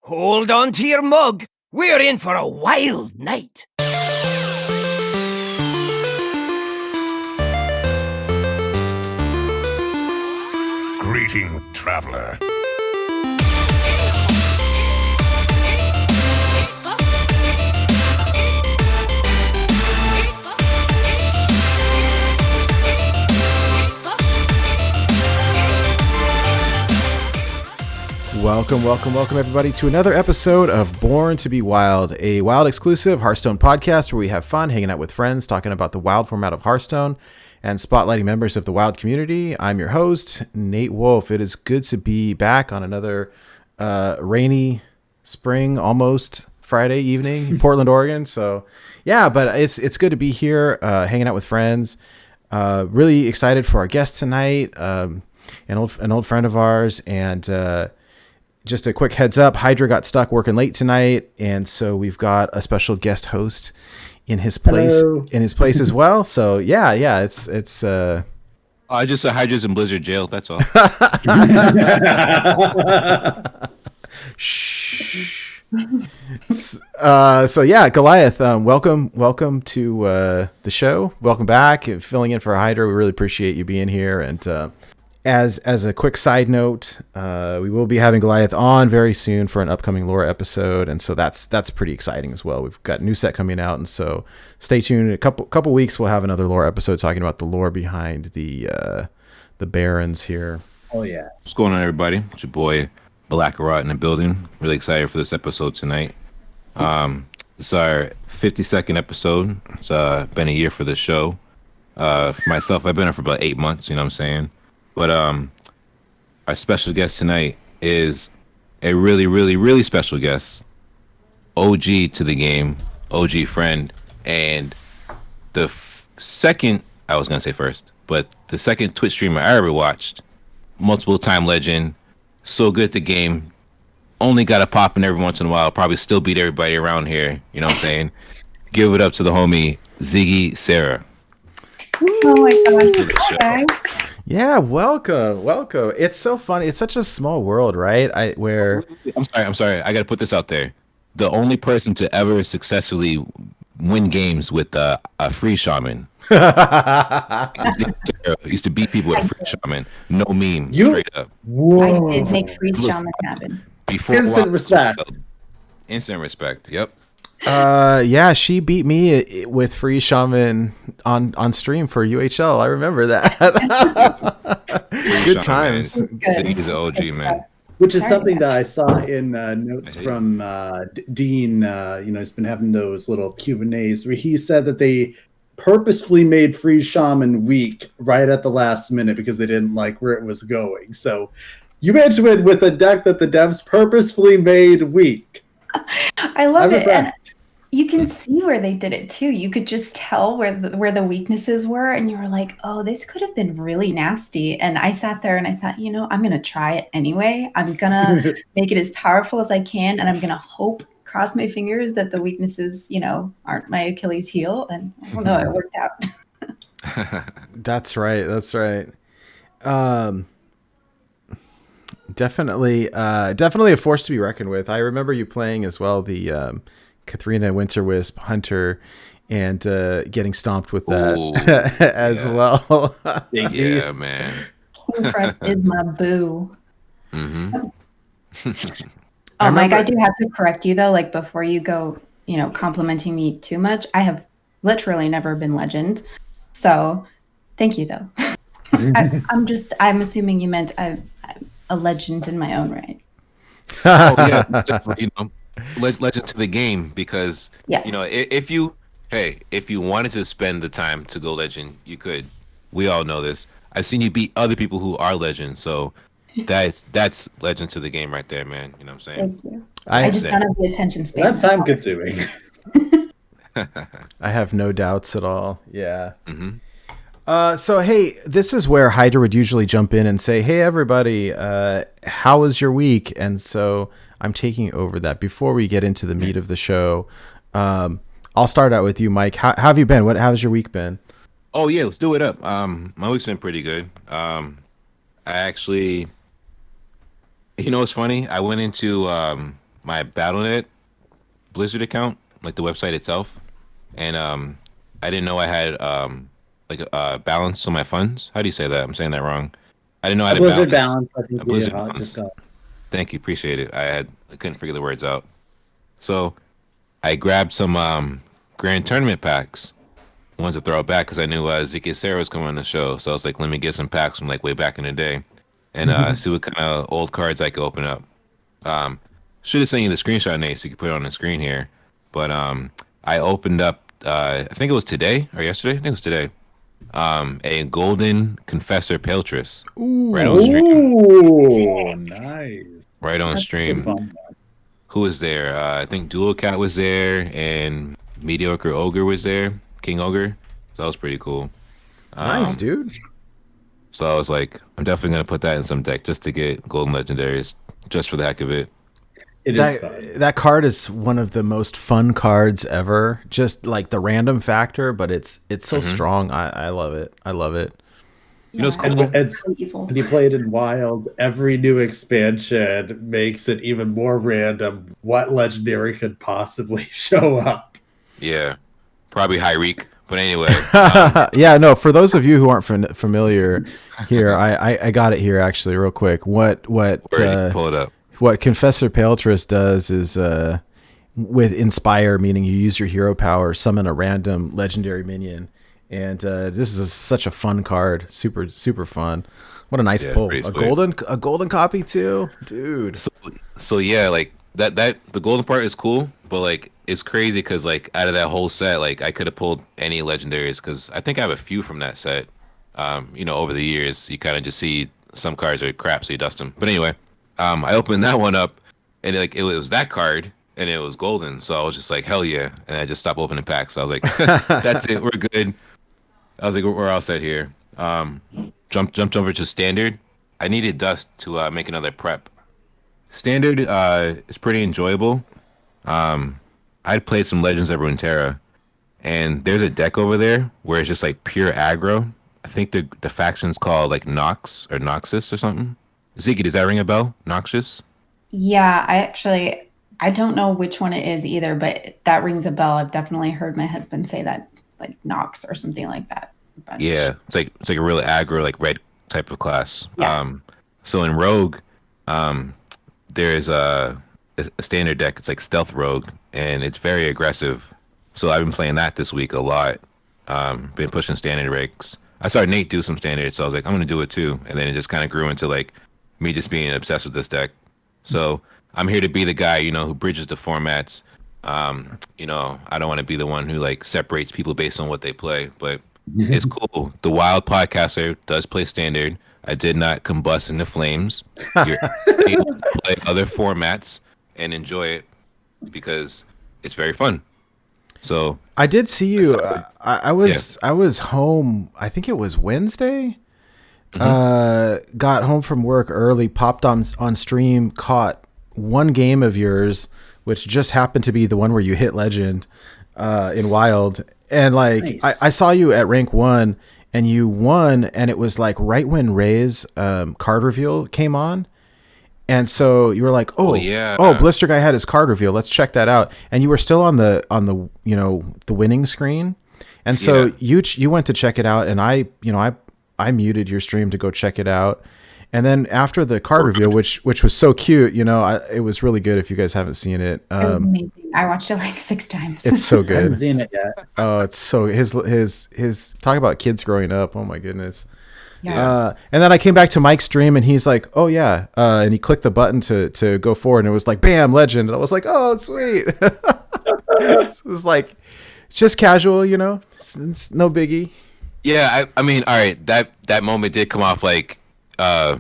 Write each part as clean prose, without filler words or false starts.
Hold on to your mug. We're in for a wild night. Greeting, traveler. Welcome everybody to another episode of Born to be Wild, a Wild exclusive Hearthstone podcast where we have fun hanging out with friends, talking about the Wild format of Hearthstone and spotlighting members of the Wild community. I'm your host, Nate Wolf. It is good to be back on another rainy spring, almost Friday evening in Portland, Oregon. So yeah, but it's good to be here, hanging out with friends. Really excited for our guest tonight, an old friend of ours, and just a quick heads up, Hydra got stuck working late tonight, and so we've got a special guest host in his place. Hello. In his place as well. So yeah, it's I just said Hydra's in Blizzard jail. That's all. Shh. So yeah, Goliath, welcome to the show. Welcome back. Filling in for Hydra. We really appreciate you being here. And as a quick side note, we will be having Goliath on very soon for an upcoming lore episode, and so that's pretty exciting as well. We've got a new set coming out, and so stay tuned. In a couple weeks, we'll have another lore episode talking about the lore behind the Barons here. Oh yeah. What's going on, everybody? It's your boy Blakarot in the building. Really excited for this episode tonight. It's our 52nd episode. It's been a year for the show. For myself, I've been here for about 8 months. You know what I'm saying? But our special guest tonight is a really, really, really special guest. OG to the game, OG friend, and the second, I was going to say first, but the second Twitch streamer I ever watched, multiple time legend, so good at the game, only got a pop in every once in a while, probably still beat everybody around here, you know what I'm saying? Give it up to the homie, Ziggysera. Oh my god. Okay. Yeah, welcome. It's so funny. It's such a small world, right? I'm sorry. I got to put this out there. The only person to ever successfully win games with a free shaman. Used to beat people with free shaman. No meme. Straight up. Whoa. I did make free shaman happen. Instant respect. Instant respect. Yep. Yeah, she beat me with free shaman on stream for UHL. I remember that. Good times. He's an OG, man. Which is something that I saw in notes from Dean. He's been having those little Q&As where he said that they purposefully made free shaman weak right at the last minute because they didn't like where it was going. So you managed to win with a deck that the devs purposefully made weak. I love it. And you can see where they did it too. You could just tell where the weaknesses were, and you were like, "Oh, this could have been really nasty." And I sat there and I thought, I'm going to try it anyway. I'm going to make it as powerful as I can, and I'm going to cross my fingers that the weaknesses, aren't my Achilles heel. And I don't know, it worked out. That's right. Definitely a force to be reckoned with. I remember you playing as well the Katharina Winterwisp Hunter and getting stomped with that as well. Yeah, man. King Front is my boo. Mm-hmm. Oh, Mike, I do have to correct you though. Like before you go, complimenting me too much, I have literally never been legend. So thank you though. I'm assuming you meant I'm a legend in my own right. Oh yeah, definitely, legend to the game because if you wanted to spend the time to go legend, you could. We all know this. I've seen you beat other people who are legends, so that's legend to the game right there, man. You know what I'm saying? Thank you. I just don't have the attention span. That's time consuming. I have no doubts at all. Yeah. Mm-hmm. So hey, this is where Hydra would usually jump in and say, "Hey everybody, how was your week?" And so I'm taking over that. Before we get into the meat of the show, I'll start out with you, Mike. How have you been? How's your week been? Oh yeah, let's do it up. My week's been pretty good. I actually, it's funny. I went into my Battle.net Blizzard account, like the website itself, and I didn't know I had like a balance on my funds. How do you say that? I'm saying that wrong. I didn't know I A had Blizzard balance. I think a Blizzard you balance. just Thank you, appreciate it. I couldn't figure the words out. So I grabbed some Grand Tournament packs. I wanted to throw it back because I knew Ziggysera was coming on the show. So I was like, let me get some packs from like way back in the day and see what kind of old cards I could open up. Should have sent you the screenshot, Nate, so you could put it on the screen here. But I opened up, I think it was today or yesterday. I think it was today. A golden Confessor Paltress. Right on stream. Ooh, nice. Right on That's a stream. fun one. Who was there? I think Dual Cat was there, and Mediocre Ogre was there. King Ogre. So that was pretty cool. Nice, dude. So I was like, I'm definitely gonna put that in some deck just to get golden legendaries, just for the heck of it. That card is one of the most fun cards ever. Just like the random factor, but it's so strong. I love it. I love it. You know, it's cool. When you play it in Wild, every new expansion makes it even more random what legendary could possibly show up. Yeah, probably Hyreek. But anyway, yeah, no. For those of you who aren't familiar here, I got it here actually, real quick. pull it up. What Confessor Paltress does is, with Inspire, meaning you use your hero power, summon a random legendary minion, and this is such a fun card, super super fun. What a nice pull! A golden copy too, dude. So yeah, like that the golden part is cool, but like it's crazy because like out of that whole set, like I could have pulled any legendaries because I think I have a few from that set. Over the years, you kind of just see some cards are crap, so you dust them. But anyway. I opened that one up, and like it was that card, and it was golden. So I was just like, hell yeah! And I just stopped opening packs. I was like, that's it, we're good. I was like, we're all set here. Jumped over to standard. I needed dust to make another prep. Standard is pretty enjoyable. I'd played some Legends of Runeterra, and there's a deck over there where it's just like pure aggro. I think the faction's called like Nox or Noxus or something. Ziggy, does that ring a bell? Noxious? Yeah, I don't know which one it is either, but that rings a bell. I've definitely heard my husband say that, like Nox or something like that. Yeah, it's like a real aggro, like red type of class. Yeah. So in Rogue, there's a standard deck. It's like Stealth Rogue, and it's very aggressive. So I've been playing that this week a lot. Been pushing standard ranks. I saw Nate do some standard, so I was like, I'm gonna do it too. And then it just kind of grew into like me just being obsessed with this deck. So I'm here to be the guy, who bridges the formats. I don't want to be the one who like separates people based on what they play, but it's cool. The Wild Podcaster does play standard. I did not combust into flames. You're able to play other formats and enjoy it because it's very fun. So I did see you. I was home. I think it was Wednesday. Got home from work early, popped on stream, caught one game of yours, which just happened to be the one where you hit legend in Wild. And like, nice. I saw you at rank 1 and you won, and it was like right when Ray's card reveal came on. And so you were like, Blister Guy had his card reveal. Let's check that out. And you were still on the the winning screen. And so you went to check it out, and I muted your stream to go check it out. And then after the card reveal, which was so cute, it was really good. If you guys haven't seen it, it was amazing. I watched it like 6 times. It's so good. I haven't seen it yet. Oh, it's so his talk about kids growing up. Oh my goodness. Yeah. And then I came back to Mike's stream, and he's like, "Oh yeah," and he clicked the button to go forward, and it was like, "Bam, legend!" And I was like, "Oh, sweet." It was like just casual, it's no biggie. Yeah, I mean, all right, that moment did come off like I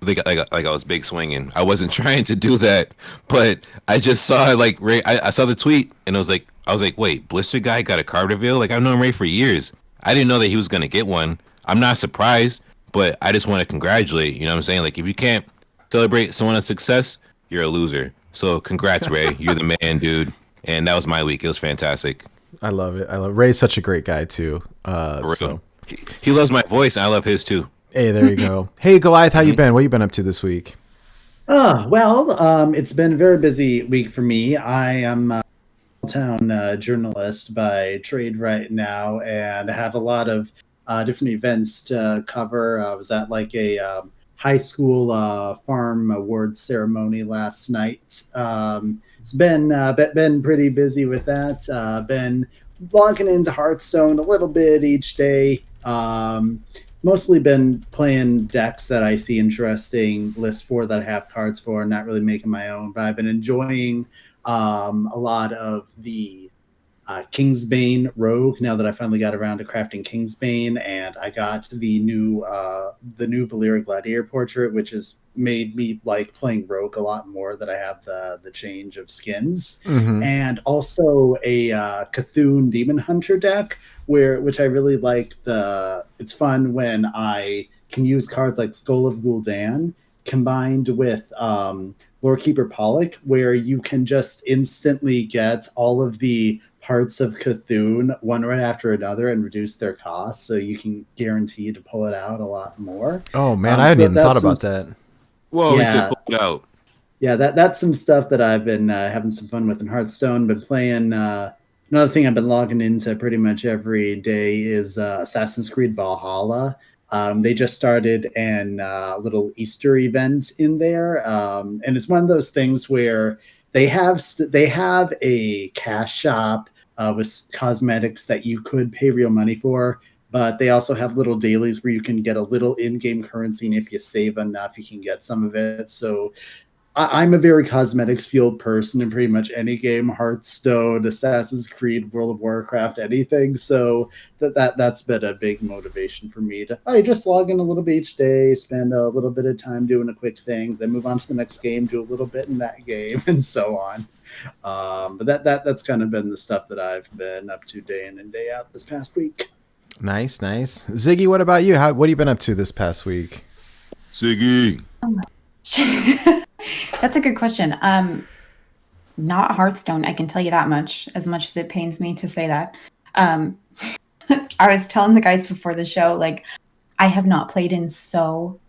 was big swinging. I wasn't trying to do that, but I just saw like Ray. I saw the tweet, and I was like, wait, Blister Guy got a card reveal? Like, I've known Ray for years. I didn't know that he was gonna get one. I'm not surprised, but I just want to congratulate. You know what I'm saying? Like, if you can't celebrate someone's success, you're a loser. So congrats, Ray. You're the man, dude. And that was my week. It was fantastic. I love it. Ray's such a great guy too. So he loves my voice, and I love his too. Hey, there you go. Hey, Goliath, how you been? What you been up to this week? It's been a very busy week for me. I am a town journalist by trade right now, and I had a lot of different events to cover. I was at like a high school farm awards ceremony last night. It's been pretty busy with that. Been logging into Hearthstone a little bit each day. Mostly been playing decks that I see interesting lists for that I have cards for, not really making my own. But I've been enjoying a lot of the Kingsbane Rogue now that I finally got around to crafting Kingsbane, and I got the new Valyria Gladiator portrait, which has made me like playing Rogue a lot more. That I have the change of skins, and also a Cthulhu Demon Hunter deck, which I really like. It's fun when I can use cards like Skull of Gul'dan combined with Lorekeeper Pollock, where you can just instantly get all of the parts of Cthulhu one right after another and reduce their cost, so you can guarantee to pull it out a lot more. Oh man, I hadn't even thought about that. Well, he said pull it out. Yeah, that's some stuff that I've been having some fun with in Hearthstone. Been playing. Another thing I've been logging into pretty much every day is Assassin's Creed Valhalla. They just started an little Easter event in there, and it's one of those things where they have a cash shop with cosmetics that you could pay real money for, but they also have little dailies where you can get a little in-game currency, and if you save enough, you can get some of it. So I'm a very cosmetics fueled person in pretty much any game, Hearthstone, Assassin's Creed, World of Warcraft, anything. So that's been a big motivation for me to just log in a little bit each day, spend a little bit of time doing a quick thing, then move on to the next game, do a little bit in that game, and so on. But that's kind of been the stuff that I've been up to day in and day out this past week. Nice. Ziggy, what about you? What have you been up to this past week? Ziggy. That's a good question. Not Hearthstone, I can tell you that much as it pains me to say that. I was telling the guys before the show, like, I have not played in so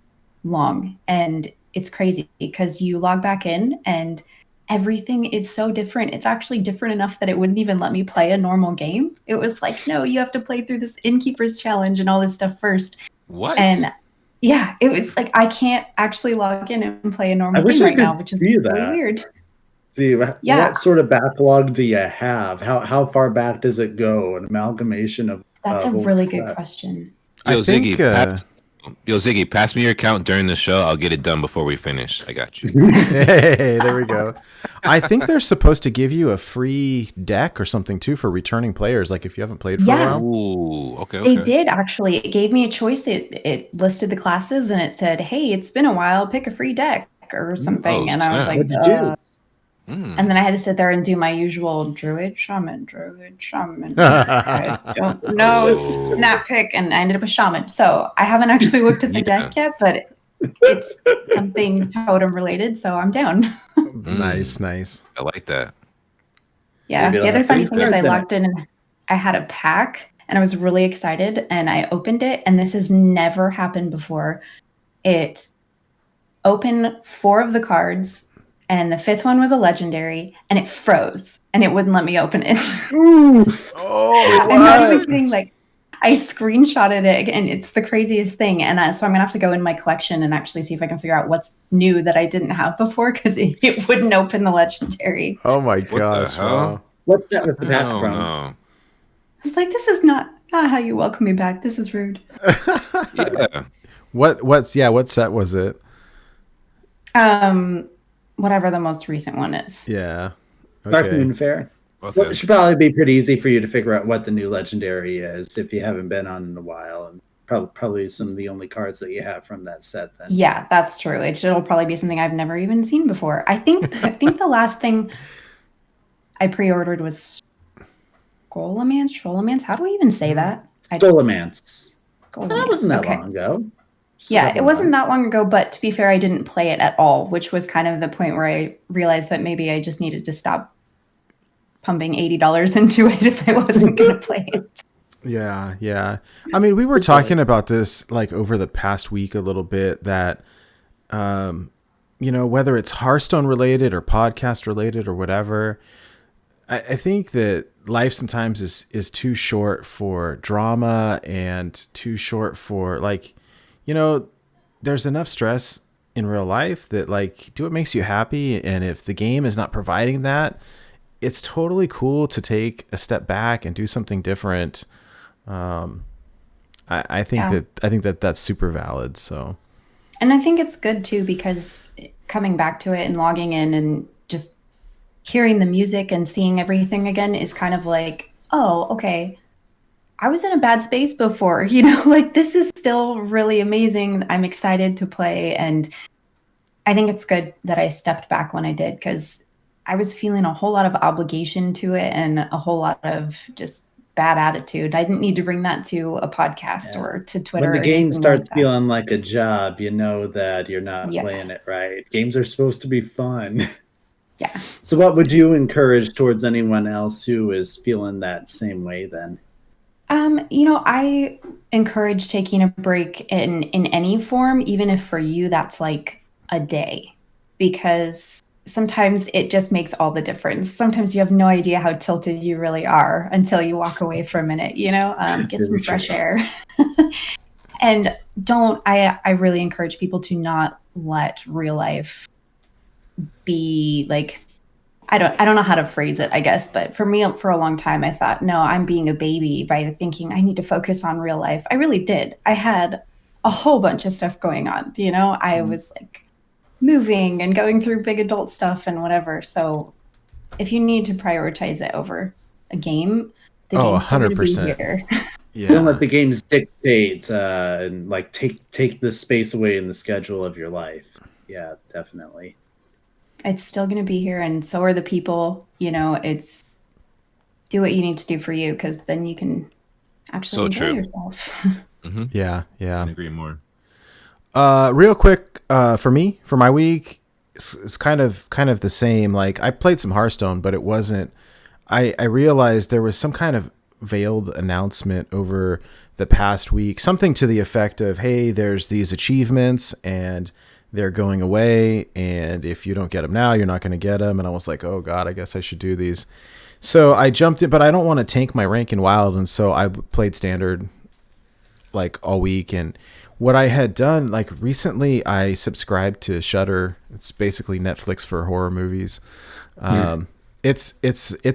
long, and it's crazy because you log back in and everything is so different. It's actually different enough that it wouldn't even let me play a normal game. It was like, no, you have to play through this Innkeeper's Challenge and all this stuff first. What? And yeah, it was like I can't actually log in and play a normal game right now, which is really weird. See, what sort of backlog do you have? How far back does it go? An amalgamation of that's a really good question. Yo, Ziggy, pass me your account during the show. I'll get it done before we finish. I got you. Hey, there we go. I think they're supposed to give you a free deck or something too for returning players, like if you haven't played for a while. Ooh, okay. They did actually. It gave me a choice. It listed the classes and it said, "Hey, it's been a while. Pick a free deck or something." And I was like, "What'd you do?" And then I had to sit there and do my usual druid, shaman. I don't know, snap pick, and I ended up with shaman. So I haven't actually looked at the deck yet, but it's something totem related, so I'm down. Nice. I like that. Yeah. The other funny thing is I logged in and I had a pack and I was really excited and I opened it, and this has never happened before. It opened 4 of the cards, and the 5th one was a legendary, and it froze, and it wouldn't let me open it. Oh, I'm not even kidding. Like, I screenshotted it, and it's the craziest thing. And so I'm gonna have to go in my collection and actually see if I can figure out what's new that I didn't have before, because it wouldn't open the legendary. Oh my gosh! Wow. What's that with the back from? No. I was like, this is not how you welcome me back. This is rude. Yeah. What set was it? Whatever the most recent one is. Yeah. Dark Okay. Moon Fair. Okay. Well, it should probably be pretty easy for you to figure out what the new legendary is if you haven't been on in a while, and probably some of the only cards that you have from that set. Then. Yeah, that's true. It'll probably be something I've never even seen before. I think the last thing I pre-ordered was Scholamance. How do we even say that? Stolamance. Scholamance. That wasn't that long ago. Yeah, it wasn't that long ago, but to be fair, I didn't play it at all, which was kind of the point where I realized that maybe I just needed to stop pumping $80 into it if I wasn't going to play it. Yeah. I mean, we were talking about this like over the past week a little bit, that whether it's Hearthstone related or podcast related or whatever, I think that life sometimes is too short for drama and too short for there's enough stress in real life that do what makes you happy. And if the game is not providing that, it's totally cool to take a step back and do something different. I think that's super valid. So, and I think it's good too, because coming back to it and logging in and just hearing the music and seeing everything again is kind of like, oh, okay, I was in a bad space before, this is still really amazing. I'm excited to play. And I think it's good that I stepped back when I did, because I was feeling a whole lot of obligation to it and a whole lot of just bad attitude. I didn't need to bring that to a podcast or to Twitter. When the game starts feeling like a job, you know that you're not playing it right. Games are supposed to be fun. Yeah. So what would you encourage towards anyone else who is feeling that same way then? I encourage taking a break in any form, even if for you that's like a day, because sometimes it just makes all the difference. Sometimes you have no idea how tilted you really are until you walk away for a minute, get some fresh air. And I really encourage people to not let real life be like, I don't know how to phrase it, I guess, but for me, for a long time, I thought, no, I'm being a baby by thinking I need to focus on real life. I really did. I had a whole bunch of stuff going on, I was like moving and going through big adult stuff and whatever. So if you need to prioritize it over a game, the game's 100%. Here. Yeah. Don't let the games dictate and take the space away in the schedule of your life. Yeah, definitely. It's still going to be here, and so are the people. It's do what you need to do for you, because then you can actually enjoy yourself. Mm-hmm. Yeah. I can agree more. Real quick, for me, for my week, it's kind of the same. I played some Hearthstone, but it wasn't. I realized there was some kind of veiled announcement over the past week, something to the effect of, "Hey, there's these achievements and they're going away, and if you don't get them now, you're not going to get them." And I was like, oh God, I guess I should do these. So I jumped in, but I don't want to tank my rank in Wild. And so I played Standard all week. And what I had done, recently I subscribed to Shudder. It's basically Netflix for horror movies. It's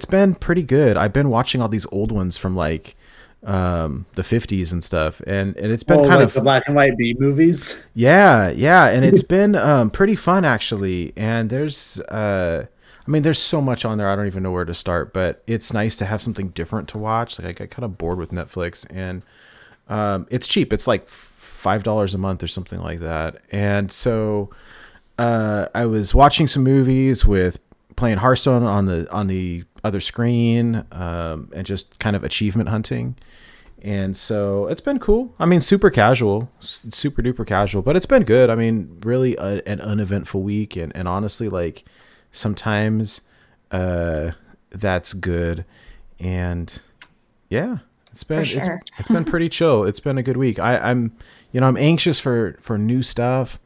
been pretty good. I've been watching all these old ones from the 50s and stuff, and it's been kind of the black and white B movies. Yeah, and it's been pretty fun actually. And there's so much on there, I don't even know where to start, but it's nice to have something different to watch. I got kind of bored with Netflix, and it's cheap. It's like $5 a month or something like that. And so I was watching some movies with playing Hearthstone on the other screen, and just kind of achievement hunting. And so it's been cool. Super casual, super duper casual, but it's been good. Really an uneventful week. And honestly, sometimes that's good. And yeah, it's been pretty chill. It's been a good week. I'm anxious for new stuff.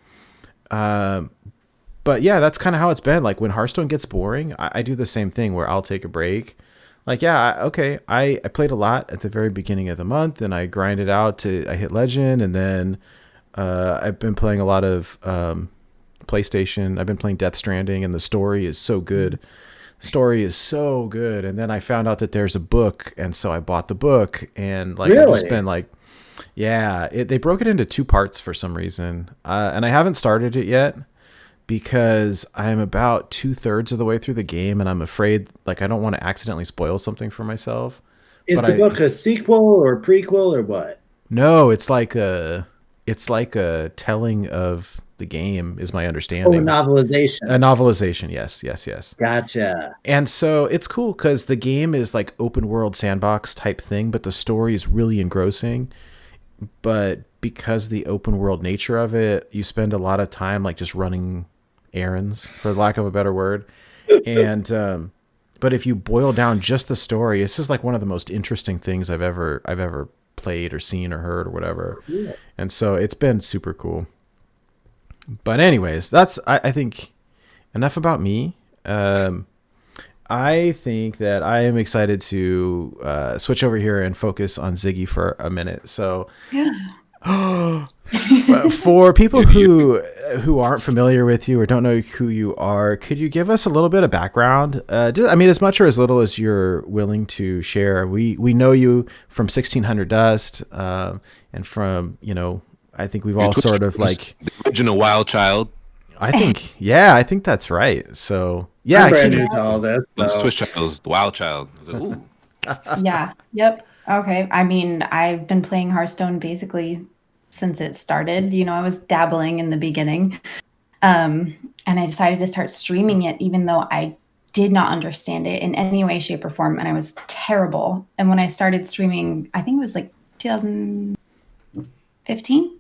But yeah, that's kind of how it's been. When Hearthstone gets boring, I do the same thing where I'll take a break. I played a lot at the very beginning of the month, and I grinded out I hit Legend, and then I've been playing a lot of PlayStation. I've been playing Death Stranding, and the story is so good. And then I found out that there's a book, and so I bought the book, and really? I've just been they broke it into 2 parts for some reason, and I haven't started it yet, because I'm about 2/3 of the way through the game, and I'm afraid I don't want to accidentally spoil something for myself. Is the book a sequel or prequel or what? No, it's like a telling of the game, is my understanding. A novelization. A novelization, yes. Gotcha. And so it's cool because the game is open world sandbox type thing, but the story is really engrossing. But because the open world nature of it, you spend a lot of time just running errands, for lack of a better word. And but if you boil down just the story, it's just one of the most interesting things I've ever played or seen or heard or whatever. Yeah. And so it's been super cool. But anyways, that's I think enough about me. I think that I am excited to switch over here and focus on Ziggy for a minute. So, for people who aren't familiar with you or don't know who you are, could you give us a little bit of background? I mean, as much or as little as you're willing to share. We know you from 1600 Dust, and from, you know, I think we've all sort of like the original Wild Child. I think that's right. So yeah, I'm brand new to all this. Those So. Twitch channels, the Wild Child. I was like, ooh. Yeah. Yep. Okay. I mean, I've been playing Hearthstone basically since it started. You know, I was dabbling in the beginning. And I decided to start streaming it, even though I did not understand it in any way, shape, or form. And I was terrible. And when I started streaming, I think it was like 2015.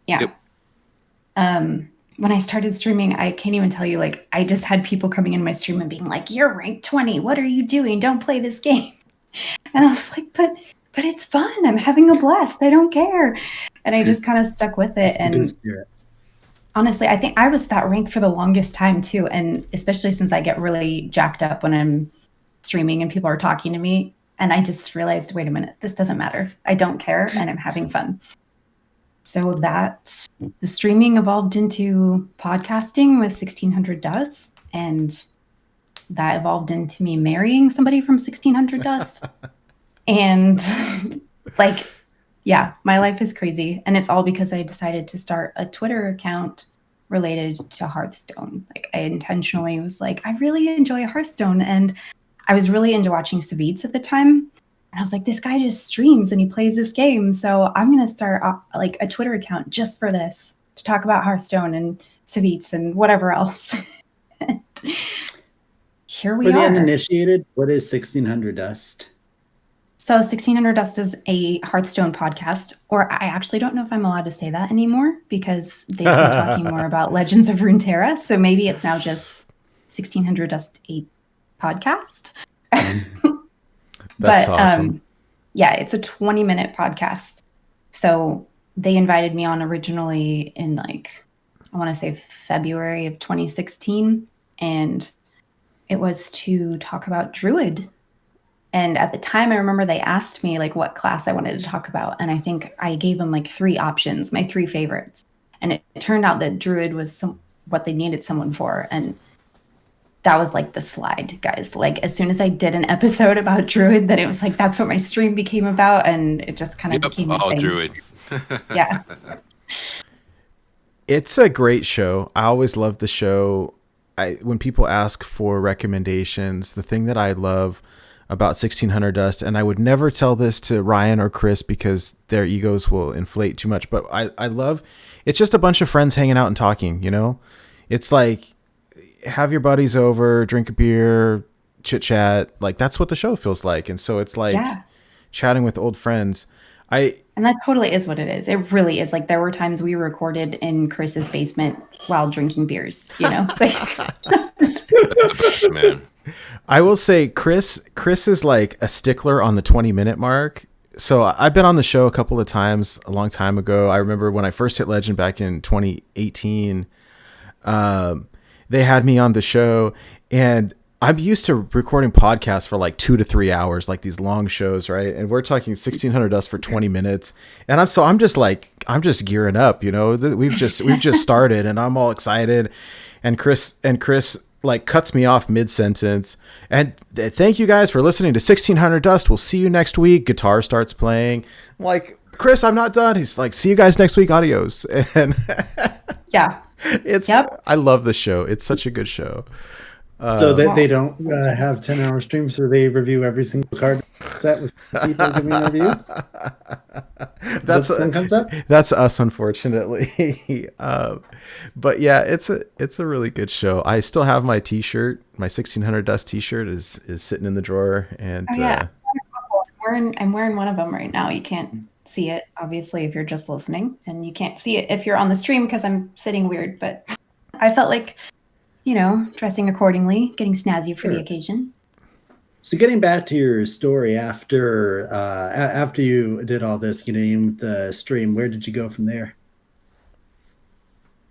Yeah. Yep. When I started streaming, I can't even tell you, like, I just had people coming in my stream and being like, "You're ranked 20. What are you doing? Don't play this game." And I was like, but it's fun. I'm having a blast. I don't care. And I just kind of stuck with it. And honestly, I think I was that rank for the longest time too. And especially since I get really jacked up when I'm streaming and people are talking to me. And I just realized, wait a minute, this doesn't matter. I don't care. And I'm having fun. So that the streaming evolved into podcasting with 1600 Dust, and that evolved into me marrying somebody from 1600 Dust. And like, yeah, my life is crazy. And it's all because I decided to start a Twitter account related to Hearthstone. Like, I intentionally was like, I really enjoy Hearthstone. And I was really into watching Ziggysera at the time. And I was like, this guy just streams and he plays this game. So I'm going to start like a Twitter account just for this, to talk about Hearthstone and Ziggysera and whatever else. Here we are. For the uninitiated, what is 1600 Dust? So 1600 Dust is a Hearthstone podcast, or I actually don't know if I'm allowed to say that anymore because they've been talking more about Legends of Runeterra. So maybe it's now just 1600 Dust, a podcast. That's awesome. Yeah, it's a 20-minute podcast. So they invited me on originally in, like, I want to say February of 2016. And it was to talk about Druid. And at the time, I remember they asked me, like, what class I wanted to talk about. And I think I gave them, like, 3 options, my 3 favorites. And it turned out that Druid was what they needed someone for. And that was like the slide, guys. Like, as soon as I did an episode about Druid, that it was like, that's what my stream became about. And it just kind of became a thing. Druid. Yeah. It's a great show. I always love the show. When people ask for recommendations, the thing that I love about 1600 Dust, and I would never tell this to Ryan or Chris because their egos will inflate too much, but I love, it's just a bunch of friends hanging out and talking, you know? It's like, have your buddies over, drink a beer, chit chat. Like, that's what the show feels like. And so it's like chatting with old friends. And that totally is what it is. It really is. Like, there were times we recorded in Chris's basement while drinking beers, you know? That's the best, man. I will say Chris is like a stickler on the 20-minute mark. So I've been on the show a couple of times a long time ago. I remember when I first hit Legend back in 2018, they had me on the show, and I'm used to recording podcasts for like 2 to 3 hours, like these long shows, right? And we're talking 1600 Dust for 20 minutes. And I'm just gearing up, you know, we've just started and I'm all excited. And Chris like cuts me off mid-sentence. And thank you guys for listening to 1600 Dust. We'll see you next week. Guitar starts playing. I'm like, Chris, I'm not done. He's like, see you guys next week. Adios. And yeah, I love the show. It's such a good show. So that they don't have 10-hour streams where they review every single card set with people giving reviews. That's comes up. That's us, unfortunately. But yeah, it's a really good show. I still have my T-shirt. My 1600 Dust T-shirt is sitting in the drawer, and I'm wearing one of them right now. You can't see it, obviously, if you're just listening, and you can't see it if you're on the stream because I'm sitting weird. But I felt like, you know, dressing accordingly, getting snazzy for the occasion. So getting back to your story after you did all this, getting the stream, where did you go from there?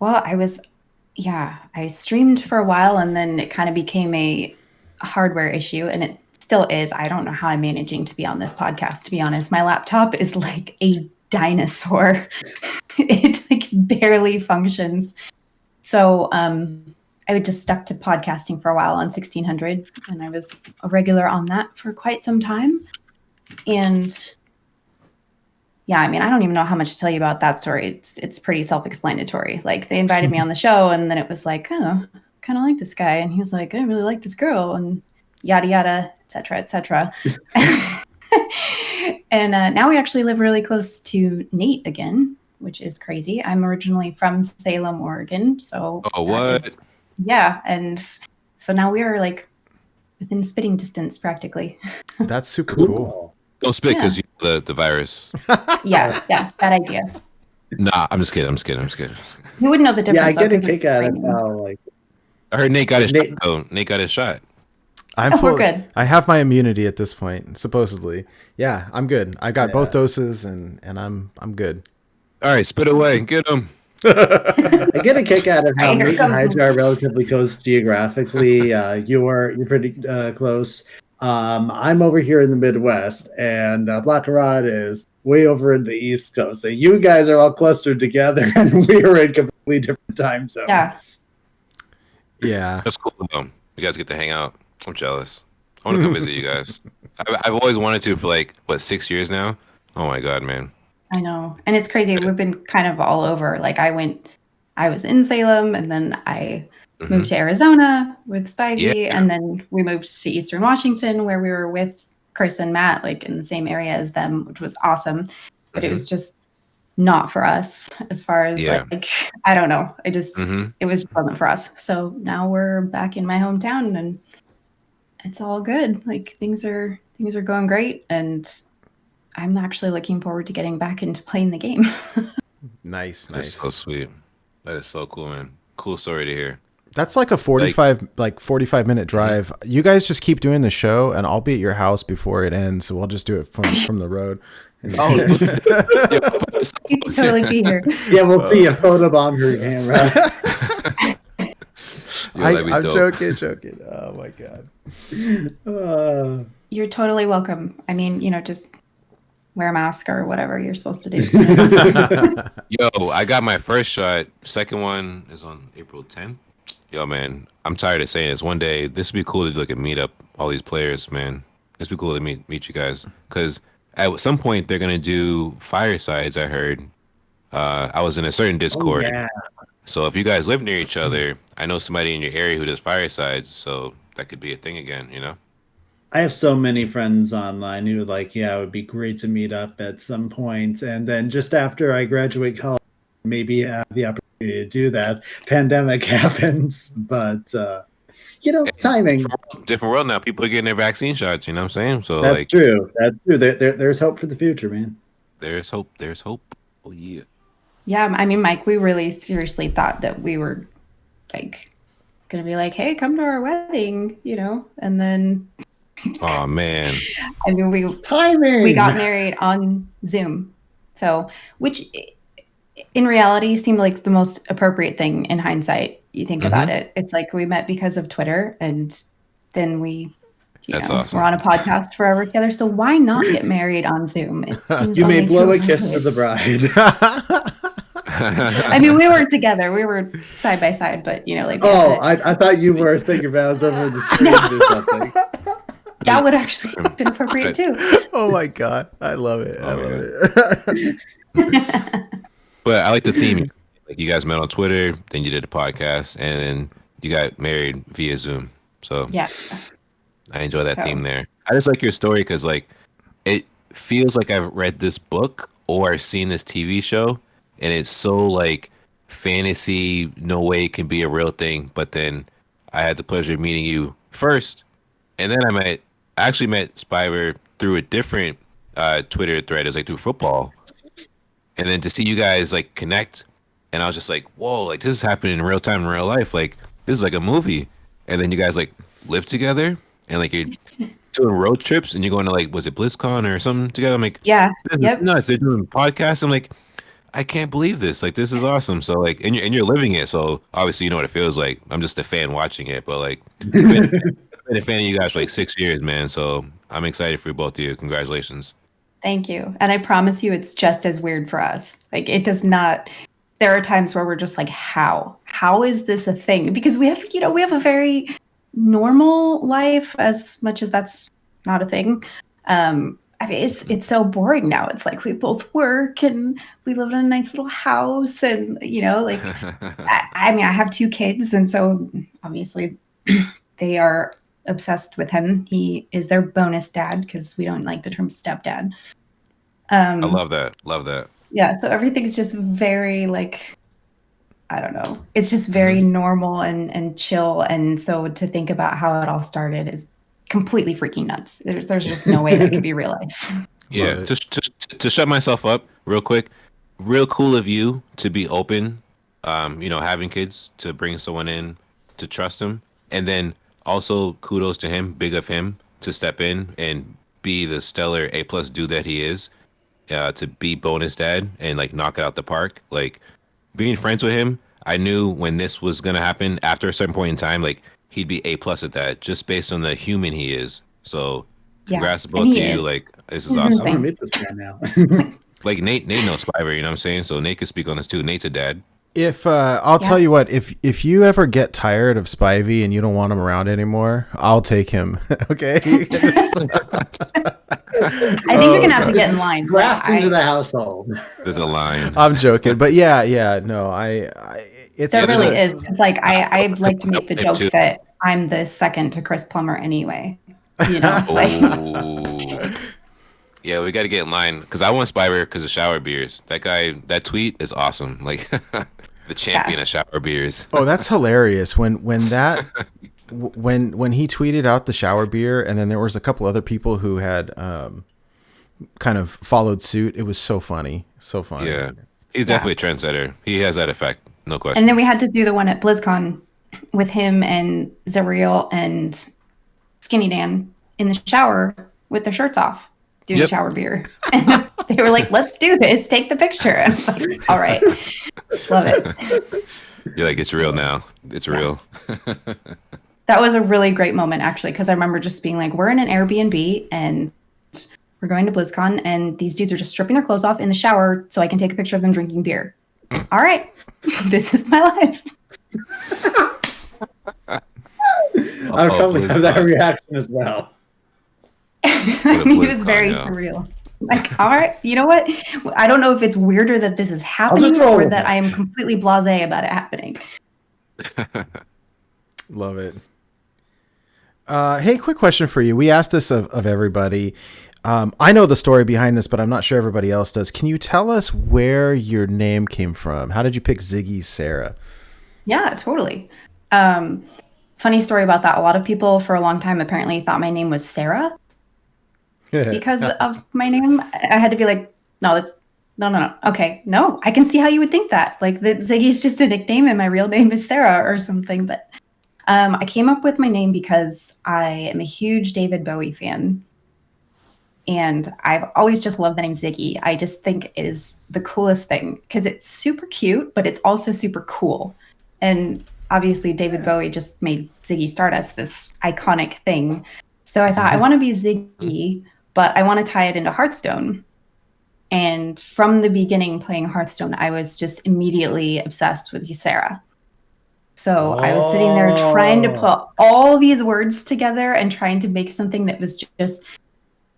Well, I streamed for a while, and then it kind of became a hardware issue, and it still is. I don't know how I'm managing to be on this podcast, to be honest. My laptop is like a dinosaur. It like barely functions. So I would just stuck to podcasting for a while on 1600, and I was a regular on that for quite some time. And yeah, I mean, I don't even know how much to tell you about that story. It's pretty self-explanatory. Like, they invited me on the show, and then it was like, oh, kind of like this guy, and he was like, I really like this girl, and yada yada, etc., etc. And now we actually live really close to Nate again, which is crazy. I'm originally from Salem, Oregon, so what? Yeah, and so now we are like within spitting distance practically. That's super cool. Don't spit because you know the virus. Yeah, bad idea. Nah, I'm just kidding. You wouldn't know the difference. Yeah, I get a kick out of how like. I heard Nate got his shot. Though. Nate got his shot. We're good. I have my immunity at this point, supposedly. Yeah, I'm good. I got both doses, and I'm good. All right, spit away. Get him. I get a kick out of how Nate and Hydra are relatively close geographically. You're pretty close. I'm over here in the Midwest, and Blakarot is way over in the East Coast. So you guys are all clustered together, and we are in completely different time zones. Yeah. That's cool, though. You guys get to hang out. I'm jealous. I want to come visit you guys. I've always wanted to for 6 years now. Oh my god, man. I know. And it's crazy. We've been kind of all over. Like, I was in Salem, and then I moved to Arizona with Spivey, and then we moved to Eastern Washington, where we were with Chris and Matt, like in the same area as them, which was awesome. But it was just not for us as far as like, I don't know. It just it was just wasn't for us. So now we're back in my hometown, and it's all good. Like, things are going great, and I'm actually looking forward to getting back into playing the game. Nice. That's so sweet. That is so cool, man. Cool story to hear. That's like a 45-minute drive. You guys just keep doing the show, and I'll be at your house before it ends. So we'll just do it from the road. You can totally be here. Yeah, we'll see a photobomb your camera. I'm joking. Oh my god. You're totally welcome. I mean, just wear a mask or whatever you're supposed to do. Yo, I got my first shot. Second one is on April 10th. Yo, man, I'm tired of saying this. One day, this would be cool to do like a meet up all these players, man. This would be cool to meet you guys. Because at some point, they're going to do firesides, I heard. I was in a certain Discord. So if you guys live near each other, I know somebody in your area who does firesides, so that could be a thing again, I have so many friends online who it would be great to meet up at some point. And then just after I graduate college, maybe have the opportunity to do that. Pandemic happens, but timing. Different world now. People are getting their vaccine shots, you know what I'm saying? So that's true. That's true. There's hope for the future, man. There's hope. Oh yeah. Yeah, I mean, Mike, we really seriously thought that we were gonna be like, hey, come to our wedding, and then oh man. I mean, we got married on Zoom. So, which in reality seemed like the most appropriate thing in hindsight. You think about it. It's like we met because of Twitter, and then we awesome. We're on a podcast forever together. So why not get married on Zoom? It seems you may blow a kiss to the bride. I mean, we weren't together. We were side by side, but I thought you were saying your vows over the screen or something. That would actually have been appropriate too. Oh my god, I love it. But I like the theme. Like, you guys met on Twitter, then you did a podcast, and then you got married via Zoom. So yeah, I enjoy that theme there. I just like your story because it feels like I've read this book or seen this TV show, and it's so fantasy. No way it can be a real thing. But then I had the pleasure of meeting you first, and then I actually met Spiver through a different Twitter thread. It was through football, and then to see you guys connect, and I was just like, whoa, this is happening in real time in real life. This is like a movie. And then you guys live together, and you're doing road trips, and you're going to was it BlizzCon or something together? I'm like, yeah, this is nuts. They're doing podcasts. I'm like, I can't believe this. Like, this is awesome. So like, and you're living it. So obviously, you know what it feels like. I'm just a fan watching it, but like, I've been a fan of you guys for like 6 years, man. So I'm excited for both of you. Congratulations. Thank you. And I promise you, it's just as weird for us. Like, it does not. There are times where we're just like, how? How is this a thing? Because we have, we have a very normal life, as much as that's not a thing. I mean, it's so boring now. It's like we both work and we live in a nice little house, and like I mean, I have 2 kids, and so obviously they are obsessed with him. He is their bonus dad because we don't like the term stepdad. I love that. Love that. Yeah, so everything's just very like, I don't know. It's just very normal and chill. And so to think about how it all started is completely freaking nuts. There's just no way that could be real life. Yeah, to shut myself up real quick, real cool of you to be open, having kids, to bring someone in, to trust him, and then also kudos to him, big of him to step in and be the stellar A+ dude that he is, to be bonus dad and like knock it out the park. Like, being friends with him, I knew when this was gonna happen after a certain point in time, like he'd be A+ at that, just based on the human he is. So congrats to both of you. Like, this is awesome. I want to meet this guy now. Like Nate knows Spyver, you know what I'm saying? So Nate can speak on this too. Nate's a dad. If I'll tell you what, if you ever get tired of Spivey and you don't want him around anymore, I'll take him. Okay. I think you're gonna have to get in line. Draft into the household. There's a line. I'm joking, but yeah, no, it's there really is. It's like I like to make the joke that I'm the second to Chris Plummer anyway. Yeah, we got to get in line because I want Spyver because of shower beers. That guy, that tweet is awesome. Like the champion of shower beers. Oh, that's hilarious. When he tweeted out the shower beer, and then there was a couple other people who had kind of followed suit. It was so funny, so funny. Yeah, he's definitely a trendsetter. He has that effect, no question. And then we had to do the one at BlizzCon with him and Zariel and Skinny Dan in the shower with their shirts off, doing shower beer. And they were like, let's do this. Take the picture. And I'm like, all right. Love it. You're like, it's real now. It's real. That was a really great moment, actually, because I remember just being like, we're in an Airbnb and we're going to BlizzCon, and these dudes are just stripping their clothes off in the shower so I can take a picture of them drinking beer. All right. This is my life. I probably have that reaction as well. He was very surreal. Like, all right, you know what? I don't know if it's weirder that this is happening or that I am completely blasé about it happening. Love it. Hey, quick question for you. We asked this of everybody. I know the story behind this, but I'm not sure everybody else does. Can you tell us where your name came from? How did you pick Ziggysera? Yeah, totally. Funny story about that. A lot of people for a long time apparently thought my name was Sarah because of my name. I had to be like, no. Okay, no, I can see how you would think that. Like, that Ziggy's just a nickname and my real name is Sarah or something. But I came up with my name because I am a huge David Bowie fan. And I've always just loved the name Ziggy. I just think it is the coolest thing because it's super cute, but it's also super cool. And obviously David Bowie just made Ziggy Stardust this iconic thing. So I thought, I want to be Ziggy, but I want to tie it into Hearthstone. And from the beginning playing Hearthstone, I was just immediately obsessed with Ziggysera. So I was sitting there trying to put all these words together and trying to make something that was just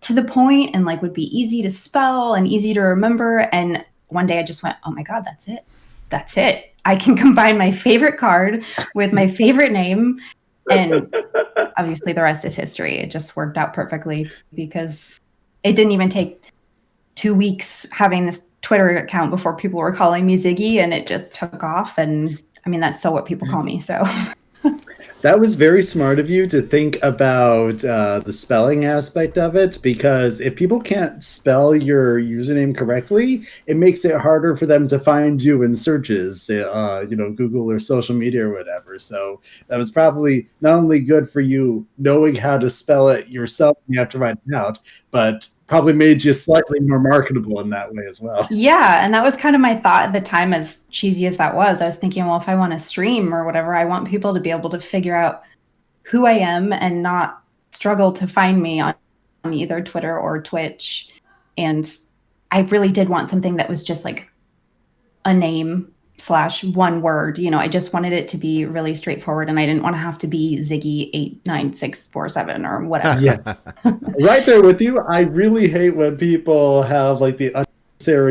to the point and like would be easy to spell and easy to remember. And one day I just went, oh my God, that's it. That's it. I can combine my favorite card with my favorite name. And obviously the rest is history. It just worked out perfectly because it didn't even take 2 weeks having this Twitter account before people were calling me Ziggy, and it just took off. And I mean, that's still what people call me. So that was very smart of you to think about the spelling aspect of it, because if people can't spell your username correctly, it makes it harder for them to find you in searches, Google or social media or whatever. So that was probably not only good for you knowing how to spell it yourself, you have to write it out, but probably made you slightly more marketable in that way as well. Yeah, and that was kind of my thought at the time, as cheesy as that was. I was thinking, well, if I want to stream or whatever, I want people to be able to figure out who I am and not struggle to find me on either Twitter or Twitch. And I really did want something that was just like a name / one word. I just wanted it to be really straightforward, and I didn't want to have to be Ziggy89647 or whatever. Yeah, right there with you. I really hate when people have like the unnecessary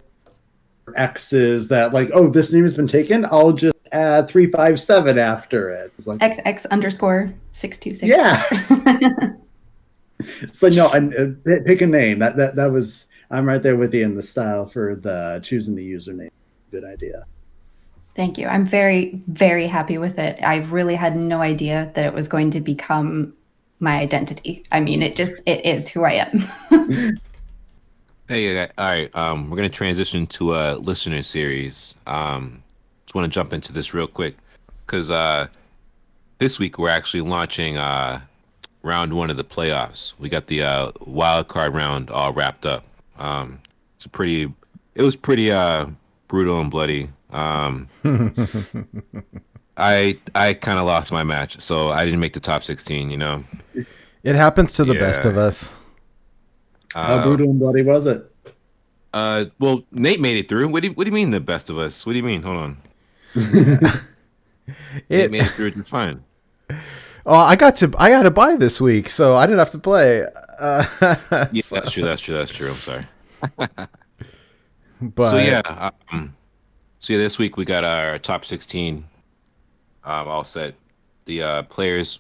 X's that like, oh, this name has been taken. I'll just add 357 after it. It's like XX_626. Yeah. So no, and pick a name. That was. I'm right there with you in the style for the choosing the username. Good idea. Thank you. I'm very, very happy with it. I really had no idea that it was going to become my identity. I mean, it is who I am. Hey, all right. We're gonna transition to a listener series. Just want to jump into this real quick because this week we're actually launching round 1 of the playoffs. We got the wild card round all wrapped up. It was pretty brutal and bloody. I kind of lost my match, so I didn't make the top 16. It happens to the best of us. How brutal and bloody was it? Well, Nate made it through. What do you mean the best of us? What do you mean? Hold on. Nate made it through just fine. Oh, I got to buy this week, so I didn't have to play. Yeah, that's true. I'm sorry. But this week we got our top 16 all set. The players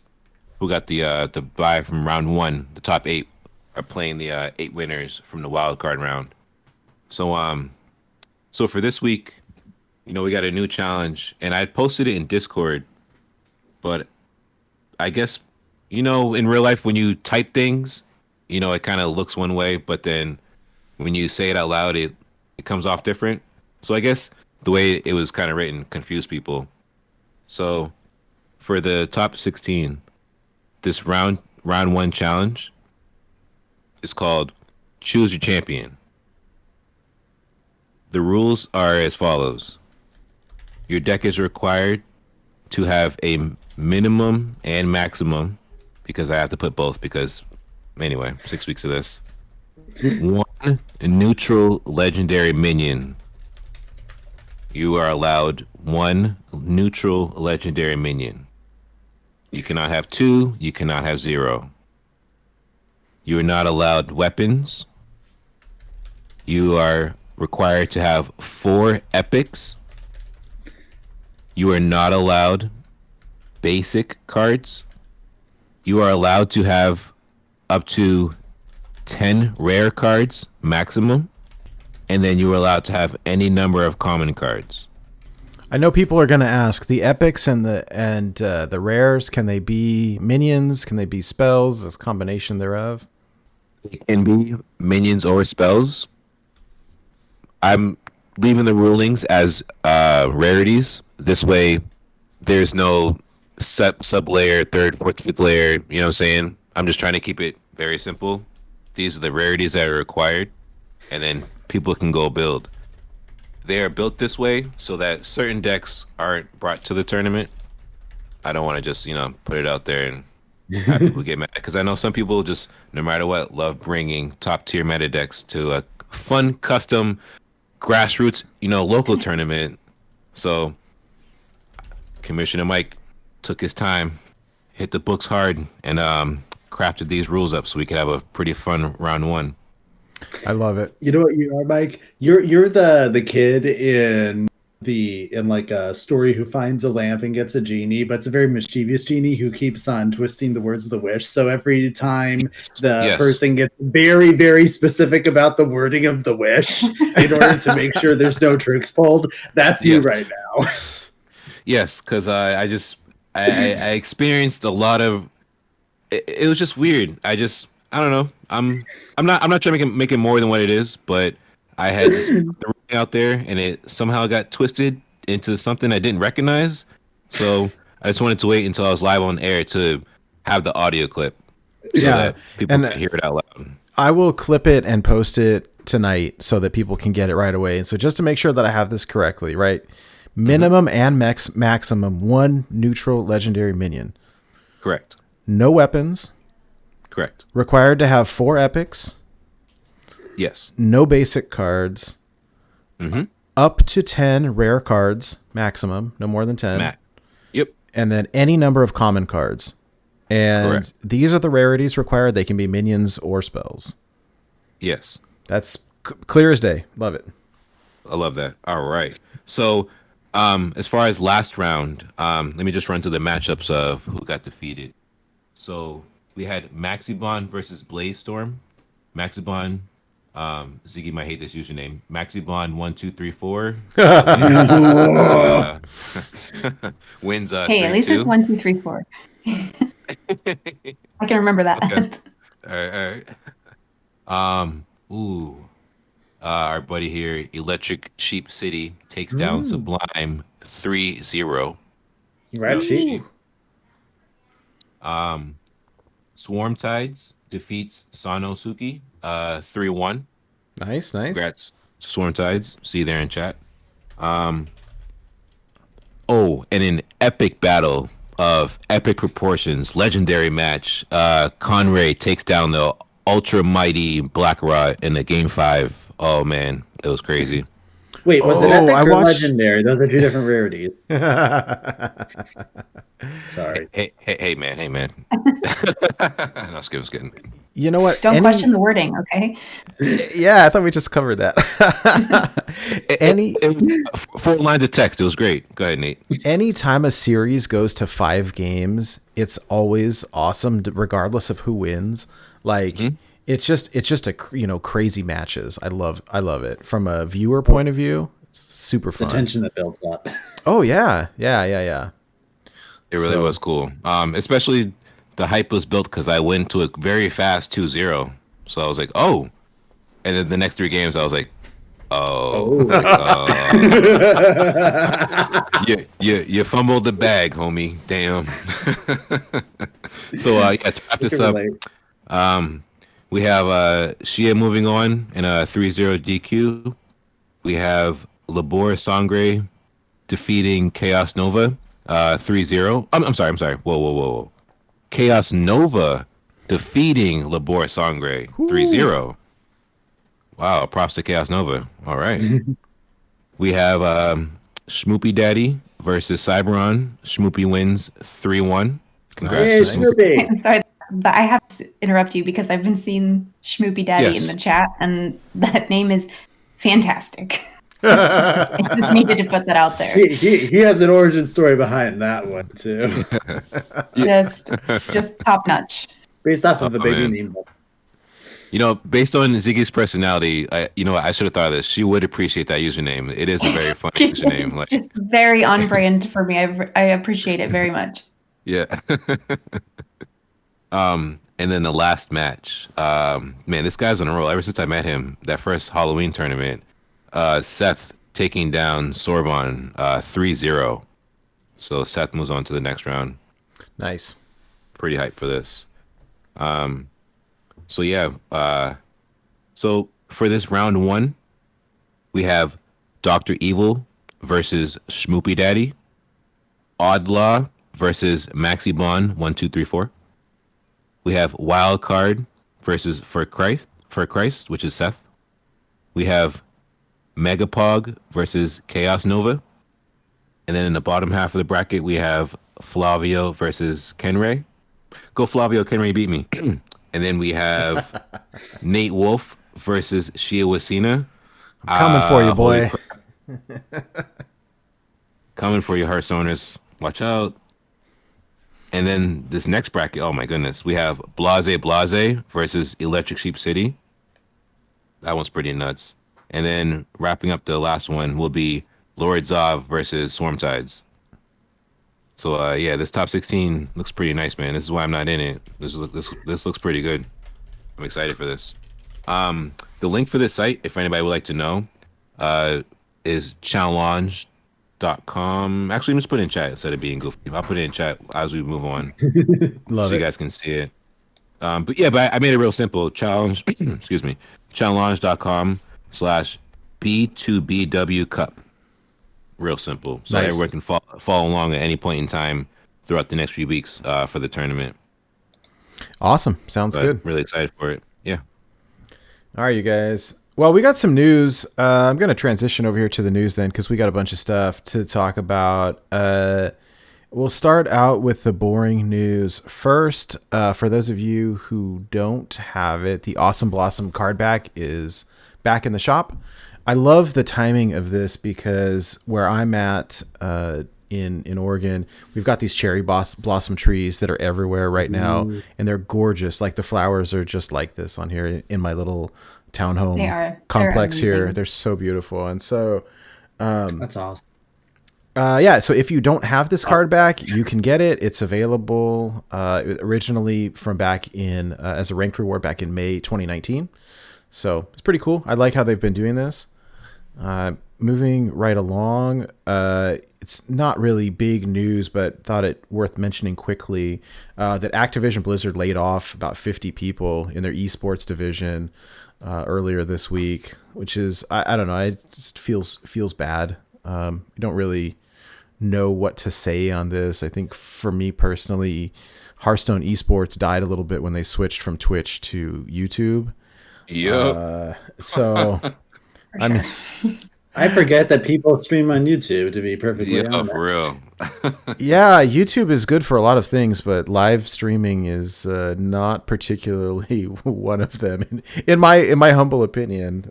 who got the bye from round 1, the top 8, are playing the 8 winners from the wild card round. So for this week, we got a new challenge, and I posted it in Discord, but I guess in real life when you type things, it kind of looks one way, but then when you say it out loud, it comes off different. So I guess the way it was kind of written confused people. So for the top 16, this round 1 challenge is called Choose Your Champion. The rules are as follows. Your deck is required to have a minimum and maximum, because I have to put both because, anyway, 6 weeks of this. 1 neutral legendary minion. You are allowed 1 neutral legendary minion. You cannot have 2. You cannot have 0. You are not allowed weapons. You are required to have 4 epics. You are not allowed basic cards. You are allowed to have up to 10 rare cards maximum, and then you are allowed to have any number of common cards. I know people are going to ask, the epics and the rares, can they be minions? Can they be spells? A combination thereof? It can be minions or spells. I'm leaving the rulings as rarities. This way, there's no sub layer, 3rd, 4th, 5th layer. You know what I'm saying? I'm just trying to keep it very simple. These are the rarities that are required, and then people can go build. They are built this way so that certain decks aren't brought to the tournament. I don't want to just, put it out there and have people get mad, because I know some people just, no matter what, love bringing top tier meta decks to a fun, custom, grassroots, local tournament. So Commissioner Mike took his time, hit the books hard, and crafted these rules up so we could have a pretty fun round 1. I love it. You know what you are, Mike? You're the kid in like a story who finds a lamp and gets a genie, but it's a very mischievous genie who keeps on twisting the words of the wish. So every time the person gets very, very specific about the wording of the wish in order to make sure there's no tricks pulled. That's you right now. Yes, because I experienced a lot of. It was just weird. I don't know. I'm not trying to make it more than what it is, but I had this out there, and it somehow got twisted into something I didn't recognize. So I just wanted to wait until I was live on air to have the audio clip, so that people could hear it out loud. I will clip it and post it tonight so that people can get it right away. And so just to make sure that I have this correctly, right? Minimum and maximum 1 neutral legendary minion. Correct. No weapons. Correct. Required to have 4 epics. Yes. No basic cards. Up to 10 rare cards maximum. No more than 10. Yep. And then any number of common cards. And Correct. these are the rarities required. They can be minions or spells. Yes. That's clear as day. Love it. I love that. All right. So, as far as last round, let me just run through the matchups of who got defeated. So we had Maxibon versus Blaze Storm. Maxibon, Ziggy might hate this username. Maxibon 1234 wins. Hey, at least it's 1, 2, 3, 4. I can remember that. Okay. All right. Our buddy here, Electric Sheep City, takes down Sublime 3-0. Red Sheep. Swarm Tides defeats Sanosuke 3-1. Nice. Congrats, Swarm Tides. See you there in chat. And an epic battle of epic proportions, legendary match. Conray takes down the ultra mighty Blakarot in the game 5. Oh man, it was crazy. Wait, was it epic or legendary? Those are 2 different rarities. Sorry. Hey man. No, I was kidding. You know what? Don't question the wording, okay? Yeah, I thought we just covered that. 4 lines of text. It was great. Go ahead, Nate. Anytime a series goes to 5 games, it's always awesome, regardless of who wins. Like it's just a crazy matches. I love it from a viewer point of view. Super fun. The tension that builds up. Oh yeah. It really was cool. Especially the hype was built because I went to a very fast 2-0. So I was like, oh. And then the next 3 games, I was like, you fumbled the bag, homie. Damn. So to wrap this up, we have Shia moving on in a 3-0 DQ. We have Labor Sangre defeating Chaos Nova 3-0. I'm sorry. Whoa. Chaos Nova defeating Labor Sangre 3-0. Wow, props to Chaos Nova. All right. We have Schmoopy Daddy versus Cyberon. Schmoopy wins 3-1. Congrats. Hey, Schmoopy. I'm sorry, but I have to interrupt you because I've been seeing Schmoopy Daddy in the chat, and that name is fantastic. So I just needed to put that out there. He has an origin story behind that one too. Just top notch. Based off of the baby name. Based on Ziggy's personality, I should have thought of this. She would appreciate that username. It is a very funny username. It's just very on brand for me. I appreciate it very much. Yeah. And then the last match. Man, this guy's on a roll. Ever since I met him, that first Halloween tournament, Seth taking down Sorvon 3-0. So Seth moves on to the next round. Nice. Pretty hyped for this. So for this round 1, we have Dr. Evil versus Schmoopy Daddy, Oddlaw versus Maxibon 1234. We have Wildcard versus For Christ, which is Seth. We have Megapog versus Chaos Nova. And then in the bottom half of the bracket, we have Flavio versus Kenray. Go Flavio, Kenray beat me. And then we have Nate Wolf versus Shia Wasina. Coming for you, boy. Coming for you, Hearthstoners. Watch out. And then this next bracket, oh my goodness, we have Blase versus Electric Sheep City. That one's pretty nuts. And then wrapping up the last one will be Lord Zav versus Swarm Tides. So this top 16 looks pretty nice, man. This is why I'm not in it. This looks pretty good. I'm excited for this. The link for this site, if anybody would like to know, is challenge.com. Actually, I'm just put it in chat instead of being goofy. I'll put it in chat as we move on. Love so it. You guys can see it. But I made it real simple. Challenge, excuse me, challenge.com/B2BW Cup. Real simple. So Nice. everyone can follow along at any point in time throughout the next few weeks for the tournament. Awesome. Sounds good. Really excited for it. Yeah. All right, you guys. Well, we got some news. I'm going to transition over here to the news then because we got a bunch of stuff to talk about. We'll start out with the boring news first. For those of you who don't have it, the Awesome Blossom card back is back in the shop. I love the timing of this because where I'm at in Oregon, we've got these cherry blossom trees that are everywhere right now, and they're gorgeous. Like the flowers are just like this on here in my little townhome complex here. They're so beautiful, and so that's awesome. Yeah, so if you don't have this card back, you can get it. It's available originally from back in as a ranked reward back in May 2019. So it's pretty cool. I like how they've been doing this. Moving right along, it's not really big news, but thought it worth mentioning quickly that Activision Blizzard laid off about 50 people in their esports division earlier this week, which is, I don't know, it just feels bad. You don't really know what to say on this. I think for me personally, Hearthstone esports died a little bit when they switched from Twitch to YouTube. Yep. So I mean, I forget that people stream on YouTube, to be perfectly honest. For real. yeah, YouTube is good for a lot of things, but live streaming is not particularly one of them, in my humble opinion.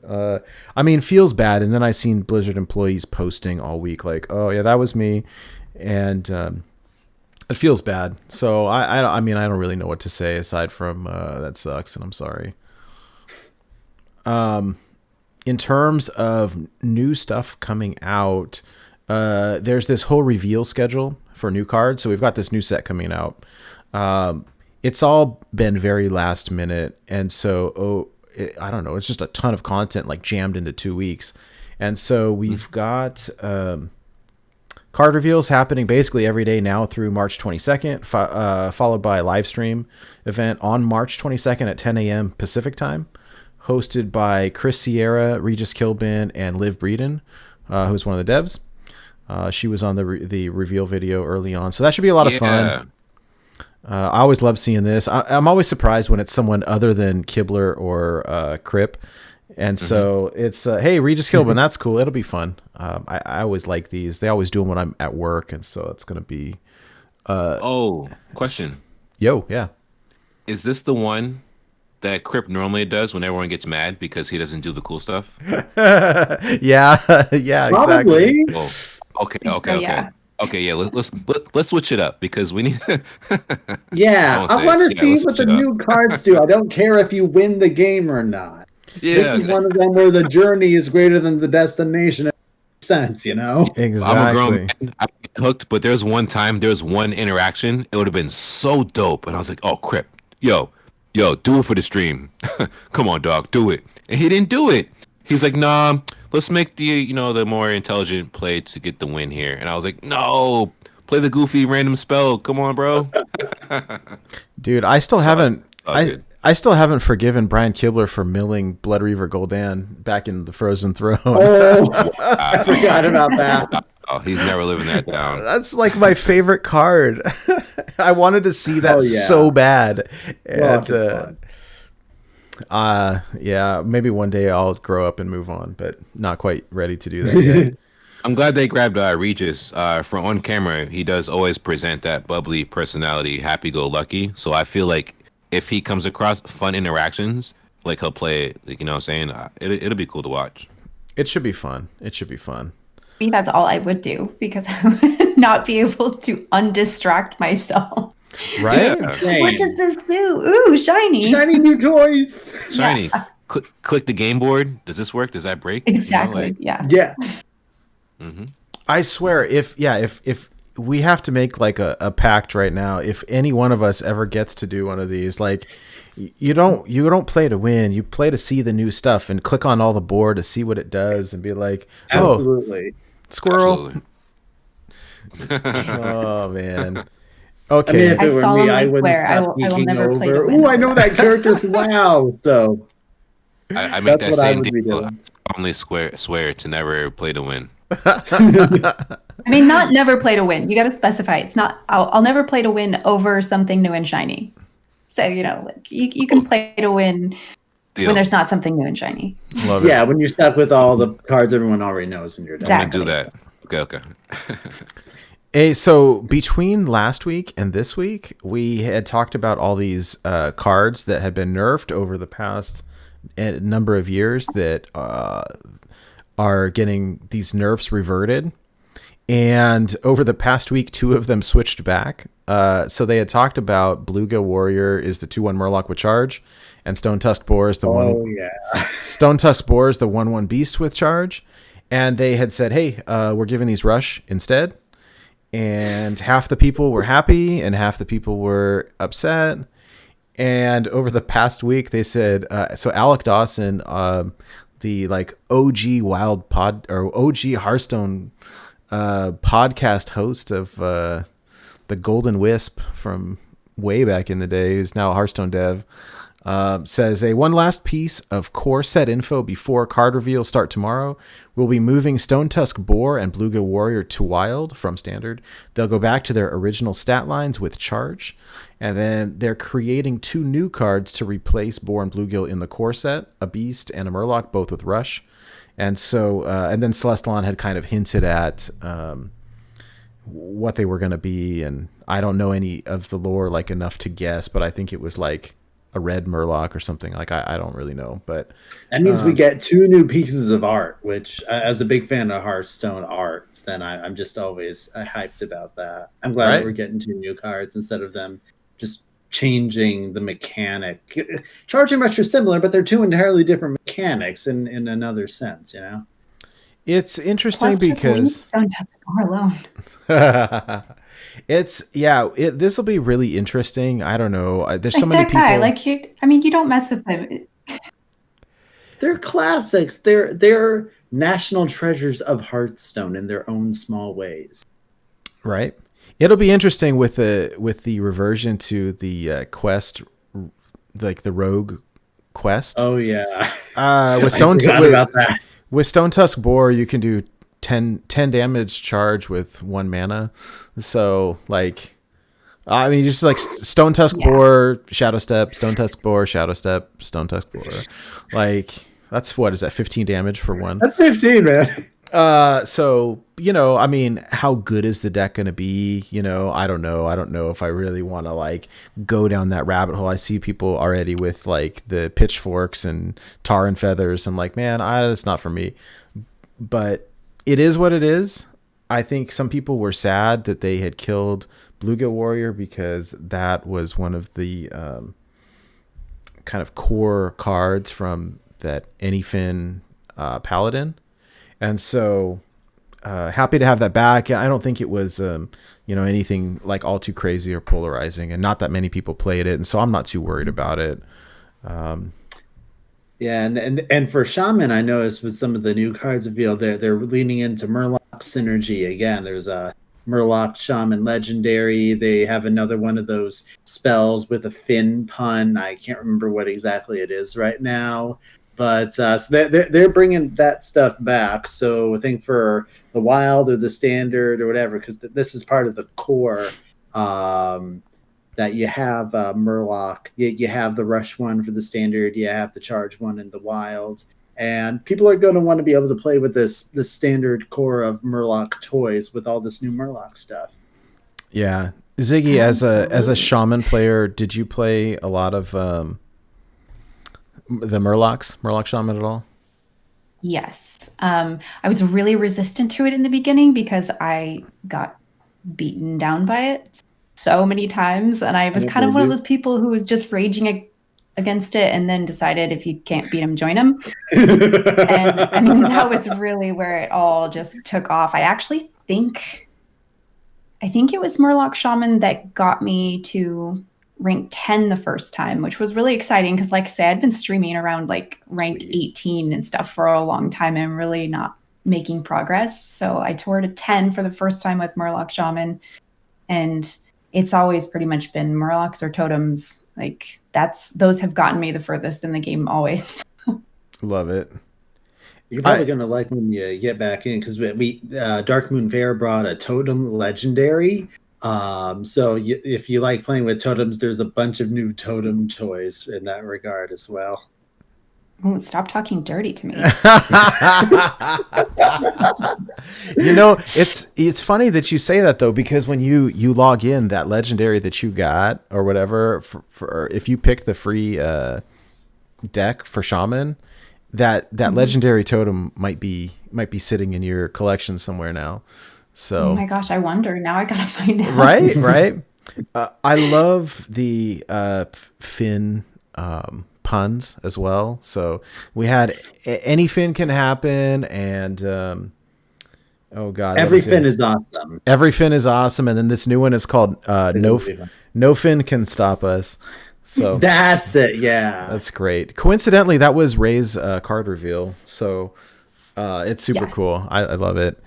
I mean, feels bad. And then I seen Blizzard employees posting all week, like, "Oh yeah, that was me," and it feels bad. So I mean, I don't really know what to say aside from that sucks, and I'm sorry. In terms of new stuff coming out, there's this whole reveal schedule for new cards. So we've got this new set coming out. It's all been very last minute. And so, I don't know, it's just a ton of content like jammed into 2 weeks. And so we've got card reveals happening basically every day now through March 22nd, followed by a live stream event on March 22nd at 10 a.m. Pacific time, hosted by Chris Sierra, Regis Kilbin, and Liv Breeden, who's one of the devs. She was on the reveal video early on, so that should be a lot of fun. I always love seeing this. I'm always surprised when it's someone other than Kibler or Crip, and so it's hey, Regis Kilbin, that's cool. It'll be fun. I always like these. They always do them when I'm at work, and so it's gonna be. Question. Yeah. Is this the one that Crip normally does when everyone gets mad because he doesn't do the cool stuff? yeah, Probably. exactly. Oh, okay. Yeah. Okay, yeah. Let's switch it up because we need. Yeah, I want to see what the new cards do. I don't care if you win the game or not. Yeah. This is one of them where the journey is greater than the destination. It makes sense, you know. Exactly. I'm a grown man. I get hooked, but there's one interaction. It would have been so dope, and I was like, "Oh, Crip, yo, do it for the stream. Come on, dog, do it." And he didn't do it. He's like, "Nah, let's make the the more intelligent play to get the win here." And I was like, "No, play the goofy random spell. Come on, bro." Dude, I still haven't. I still haven't forgiven Brian Kibler for milling Blood Reaver Gul'dan back in the Frozen Throne. Oh, I forgot about that. Oh, he's never living that down. That's like my favorite card. I wanted to see that so bad. And yeah, maybe one day I'll grow up and move on, but not quite ready to do that yet. I'm glad they grabbed Regis. For on camera, he does always present that bubbly personality, happy-go-lucky. So I feel like if he comes across fun interactions, like he'll play it, like, you know what I'm saying? It'll be cool to watch. It should be fun. Me, that's all I would do because I would not be able to undistract myself. Right? Yeah. What does this do? Ooh, shiny. Shiny new toys. Shiny. Yeah. Click the game board. Does this work? Does that break? Exactly. Yeah. Mm-hmm. I swear, if we have to make like a pact right now, if any one of us ever gets to do one of these, like you don't play to win, you play to see the new stuff and click on all the board to see what it does and be like, absolutely, squirrel. Absolutely. Oh man. Okay. I mean, if I it were me, solemnly I wouldn't swear I stop will peeking never play to over. win Ooh, I over know that. that character from WoW. So I make that's that what I same would be deal. doing. I only swear to never play to win. I mean, not never play to win. You got to specify. It's not. I'll never play to win over something new and shiny. So like you can play to win Deal. when there's not something new and shiny. Love it. Yeah, when you're stuck with all the cards everyone already knows in your deck. I'm gonna Exactly. do that. Okay. So between last week and this week, we had talked about all these cards that had been nerfed over the past number of years that are getting these nerfs reverted. And over the past week, 2 of them switched back. So they had talked about Bluega Warrior is the 2/1 Murloc with charge, and Stone Tusk Boar is the Stone Tusk Boar is the 1/1 Beast with charge. And they had said, hey, we're giving these Rush instead. And half the people were happy and half the people were upset. And over the past week, they said, so Alec Dawson, the like OG Wild Pod or OG Hearthstone podcast host of the Golden Wisp from way back in the day, who's now a Hearthstone dev, says one last piece of core set info before card reveals start tomorrow. We'll be moving Stone Tusk Boar and Bluega Warrior to Wild from Standard. They'll go back to their original stat lines with charge, and then they're creating 2 new cards to replace Boar and Bluegill in the core set, a Beast and a Murloc, both with Rush. And so, and then Celestalon had kind of hinted at what they were going to be, and I don't know any of the lore like enough to guess, but I think it was like a red Murloc or something. Like I don't really know, but that means we get 2 new pieces of art, which as a big fan of Hearthstone art, then I'm just always hyped about that. I'm glad that we're getting 2 new cards instead of them just changing the mechanic. Charging Rush are similar, but they're 2 entirely different mechanics in another sense, you know? It's interesting because Stone Tusk Boar alone. This will be really interesting. I don't know. There's Like so many that guy, people. you don't mess with him. They're classics. They're national treasures of Hearthstone in their own small ways. Right. It'll be interesting with the reversion to the quest, like the rogue quest. Oh yeah. With Stone Tusk Boar, you can do 10 damage charge with 1 mana. So like, I mean, just like Stone Tusk Boar, Shadow Step, Stone Tusk Boar, Shadow Step, Stone Tusk Boar. Like that's what is that 15 damage for 1? That's 15, man. So, I mean, how good is the deck going to be? I don't know. I don't know if I really want to like go down that rabbit hole. I see people already with like the pitchforks and tar and feathers. I'm like, man, it's not for me, but it is what it is. I think some people were sad that they had killed Bluega Warrior because that was one of the, kind of core cards from that Anyfin, Paladin. And so happy to have that back. I don't think it was, anything like all too crazy or polarizing, and not that many people played it. And so I'm not too worried about it. Yeah, and for Shaman, I noticed with some of the new cards revealed, they're leaning into Murloc synergy again. There's a Murloc Shaman Legendary. They have another one of those spells with a fin pun. I can't remember what exactly it is right now. But so they're bringing that stuff back. So I think for the Wild or the Standard or whatever, because this is part of the core, that you have Murloc, you have the Rush one for the Standard, you have the Charge one in the Wild, and people are going to want to be able to play with the standard core of Murloc toys with all this new Murloc stuff. Yeah, Ziggy, as a Shaman player, did you play a lot of the Murloc Shaman at all? Yes. I was really resistant to it in the beginning because I got beaten down by it so many times. And I was kind of one of those people who was just raging against it and then decided if you can't beat him, join him. And I mean, that was really where it all just took off. I actually think it was Murloc Shaman that got me to rank 10 the first time, which was really exciting because, like I say, I'd been streaming around like rank 18 and stuff for a long time and really not making progress. So I toured a 10 for the first time with Murloc Shaman, and it's always pretty much been Murlocs or totems. Like those have gotten me the furthest in the game always. Love it. You're probably going to like when you get back in, because we Dark Moon Fair brought a totem legendary. So if you like playing with totems, there's a bunch of new totem toys in that regard as well. Ooh, stop talking dirty to me. It's funny that you say that though, because when you log in, that legendary that you got or whatever, for if you pick the free deck for Shaman, that legendary totem might be sitting in your collection somewhere now. So oh my gosh, I wonder. Now I gotta find out. Right. I love the Finn puns as well. So we had any Finn can happen, and oh god, every Finn is awesome. Every Finn is awesome, and then this new one is called No Finn Can Stop Us. So that's it. Yeah, that's great. Coincidentally, that was Ray's card reveal, so it's super cool. I love it.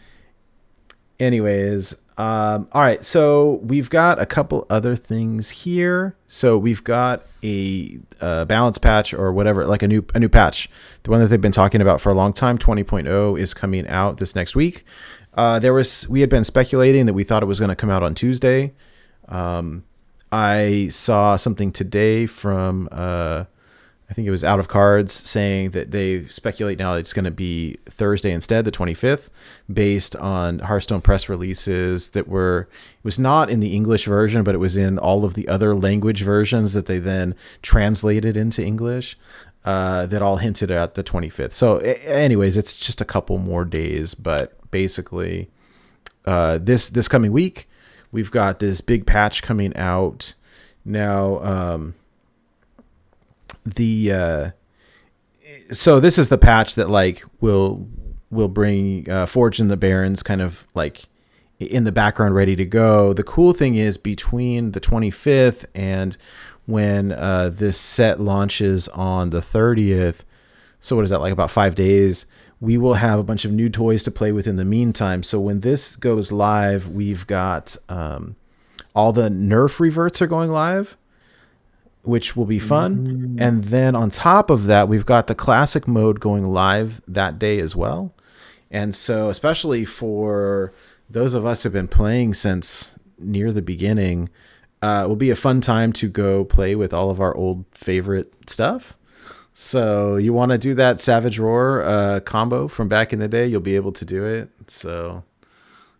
Anyways, all right, so we've got a couple other things here. So we've got a balance patch or whatever, like a new patch. The one that they've been talking about for a long time, 20.0, is coming out this next week. We had been speculating that we thought it was going to come out on Tuesday. I saw something today from I think it was Out of Cards saying that they speculate now it's going to be Thursday instead, the 25th, based on Hearthstone press releases it was not in the English version, but it was in all of the other language versions that they then translated into English, that all hinted at the 25th. So anyways, it's just a couple more days, but basically this coming week, we've got this big patch coming out now. So this is the patch that like will bring Forge and the Barons kind of like in the background, ready to go. The cool thing is between the 25th and when this set launches on the 30th, so what is that, like about 5 days, we will have a bunch of new toys to play with in the meantime. So when this goes live, we've got all the nerf reverts are going live, which will be fun. And then on top of that, we've got the classic mode going live that day as well. And so especially for those of us who have been playing since near the beginning, it will be a fun time to go play with all of our old favorite stuff. So you want to do that Savage Roar combo from back in the day, you'll be able to do it. So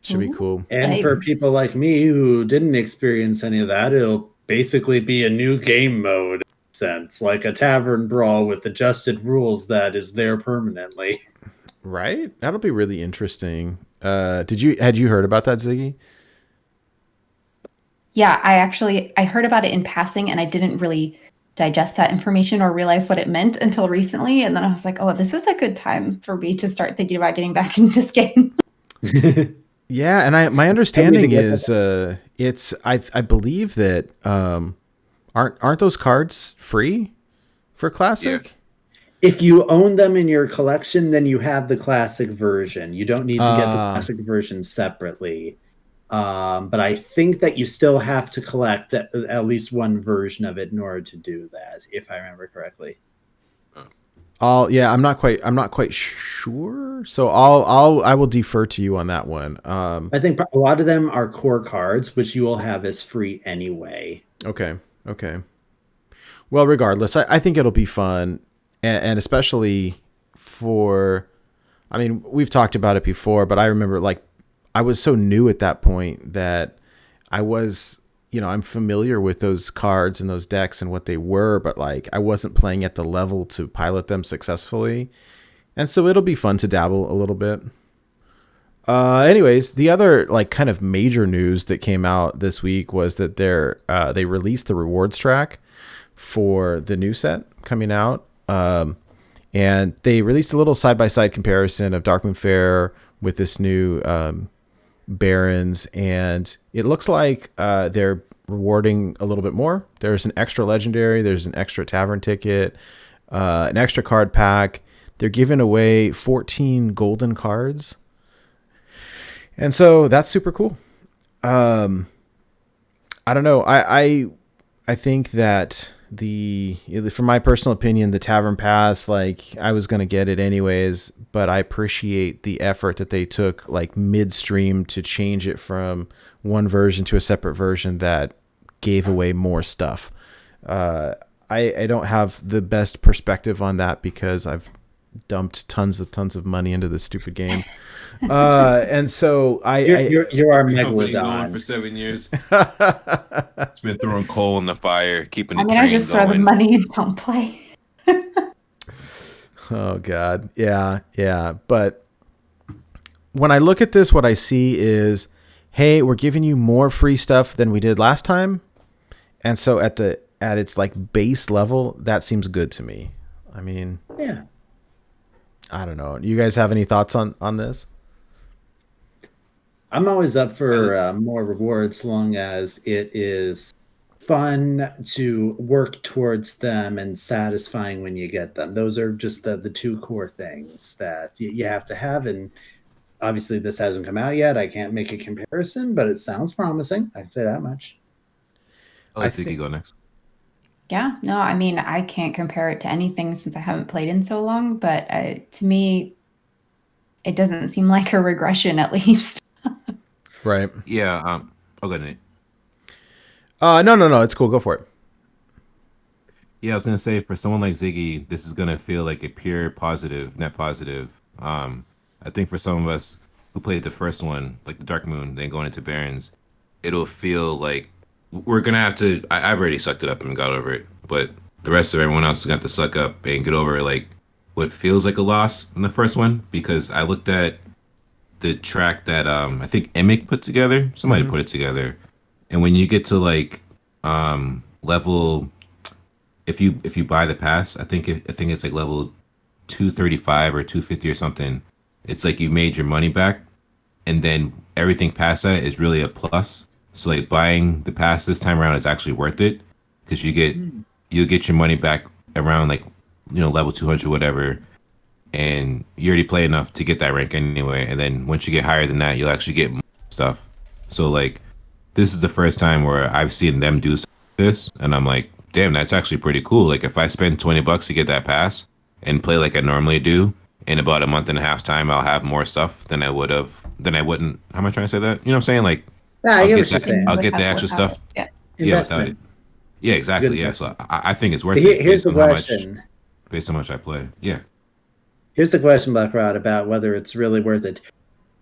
should be cool. And for people like me who didn't experience any of that, it'll basically be a new game mode sense, like a tavern brawl with adjusted rules that is there permanently. Right? That'll be really interesting. Had you heard about that, Ziggy? Yeah, I heard about it in passing, and I didn't really digest that information or realize what it meant until recently. And then I was like, oh, this is a good time for me to start thinking about getting back into this game. Yeah, and my understanding is I believe that aren't those cards free for Classic? Yeah. If you own them in your collection, then you have the Classic version. You don't need to get the Classic version separately. But I think that you still have to collect at least one version of it in order to do that, if I remember correctly. I'm not quite sure. So I will defer to you on that one. I think a lot of them are core cards, which you will have as free anyway. Okay. Well, regardless, I think it'll be fun, and especially for, I mean, we've talked about it before, but I remember like I was so new at that point that I was, I'm familiar with those cards and those decks and what they were, but like I wasn't playing at the level to pilot them successfully. And so it'll be fun to dabble a little bit. Anyways, the other like kind of major news that came out this week was that they released the rewards track for the new set coming out. And they released a little side-by-side comparison of Darkmoon Faire with this new Barons, and it looks like they're rewarding a little bit more. There's an extra legendary, there's an extra tavern ticket, an extra card pack. They're giving away 14 golden cards, and so that's super cool. I don't know. I think that from my personal opinion, the Tavern Pass, like I was going to get it anyways, but I appreciate the effort that they took like midstream to change it from one version to a separate version that gave away more stuff. I don't have the best perspective on that because I've dumped tons of money into this stupid game. And so you're our Been megalodon going for 7 years. It's been throwing coal in the fire, keeping the train I just throw the going. money and don't play. Oh God. Yeah. But when I look at this, what I see is, hey, we're giving you more free stuff than we did last time. And so at its like base level, that seems good to me. I mean, yeah. I don't know. You guys have any thoughts on this? I'm always up for more rewards, as long as it is fun to work towards them and satisfying when you get them. Those are just the two core things that you have to have. And obviously, this hasn't come out yet. I can't make a comparison, but it sounds promising. I can say that much. I think you go next. Yeah, no, I mean, I can't compare it to anything since I haven't played in so long, but to me, it doesn't seem like a regression, at least. Right. Yeah. I'll go, Nate. No. It's cool. Go for it. Yeah, I was gonna say for someone like Ziggy, this is gonna feel like a pure positive, net positive. I think for some of us who played the first one, like the Dark Moon, then going into Barons, it'll feel like we're gonna have to. I've already sucked it up and got over it, but the rest of everyone else is gonna have to suck up and get over like what feels like a loss in the first one, because I looked at the track that I think Emic put together. Somebody put it together, and when you get to like level, if you buy the pass, I think it's like level 235 or 250 or something. It's like you made your money back, and then everything past that is really a plus. So like buying the pass this time around is actually worth it, because you'll get your money back around like level 200 whatever, and you already play enough to get that rank anyway. And then once you get higher than that, you'll actually get more stuff. So like this is the first time where I've seen them do this, and I'm like, damn, that's actually pretty cool. Like if I spend $20 to get that pass and play like I normally do, in about a month and a half time, I'll have more stuff than I wouldn't. How am I trying to say that? You know what I'm saying? Like I'll get the extra stuff. Yeah. Investment. Without it. Yeah, exactly. Yeah, so I think it's worth it. Here's the question. Based on how much I play. Yeah. Here's the question, Blakarot, about whether it's really worth it.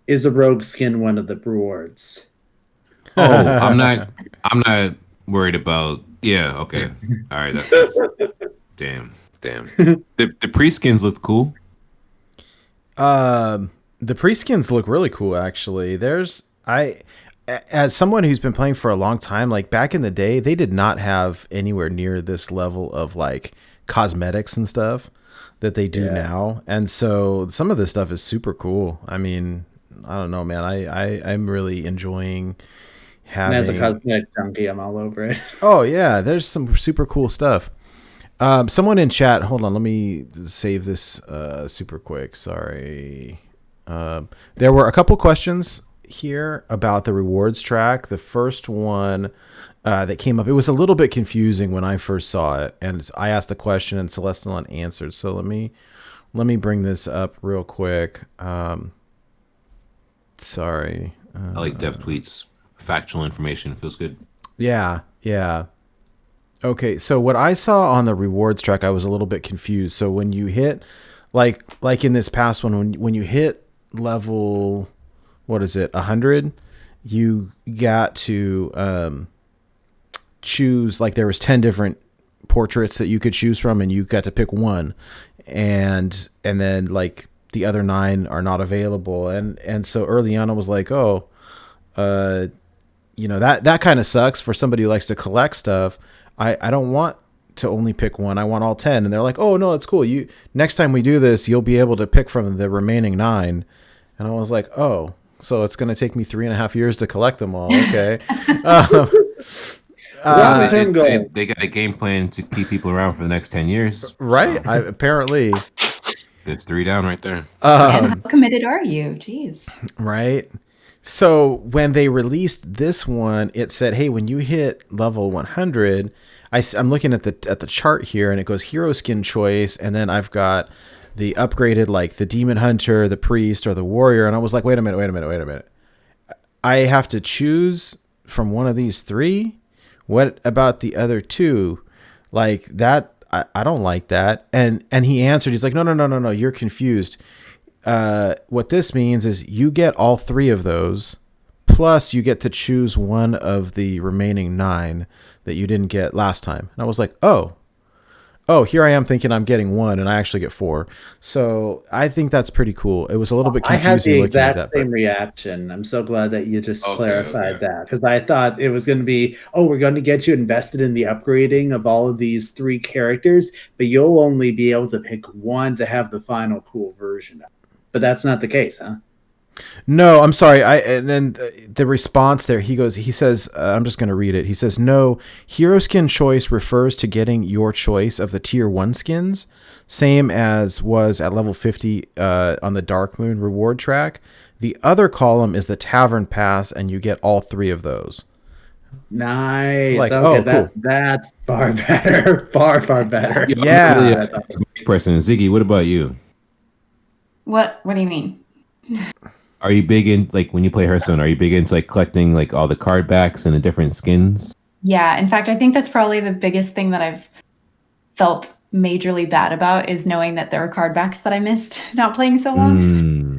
Is a rogue skin one of the rewards? Oh, I'm not worried about. Yeah. Okay. All right. That's damn. The pre-skins look cool. The pre-skins look really cool, actually. As someone who's been playing for a long time, like back in the day, they did not have anywhere near this level of like cosmetics and stuff that they do now. And so some of this stuff is super cool. I mean, I don't know, man. I'm really enjoying having. And as a cosmetic junkie, I'm all over it. Oh yeah, there's some super cool stuff. Someone in chat, hold on, let me save this super quick. Sorry. There were a couple questions here about the rewards track. The first one that came up, it was a little bit confusing when I first saw it, and I asked the question and Celestinal answered. So let me bring this up real quick. Sorry. I like dev tweets. Factual information feels good. Yeah. Okay, so what I saw on the rewards track, I was a little bit confused. So when you hit, like in this past one, when you hit level, 100, you got to choose, like there was 10 different portraits that you could choose from, and you got to pick one, and then like the other 9 are not available, and so early on I was like, that kind of sucks for somebody who likes to collect stuff. I don't want to only pick one. I want all 10. And they're like, oh no, it's cool. Next time we do this, you'll be able to pick from the remaining 9. And I was like, oh, so it's going to take me 3.5 years to collect them all. Okay. They got a game plan to keep people around for the next 10 years. Right. Apparently. There's 3 down right there. And how committed are you? Jeez. Right. So when they released this one, it said, "Hey, when you hit level 100, I'm looking at the chart here, and it goes hero skin choice, and then I've got the upgraded like the demon hunter, the priest, or the warrior." And I was like, "Wait a minute! I have to choose from one of these three? What about the other two? Like that? I don't like that." And he answered, he's like, "No, you're confused. What this means is you get all three of those, plus you get to choose one of the remaining 9 that you didn't get last time." And I was like, oh, here I am thinking I'm getting 1 and I actually get 4. So I think that's pretty cool. It was a little bit confusing. I had the looking at exact that, same reaction. I'm so glad that you just clarified that, because I thought it was going to be, we're going to get you invested in the upgrading of all of these 3 characters, but you'll only be able to pick one to have the final cool version of. But that's not the case, huh? No, I'm sorry. And then the response there, he says, I'm just going to read it. He says, "No, hero skin choice refers to getting your choice of the tier 1 skins, same as was at level 50 on the Dark Moon reward track. The other column is the Tavern Pass, and you get all 3 of those." Nice. Like, okay, cool. That's far better. Far better. Yeah. Person, Ziggy, what about you? What do you mean? Are you big in, like, when you play Hearthstone, are you big into like collecting like all the card backs and the different skins? Yeah, in fact, I think that's probably the biggest thing that I've felt majorly bad about, is knowing that there are card backs that I missed not playing so long.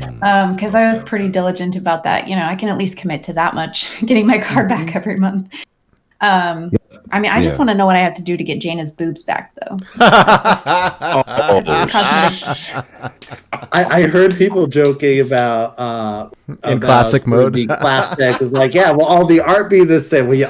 Because I was pretty diligent about that. I can at least commit to that much, getting my card back every month. I mean, I just want to know what I have to do to get Jaina's boobs back, though. I heard people joking about in classic mode. The classic was like, will all the art be the same? Will you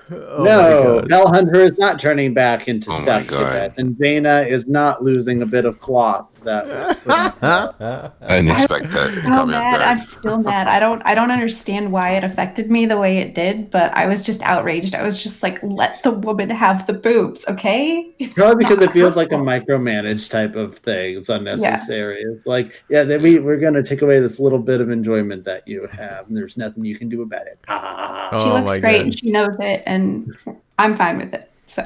No, Hellhunter is not turning back into Septibet, and Jaina is not losing a bit of cloth. That was I didn't expect that. So mad. I'm still mad. I don't understand why it affected me the way it did, but I was just outraged. I was just like, let the woman have the boobs, okay? Probably because it feels like a micromanaged type of thing. It's unnecessary. Yeah. It's like, we're going to take away this little bit of enjoyment that you have, and there's nothing you can do about it. She looks great, and she knows it, and I'm fine with it. So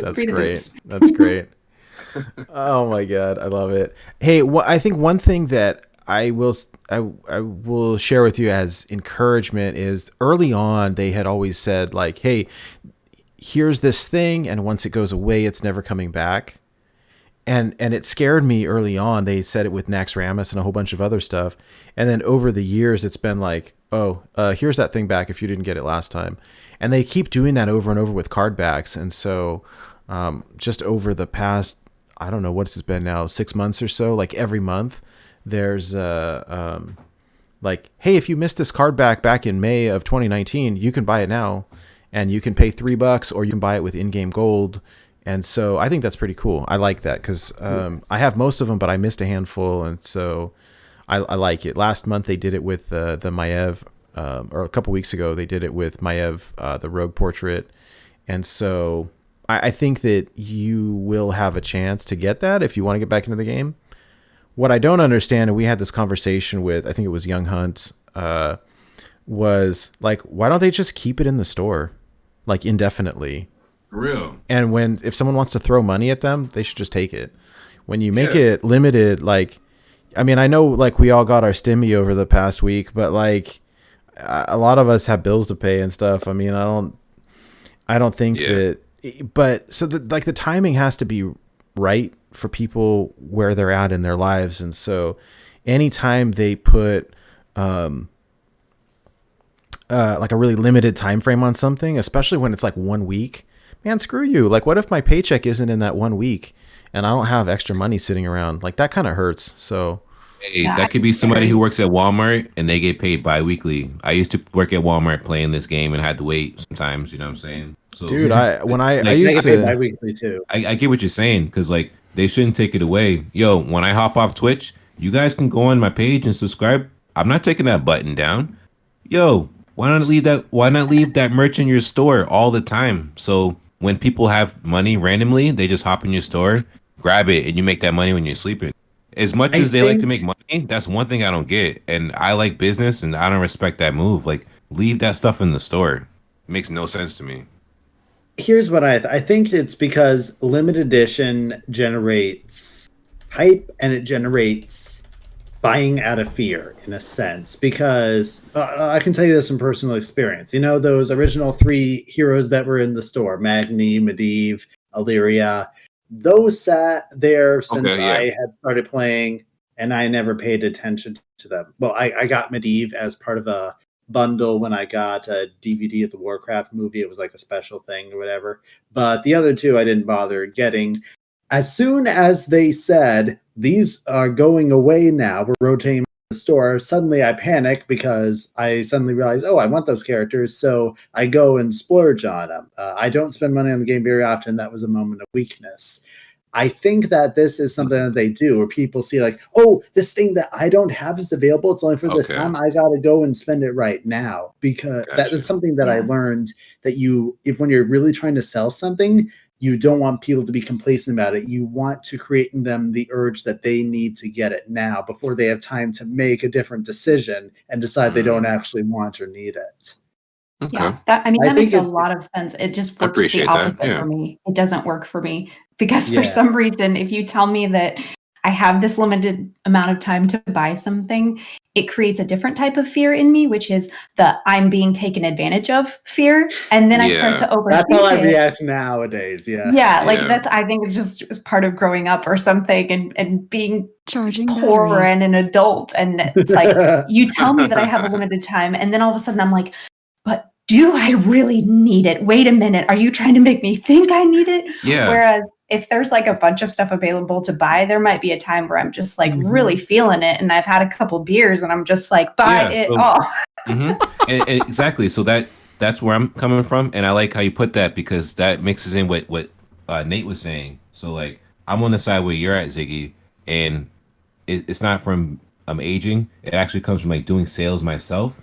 that's great. That's great. Oh my god, I love it. Hey, I think one thing that I will share with you as encouragement is, early on they had always said, like, "Hey, here's this thing, and once it goes away, it's never coming back." And it scared me early on. They said it with Naxxramas and a whole bunch of other stuff, and then over the years, it's been like, here's that thing back if you didn't get it last time. And they keep doing that over and over with card backs. And so just over the past, I don't know, what's it been now, 6 months or so, like every month there's like, "Hey, if you missed this card back in May of 2019, you can buy it now, and you can pay $3 or you can buy it with in-game gold." And so I think that's pretty cool. I like that because I have most of them, but I missed a handful. And so I like it. Last month they did it with the Maiev, or a couple weeks ago they did it with Maiev, the Rogue Portrait. And so I think that you will have a chance to get that if you want to get back into the game. What I don't understand, and we had this conversation with, I think it was Young Hunt, was like, why don't they just keep it in the store, like, indefinitely? For real. And if someone wants to throw money at them, they should just take it. When you make it limited, like, I mean, I know, like, we all got our stimmy over the past week, but like, a lot of us have bills to pay and stuff. I mean, I don't think that. But so the timing has to be right for people where they're at in their lives. And so anytime they put like a really limited time frame on something, especially when it's like 1 week, man, screw you. Like, what if my paycheck isn't in that 1 week and I don't have extra money sitting around? Like, that kind of hurts. So hey, that could be somebody who works at Walmart and they get paid bi-weekly. I used to work at Walmart playing this game and had to wait sometimes, you know what I'm saying? So, dude, I used to bi-weekly too. I get what you're saying, because like, they shouldn't take it away. Yo, when I hop off Twitch, you guys can go on my page and subscribe. I'm not taking that button down. Yo, why not leave that merch in your store all the time? So when people have money randomly, they just hop in your store, grab it, and you make that money when you're sleeping. as much as they like to make money, that's one thing I don't get. And I like business, and I don't respect that move. Like, leave that stuff in the store. It makes no sense to me. Here's what I think it's because limited edition generates hype and it generates buying out of fear in a sense, because I can tell you this from personal experience. You know, those original 3 heroes that were in the store, Magni, Medivh, Illyria, those sat there since I had started playing and I never paid attention to them. Well, I got Medivh as part of a bundle when I got a DVD of the Warcraft movie. It was like a special thing or whatever. But the other 2 I didn't bother getting. As soon as they said, these are going away now, we're rotating the store, suddenly I panic because I suddenly realize, I want those characters. So I go and splurge on them. I don't spend money on the game very often. That was a moment of weakness. I think that this is something that they do where people see like, this thing that I don't have is available. It's only for this time. I got to go and spend it right now, because that is something that I learned, that when you're really trying to sell something, you don't want people to be complacent about it. You want to create in them the urge that they need to get it now before they have time to make a different decision and decide they don't actually want or need it. Okay. Yeah, that makes a lot of sense. It just works the opposite for me. It doesn't work for me because for some reason, if you tell me that I have this limited amount of time to buy something, it creates a different type of fear in me, which is the I'm being taken advantage of fear. And then I start to overthink. That's how I react nowadays. Yeah. That's, I think it's just part of growing up or something and being poor and an adult. And it's like, you tell me that I have a limited time. And then all of a sudden I'm like, but do I really need it? Wait a minute. Are you trying to make me think I need it? Yeah. Whereas if there's like a bunch of stuff available to buy, there might be a time where I'm just like really feeling it. And I've had a couple beers and I'm just like, buy it all. And exactly. So that's where I'm coming from. And I like how you put that, because that mixes in what Nate was saying. So like, I'm on the side where you're at, Ziggy, and it's not from aging. It actually comes from like doing sales myself,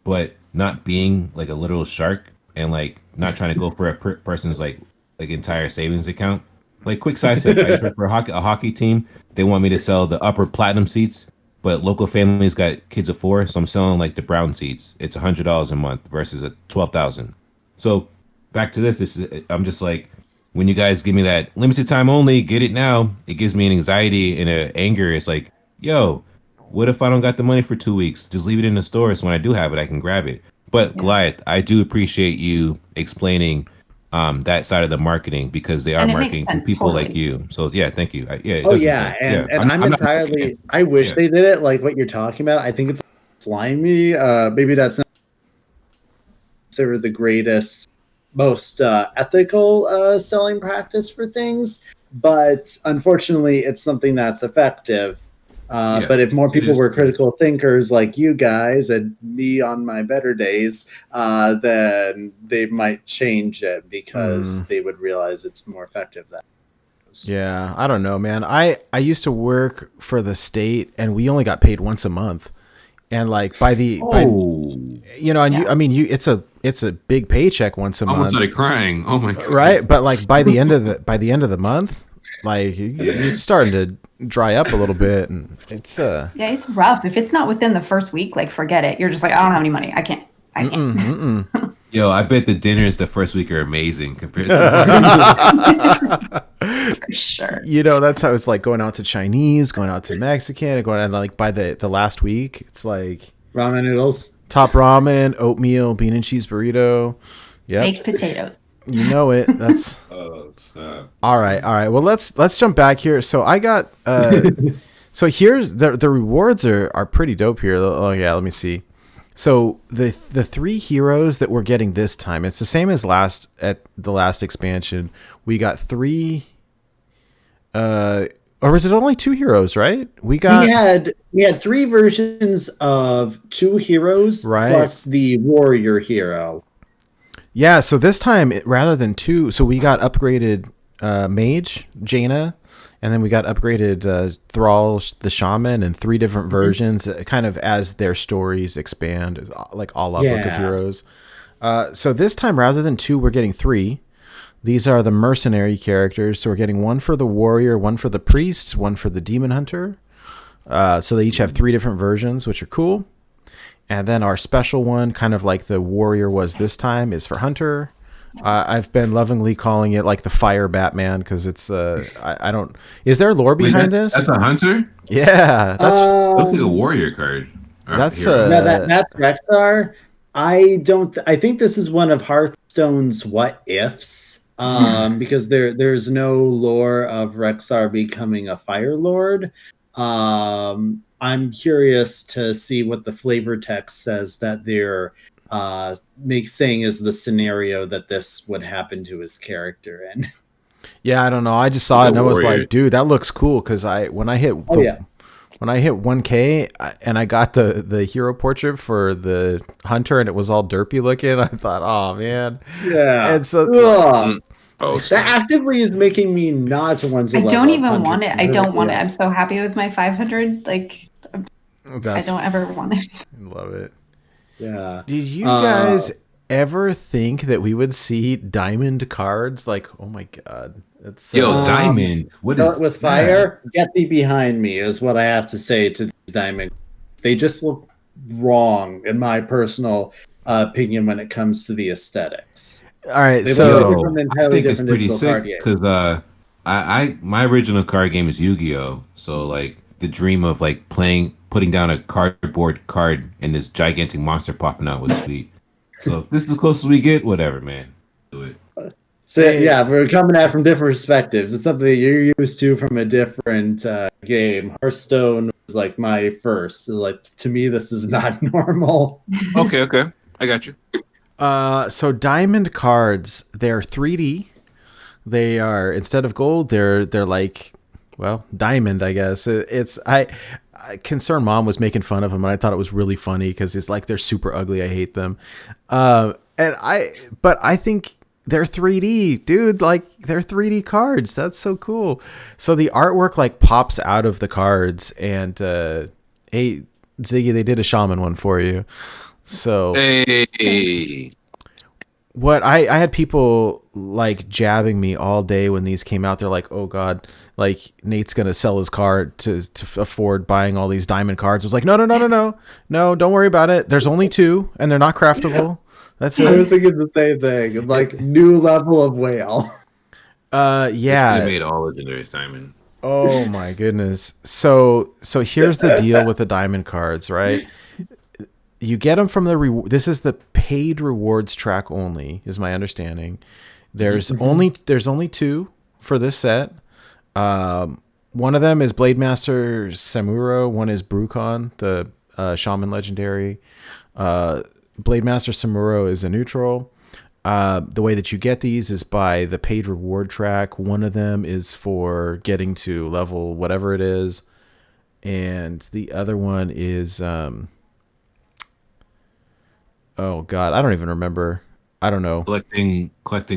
but not being like a literal shark and like not trying to go for a person's like entire savings account. Like, quick side step, I used to work for a hockey team. They want me to sell the upper platinum seats, but local families got kids of 4, so I'm selling like the brown seats. It's $100 a month versus a $12,000. So back to this, I'm just like, when you guys give me that limited time only, get it now, it gives me an anxiety and an anger. It's like, yo, what if I don't got the money for 2 weeks? Just leave it in the store, so when I do have it, I can grab it. But Goliath, I do appreciate you explaining that side of the marketing, because they are marketing to people like you. So thank you. And I'm entirely. I wish they did it like what you're talking about. I think it's slimy. Maybe that's not considered the greatest, most ethical selling practice for things, but unfortunately, it's something that's effective. But if more people were critical thinkers like you guys and me on my better days, then they might change it, because they would realize it's more effective that. Yeah, I don't know, man. I used to work for the state, and we only got paid once a month, and like it's a big paycheck once a month. I almost started crying. Oh my god! Right, but like by the end of the month, like you're starting to dry up a little bit, and it's it's rough. If it's not within the first week, like forget it. You're just like, I don't have any money. I can't. Yo, I bet the dinners the first week are amazing compared to for sure. You know, that's how it's like going out to Chinese, going out to Mexican, and going out like by the last week, it's like ramen noodles, top ramen, oatmeal, bean and cheese burrito, baked potatoes. You know it. That's all right. Well, let's jump back here. So I got so here's the rewards are pretty dope here. Oh yeah, let me see. So the 3 heroes that we're getting this time, it's the same as at the last expansion. We got 3 or was it only 2 heroes, right? We had 3 versions of 2 heroes plus the warrior hero. Yeah, so this time, rather than 2, so we got upgraded Mage, Jaina, and then we got upgraded Thrall, the Shaman, and 3 different versions, kind of as their stories expand, like all up Book of Heroes. So this time, rather than 2, we're getting 3. These are the mercenary characters, so we're getting 1 for the warrior, 1 for the priest, 1 for the demon hunter, So they each have 3 different versions, which are cool. And then our special one, kind of like the warrior was this time, is for Hunter. I've been lovingly calling it like the Fire Batman because it's I don't. Is there lore behind this? That's a Hunter. Yeah, that's looks like a warrior card. That's no, that's Rexar. I think this is one of Hearthstone's what ifs. Because there's no lore of Rexar becoming a Fire Lord. I'm curious to see what the flavor text says that they're saying is the scenario that this would happen to his character in. Yeah, I don't know. I just saw it and I was like, dude, that looks cool because when I hit 1K and I got the hero portrait for the Hunter and it was all derpy looking, I thought, oh man. Yeah. And so that actively is making me not to want to. I don't even want it. I don't want it. I'm so happy with my 500. Like, I don't ever want it. Love it. Yeah. Did you guys ever think that we would see diamond cards? Like, oh my god, it's diamond. What is with fire? Get thee behind me is what I have to say to these diamond. They just look wrong in my personal opinion when it comes to the aesthetics. All right, I think it's pretty sick because my original card game is Yu-Gi-Oh. So like the dream of like putting down a cardboard card and this gigantic monster popping out was sweet. So if this is the closest we get, whatever, man. Do it. So yeah, we're coming at it from different perspectives. It's something that you're used to from a different game. Hearthstone was like my first. Like to me, this is not normal. Okay, I got you. So diamond cards, they're 3D. They are, instead of gold, they're like, well, diamond, I guess. Concerned Mom was making fun of them, and I thought it was really funny because it's like they're super ugly. I hate them. But I think they're 3D, dude. Like they're 3D cards. That's so cool. So the artwork like pops out of the cards, and hey, Ziggy, they did a shaman one for you. So hey. What I had people like jabbing me all day when these came out. They're like, "Oh God, like Nate's gonna sell his card to afford buying all these diamond cards." I was like, "No, don't worry about it. There's only 2, and they're not craftable. That's it." I was thinking the same thing. Like new level of whale. Yeah. They made all legendaries diamond. Oh my goodness. So here's the deal with the diamond cards, right? You get them from this is the paid rewards track only, is my understanding. There's only 2 for this set. One of them is Blademaster Samuro. One is Brucon, the Shaman legendary. Blademaster Samuro is a neutral. The way that you get these is by the paid reward track. One of them is for getting to level whatever it is, and the other one is oh God, I don't even remember. I don't know. Collecting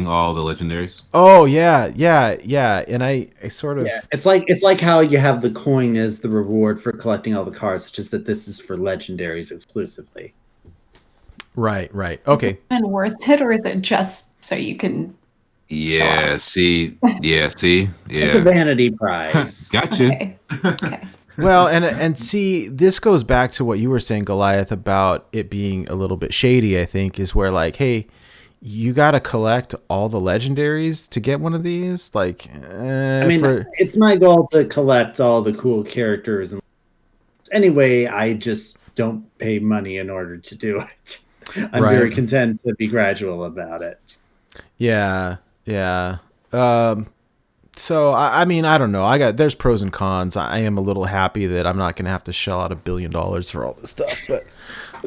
all the legendaries. Oh yeah. And I sort of it's like how you have the coin as the reward for collecting all the cards. It's just that this is for legendaries exclusively. Right. Okay. Is it been worth it, or is it just so you can? Yeah. See. Yeah. It's a vanity prize. Gotcha. Okay. Well, and see, this goes back to what you were saying, Goliath, about it being a little bit shady, I think, is where like, hey, you got to collect all the legendaries to get one of these. Like, it's my goal to collect all the cool characters. And anyway, I just don't pay money in order to do it. I'm very content to be gradual about it. Yeah. So, I mean, I don't know. There's pros and cons. I am a little happy that I'm not going to have to shell out $1 billion for all this stuff. But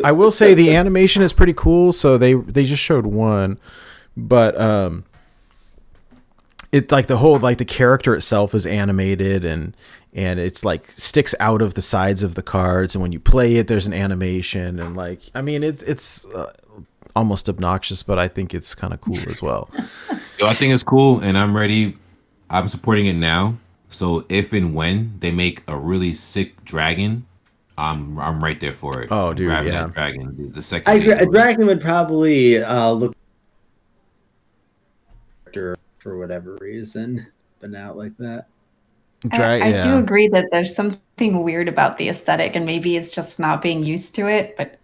I will say the animation is pretty cool. So they just showed one. But it like the whole, like the character itself is animated and it's like sticks out of the sides of the cards. And when you play it, there's an animation. And like, I mean, it's almost obnoxious, but I think it's kind of cool as well. Yo, I think it's cool and I'm ready. I'm supporting it now. So if and when they make a really sick dragon, I'm right there for it. Oh, dude, grabbing yeah. that dragon. The second a dragon would probably look for whatever reason, but not like that. I do agree that there's something weird about the aesthetic, and maybe it's just not being used to it. But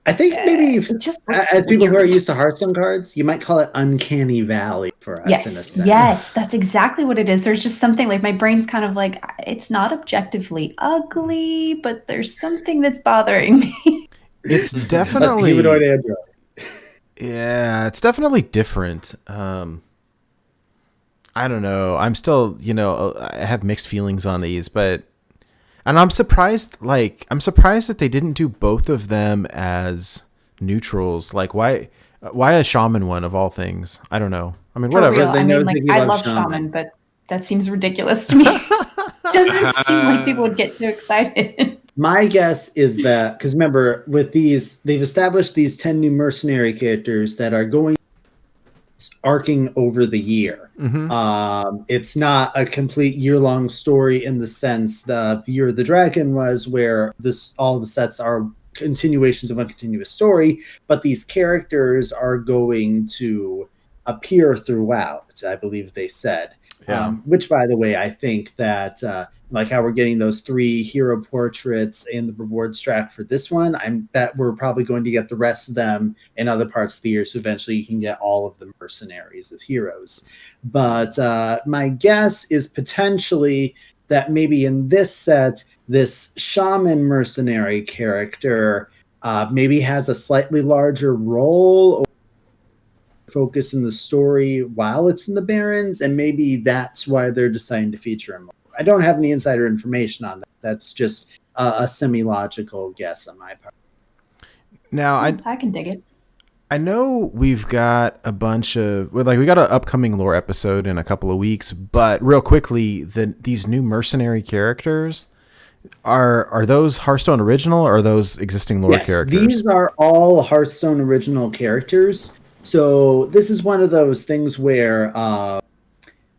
I think maybe just as people who are used to Hearthstone cards, you might call it uncanny valley for us in a sense. Yes, that's exactly what it is. There's just something like my brain's kind of like, it's not objectively ugly, but there's something that's bothering me. It's definitely humanoid android. Yeah, it's definitely different. I don't know. I'm still, I have mixed feelings on these, and I'm surprised that they didn't do both of them as neutrals. Like, why a shaman one of all things? I don't know. I mean, whatever. I love shaman, but that seems ridiculous to me. Doesn't seem like people would get too excited. My guess is that, because remember, with these, they've established these 10 new mercenary characters that are going arcing over the year. Mm-hmm. It's not a complete year-long story in the sense the Year of the Dragon was, where all the sets are continuations of a continuous story, but these characters are going to appear throughout, I believe they said. Yeah. Which, by the way, I think that like how we're getting those 3 hero portraits in the rewards track for this one, I bet we're probably going to get the rest of them in other parts of the year, so eventually you can get all of the mercenaries as heroes. But my guess is potentially that maybe in this set, this shaman mercenary character maybe has a slightly larger role or focus in the story while it's in the Barrens, and maybe that's why they're deciding to feature him. I don't have any insider information on that. That's just a semi-logical guess on my part. Now, I can dig it. I know we've got a bunch of we got an upcoming lore episode in a couple of weeks, but real quickly, these new mercenary characters are those Hearthstone original or are those existing lore characters? These are all Hearthstone original characters. So this is one of those things where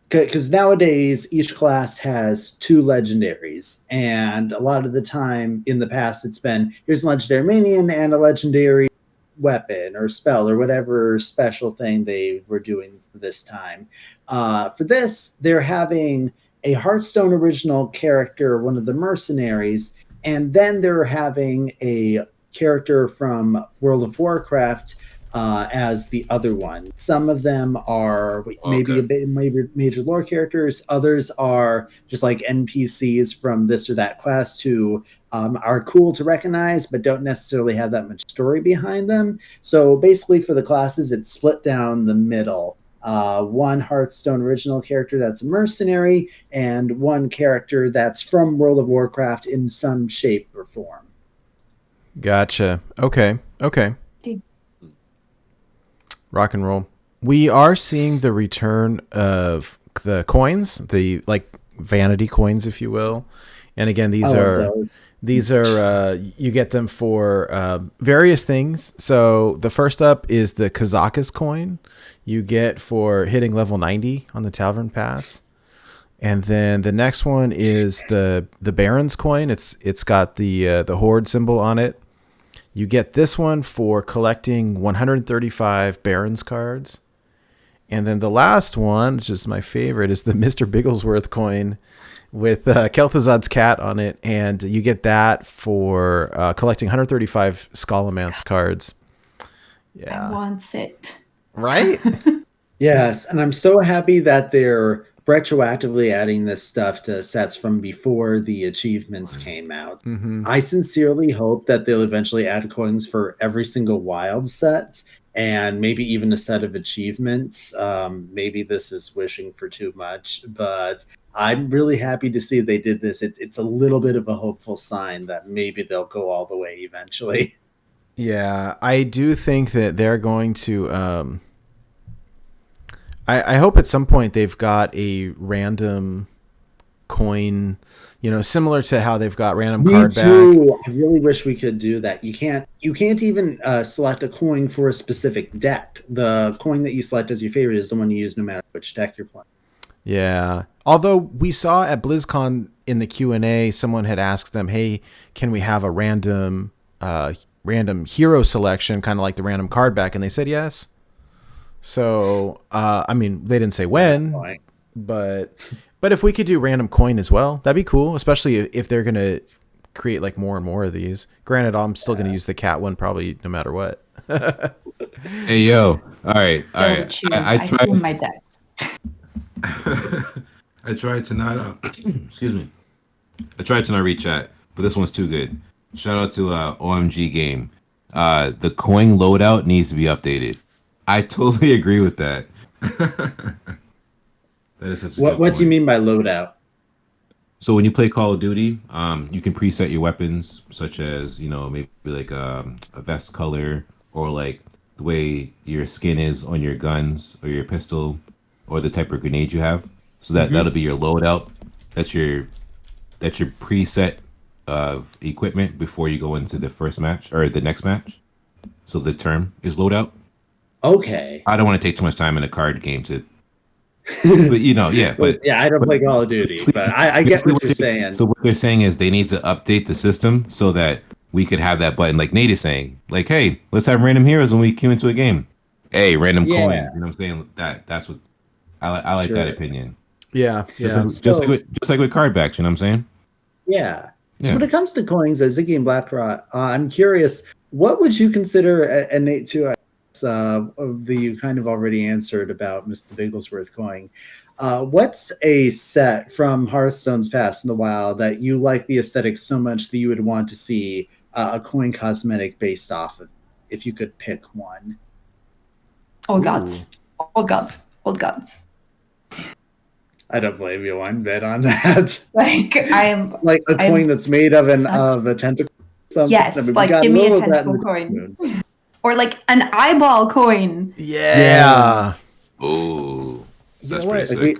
because nowadays each class has 2 legendaries, and a lot of the time in the past it's been here's a legendary minion and a legendary weapon or spell or whatever special thing they were doing this time. For this, they're having a Hearthstone original character, one of the mercenaries, and then they're having a character from World of Warcraft as the other one. Some of them are maybe major lore characters. Others are just like NPCs from this or that class who are cool to recognize, but don't necessarily have that much story behind them. So basically for the classes, it's split down the middle. One Hearthstone original character that's a mercenary, and one character that's from World of Warcraft in some shape or form. Gotcha. Okay. Rock and roll. We are seeing the return of the coins, the vanity coins, if you will. And again, these are you get them for various things. So the first up is the Kazakus coin you get for hitting level 90 on the Tavern Pass. And then the next one is the Baron's coin. It's got the Horde symbol on it. You get this one for collecting 135 Barons cards. And then the last one, which is my favorite, is the Mr. Bigglesworth coin with Kel'Thuzad's cat on it. And you get that for collecting 135 Scholomance cards. Yeah. I want it. Right? Yes, and I'm so happy that they're retroactively adding this stuff to sets from before the achievements came out. Mm-hmm. I sincerely hope that they'll eventually add coins for every single wild set, and maybe even a set of achievements. Maybe this is wishing for too much, but I'm really happy to see they did this. It's a little bit of a hopeful sign that maybe they'll go all the way eventually. Yeah, I do think that they're going to... I hope at some point they've got a random coin, similar to how they've got random card back. Me too. I really wish we could do that. You can't even select a coin for a specific deck. The coin that you select as your favorite is the one you use no matter which deck you're playing. Yeah. Although we saw at BlizzCon in the Q&A, someone had asked them, hey, can we have a random hero selection, kind of like the random card back? And they said yes. So, they didn't say when, but But if we could do random coin as well, that'd be cool, especially if they're going to create like more and more of these. Granted, I'm still going to use the cat one probably no matter what. Hey, yo. All right. I chew my decks. I tried to not, excuse me. I tried to not read chat, but this one's too good. Shout out to OMG Game. The coin loadout needs to be updated. I totally agree with that. That is such a What do you mean by loadout? So when you play Call of Duty, you can preset your weapons, such as maybe like a vest color, or like the way your skin is on your guns or your pistol, or the type of grenade you have. So that'll be your loadout. That's your preset of equipment before you go into the first match or the next match. So the term is loadout. Okay. I don't want to take too much time in a card game to. But I don't play Call of Duty, but I get what you're saying. So what they're saying is they need to update the system so that we could have that button, like Nate is saying, like, hey, let's have random heroes when we queue into a game. Hey, random coin. You know what I'm saying? That's what I like that opinion. Yeah. Just like with card backs, you know what I'm saying? Yeah. So when it comes to coins, Ziggy and Blakarot, I'm curious, what would you consider, and Nate too, you kind of already answered about Mr. Bigglesworth coin. What's a set from Hearthstone's past in the wild that you like the aesthetic so much that you would want to see a coin cosmetic based off of, if you could pick one? Old gods. I don't blame you one bit on that. Like a coin that's made of a tentacle. Yes, I mean, like give me a tentacle coin. Or like an eyeball coin. Yeah. Oh, that's pretty sick. Like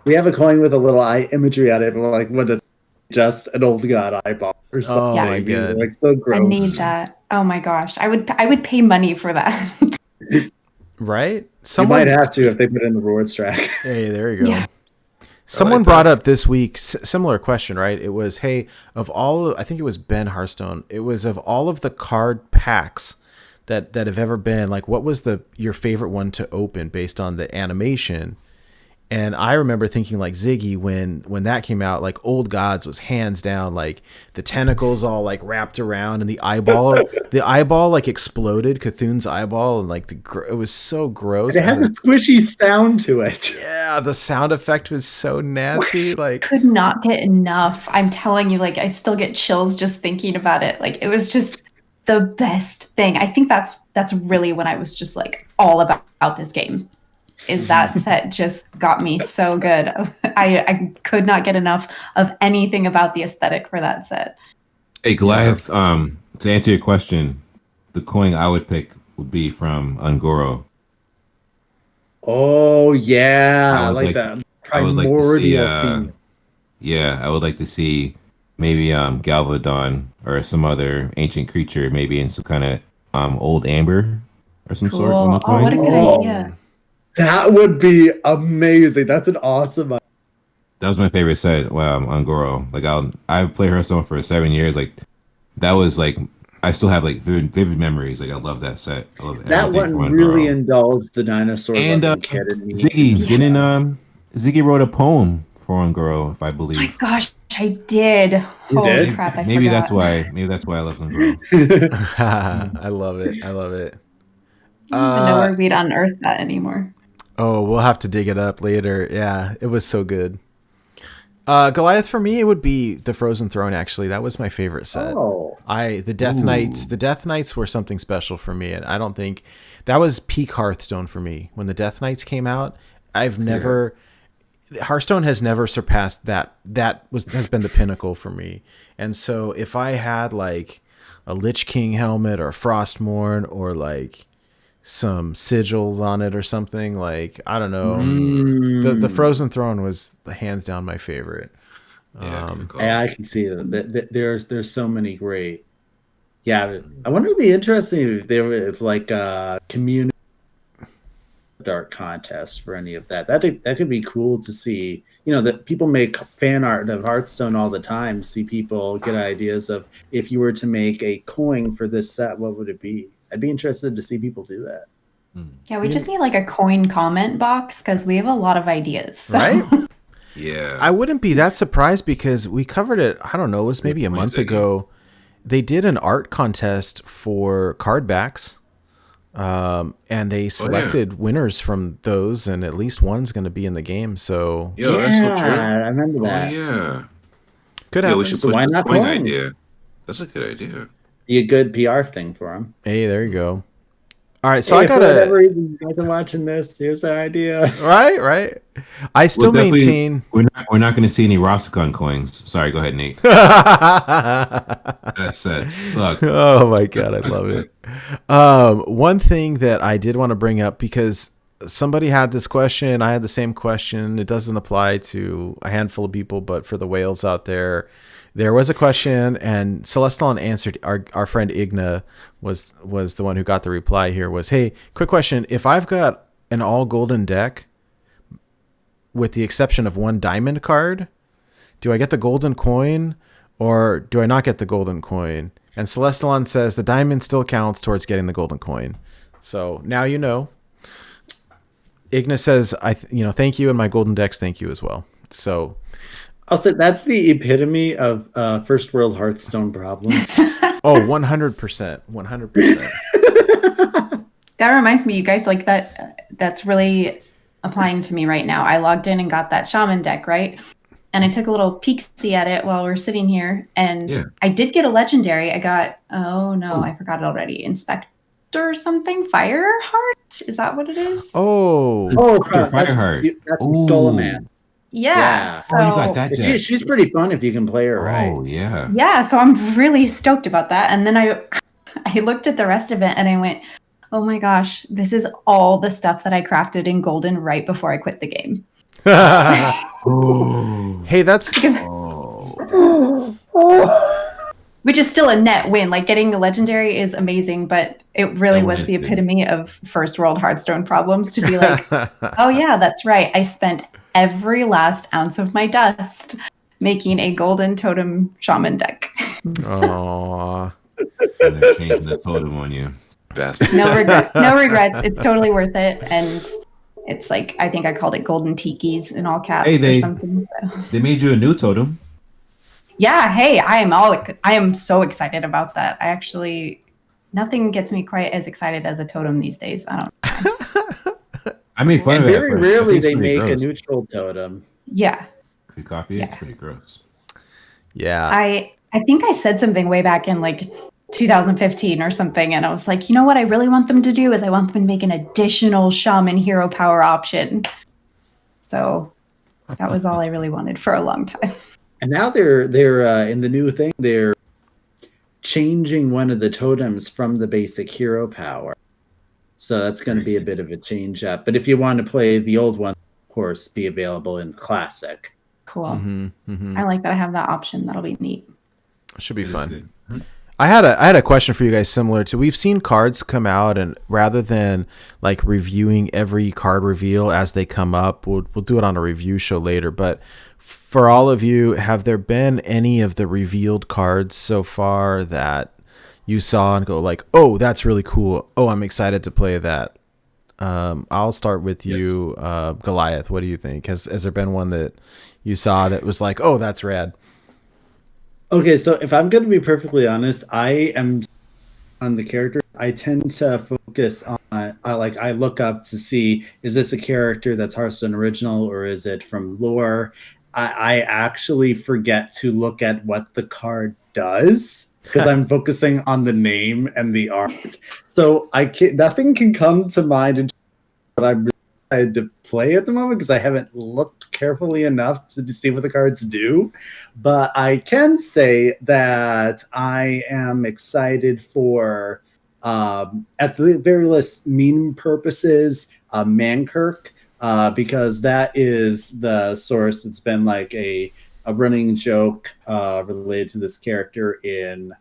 we have a coin with a little eye imagery on it, but like with a just an old god eyeball or something. Oh my god, like so gross. I need that. Oh my gosh, I would pay money for that. Right? You might have to if they put it in the rewards track. Hey, there you go. Yeah. Someone brought up this week similar question, right? It was, hey, I think it was Ben Hearthstone. It was of all of the card packs that have ever been, like, what was your favorite one to open based on the animation? And I remember thinking like Ziggy when that came out, like Old Gods was hands down, like the tentacles all like wrapped around and the eyeball like exploded, Cthulhu's eyeball, and like it was so gross. It had a squishy sound to it. Yeah, the sound effect was so nasty. Like could not get enough. I'm telling you, like I still get chills just thinking about it. Like it was just the best thing. I think that's really when I was just like all about this game. Is that set just got me so good. I could not get enough of anything about the aesthetic for that set. Hey Goliath, to answer your question, the coin I would pick would be from Ungoro. Oh yeah, I like that primordial theme. Yeah, I would like to see maybe Galvadon or some other ancient creature, maybe in some kind of old amber or some sort. On the coin. Oh, what a good idea. That would be amazing. That's an awesome idea. That was my favorite set. Wow, Ungoro. Like I've played Hearthstone for 7 years. Like that was like I still have like vivid memories. Like I love that set. I love that one really indulged the dinosaur and kid in me. Ziggy wrote a poem for Ungoro, if I believe. Oh my gosh, I did. Holy crap! I maybe forgot. that's why I love Ungoro. I love it. I love it. I don't even know where we'd unearth that anymore. Oh, we'll have to dig it up later. Yeah, it was so good. Goliath for me, it would be the Frozen Throne. Actually, that was my favorite set. The Death Knights were something special for me, and I don't think that was peak Hearthstone for me when the Death Knights came out. Hearthstone has never surpassed that. Has been the pinnacle for me. And so if I had like a Lich King helmet or a Frostmourne or like some sigils on it or something, like I don't know, the Frozen Throne was hands down my favorite. I can see that there's so many great. I wonder if it'd be interesting if there was like a community art contest for any of that. That could be cool to see. You know, that people make fan art of Hearthstone all the time. See people get ideas of, if you were to make a coin for this set, what would it be? I'd be interested to see people do that. Yeah, we just need like a coin comment box because we have a lot of ideas. So. Right? Yeah. I wouldn't be that surprised because we covered it, I don't know, it was maybe a month ago. They did an art contest for card backs. And they selected winners from those, and at least one's going to be in the game. So that's so true. I remember that. Oh yeah, could happen. We should So push why the not coin coins? idea. That's a good idea. Be a good PR thing for them. Hey, there you go. All right, so hey, I got for whatever reason you guys are watching this. Here's our idea. Right. I still maintain we're not going to see any Rosicon coins. Sorry, go ahead, Nate. That sucked. Oh my god, I love it. One thing that I did want to bring up because somebody had this question, I had the same question. It doesn't apply to a handful of people, but for the whales out there. There was a question, and Celestalon answered. Our friend Igna was the one who got the reply here. Was, hey, quick question. If I've got an all golden deck, with the exception of one diamond card, do I get the golden coin, or do I not get the golden coin? And Celestalon says the diamond still counts towards getting the golden coin. So now you know. Igna says, thank you, and my golden decks thank you as well. So. I'll say that's the epitome of first world Hearthstone problems. Oh, 100%. 100%. That reminds me, you guys, like that's really applying to me right now. I logged in and got that shaman deck, right? And I took a little peek-see at it while we're sitting here. And I did get a legendary. I got, I forgot it already. Inspector something? Fireheart? Is that what it is? Fireheart. That's Golem. Yeah. So you got that deck. She's pretty fun if you can play her right. Oh, yeah. Yeah, so I'm really stoked about that. And then I looked at the rest of it and I went, oh my gosh, this is all the stuff that I crafted in Golden right before I quit the game. Hey, that's... Which is still a net win. Like, getting the legendary is amazing, but it really was the epitome of first world Hearthstone problems to be like, oh yeah, that's right. I spent every last ounce of my dust making a golden totem shaman deck. Aww. And they're changing the totem on you. Bastard. No regrets. It's totally worth it. And it's like, I think I called it golden tikis in all caps or something. So. They made you a new totem. Yeah. Hey, I am so excited about that. Nothing gets me quite as excited as a totem these days. I don't know. I made fun of it. Very rarely they make a neutral totem. Yeah. If you copy it, it's pretty gross. Yeah. I think I said something way back in like 2015 or something, and I was like, you know what I really want them to do is I want them to make an additional shaman hero power option. So that was all I really wanted for a long time. And now they're in the new thing, they're changing one of the totems from the basic hero power. So that's going to be a bit of a change up. But if you want to play the old one, of course, be available in the classic. Cool. I like that I have that option. That'll be neat. Should be fun. I had a question for you guys similar to, we've seen cards come out, and rather than like reviewing every card reveal as they come up, we'll do it on a review show later. But for all of you, have there been any of the revealed cards so far that you saw and go like, oh, that's really cool. Oh, I'm excited to play that. I'll start with you, Goliath. What do you think? Has there been one that you saw that was like, oh, that's rad? Okay, so if I'm going to be perfectly honest, I am on the characters. I tend to focus on, I look up to see, is this a character that's Hearthstone original or is it from lore? I actually forget to look at what the card does because I'm focusing on the name and the art. So nothing can come to mind, but I'm really excited to play at the moment because I haven't looked carefully enough to see what the cards do. But I can say that I am excited for, at the very least, meme purposes, Mankirk, because that is the source. It's been like a running joke related to this character in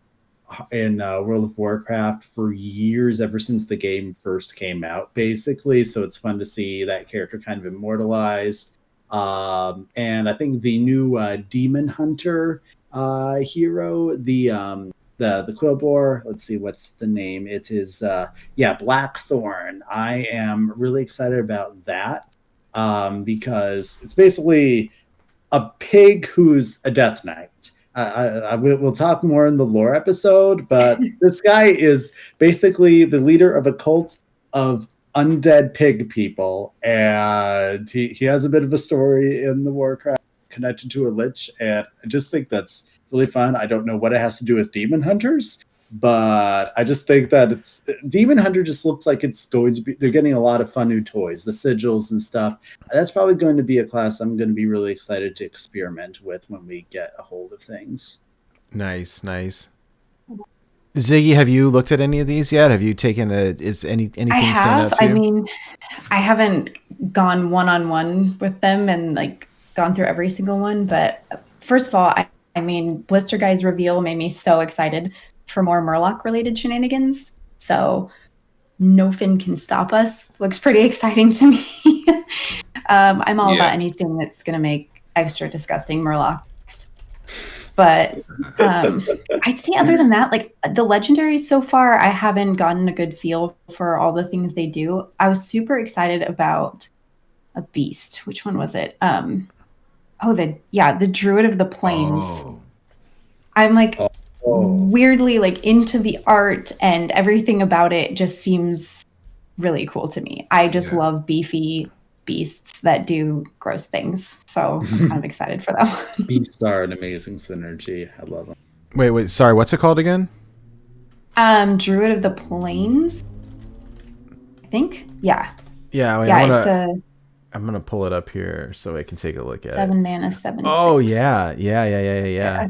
World of Warcraft for years, ever since the game first came out, basically. So it's fun to see that character kind of immortalized. And I think the new Demon Hunter hero, the Quillbore, let's see, what's the name? It is Blackthorn. I am really excited about that because it's basically a pig who's a Death Knight. We'll talk more in the lore episode, but this guy is basically the leader of a cult of undead pig people, and he has a bit of a story in the Warcraft connected to a lich, and I just think that's really fun. I don't know what it has to do with demon hunters, but I just think that it's Demon Hunter just looks like it's going to be, they're getting a lot of fun new toys, the sigils and stuff. That's probably going to be a class I'm going to be really excited to experiment with when we get a hold of things. Nice. Ziggy, have you looked at any of these yet? Have you taken anything stand out to you? I mean, I haven't gone one-on-one with them and like gone through every single one, but first of all, I mean, Blister Guy's reveal made me so excited for more Murloc related shenanigans. So no fin can stop us. Looks pretty exciting to me. I'm all about anything that's going to make extra disgusting Murlocs. But I'd say other than that, like the legendaries so far, I haven't gotten a good feel for all the things they do. I was super excited about a beast. Which one was it? The Druid of the Plains. Oh. I'm like weirdly like into the art, and everything about it just seems really cool to me. I just love beefy beasts that do gross things, so I'm kind of excited for that one. Beasts are an amazing synergy. I love them. Wait, sorry, what's it called again? Druid of the Plains, I think. Yeah, I'm gonna pull it up here so I can take a look at 7 mana, 7/6. Oh yeah.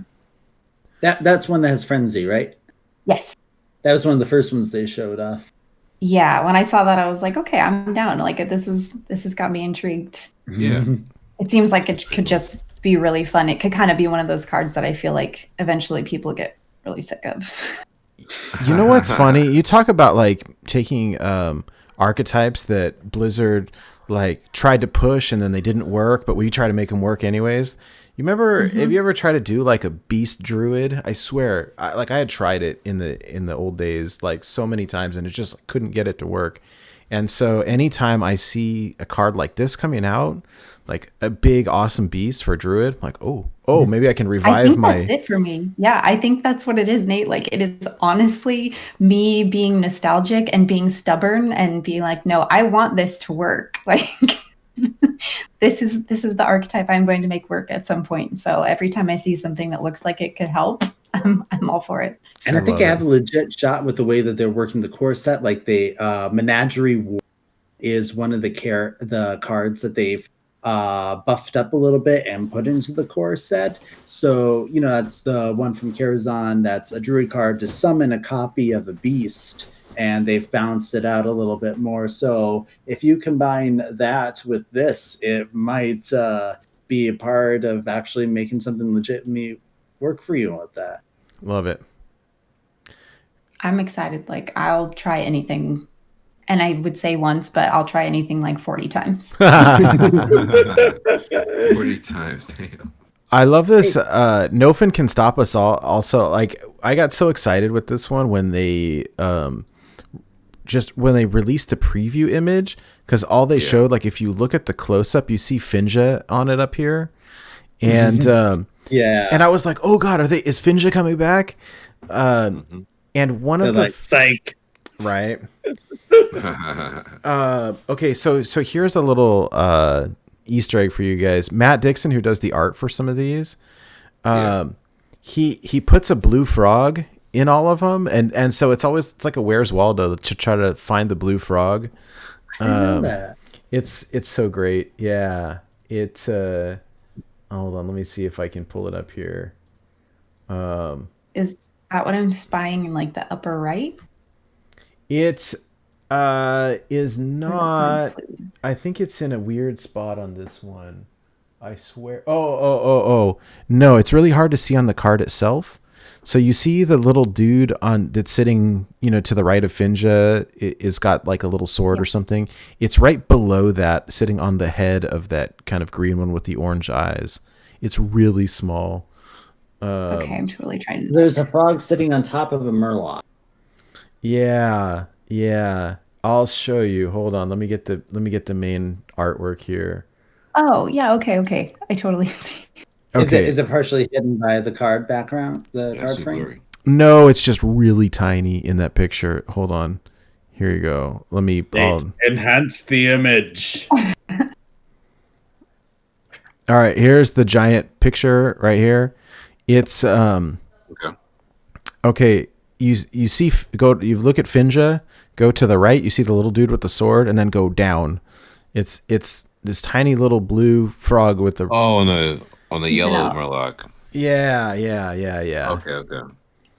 That's one that has frenzy, right? Yes. That was one of the first ones they showed off. Yeah, when I saw that, I was like, okay, I'm down. Like this has got me intrigued. Yeah. It seems like it could just be really fun. It could kind of be one of those cards that I feel like eventually people get really sick of. You know what's funny? You talk about like taking archetypes that Blizzard like tried to push and then they didn't work, but we try to make them work anyways. You remember? Have you ever tried to do like a beast druid? I swear, I had tried it in the old days like so many times, and it just couldn't get it to work. And so anytime I see a card like this coming out, like a big awesome beast for druid, I'm like, oh, maybe I can revive that's it for me. Yeah, I think that's what it is, Nate. Like it is honestly me being nostalgic and being stubborn and being like, no, I want this to work. Like this is the archetype I'm going to make work at some point. So every time I see something that looks like it could help, I'm all for it. And I think I have a legit shot with the way that they're working the core set. Like the Menagerie War is one of the cards that they've buffed up a little bit and put into the core set. So, that's the one from Karazhan. That's a druid card to summon a copy of a beast, and they've balanced it out a little bit more. So if you combine that with this, it might be a part of actually making something legitimately work for you with that. Love it. I'm excited. Like I'll try anything. And I would say once, but I'll try anything like 40 times. 40 times, damn. I love this. Nofin Can Stop Us All. Also, like, I got so excited with this one when they released the preview image, because all they showed, like, if you look at the close up, you see Finja on it up here, and and I was like, oh god, is Finja coming back? And one of the psych, right? Okay, so here's a little Easter egg for you guys. Matt Dixon, who does the art for some of these, he puts a blue frog in all of them, and so it's like a Where's Waldo to try to find the blue frog. I know that. It's so great. Yeah. Hold on, let me see if I can pull it up here. Is that what I'm spying in like the upper right? It is not. I think it's in a weird spot on this one. I swear. Oh. No, it's really hard to see on the card itself. So you see the little dude that's sitting, to the right of Finja is got like a little sword or something. It's right below that, sitting on the head of that kind of green one with the orange eyes. It's really small. Okay, I'm totally trying to. There's a frog sitting on top of a Murloc. Yeah. I'll show you. Hold on. Let me get the main artwork here. Oh, yeah, okay. I totally see. Okay. Is it partially hidden by the card background, the card frame? Blurry. No, it's just really tiny in that picture. Hold on. Here you go. Let me Enhance the image. All right, here's the giant picture right here. It's okay. You see you look at Finja, go to the right, you see the little dude with the sword, and then go down. It's this tiny little blue frog with the on the yellow Murloc. Yeah. Okay.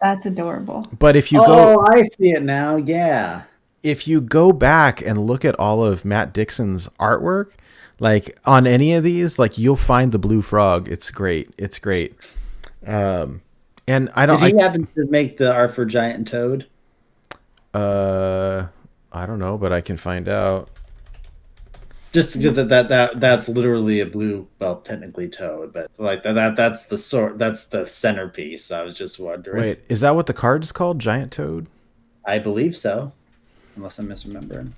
That's adorable. But if you I see it now. Yeah. If you go back and look at all of Matt Dixon's artwork, like on any of these, like you'll find the blue frog. It's great. And I don't. Did he happen to make the art for Giant Toad? I don't know, but I can find out. Just because that's literally a blue, well, technically toad, but like that's the centerpiece. I was just wondering. Wait, is that what the card is called? Giant Toad? I believe so, unless I'm misremembering.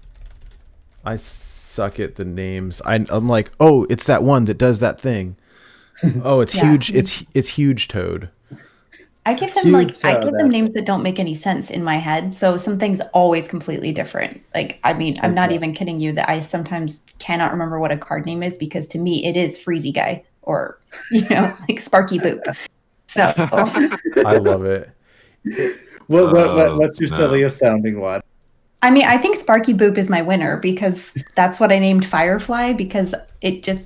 I suck at the names. I'm like, oh, it's that one that does that thing. Oh, it's huge. It's huge Toad. I give them names that don't make any sense in my head. So something's always completely different. Like, I mean, I'm not even kidding you that I sometimes cannot remember what a card name is because to me it is Freezy Guy or, like Sparky Boop. So I love it. What's your silliest sounding one? I mean, I think Sparky Boop is my winner because that's what I named Firefly because it just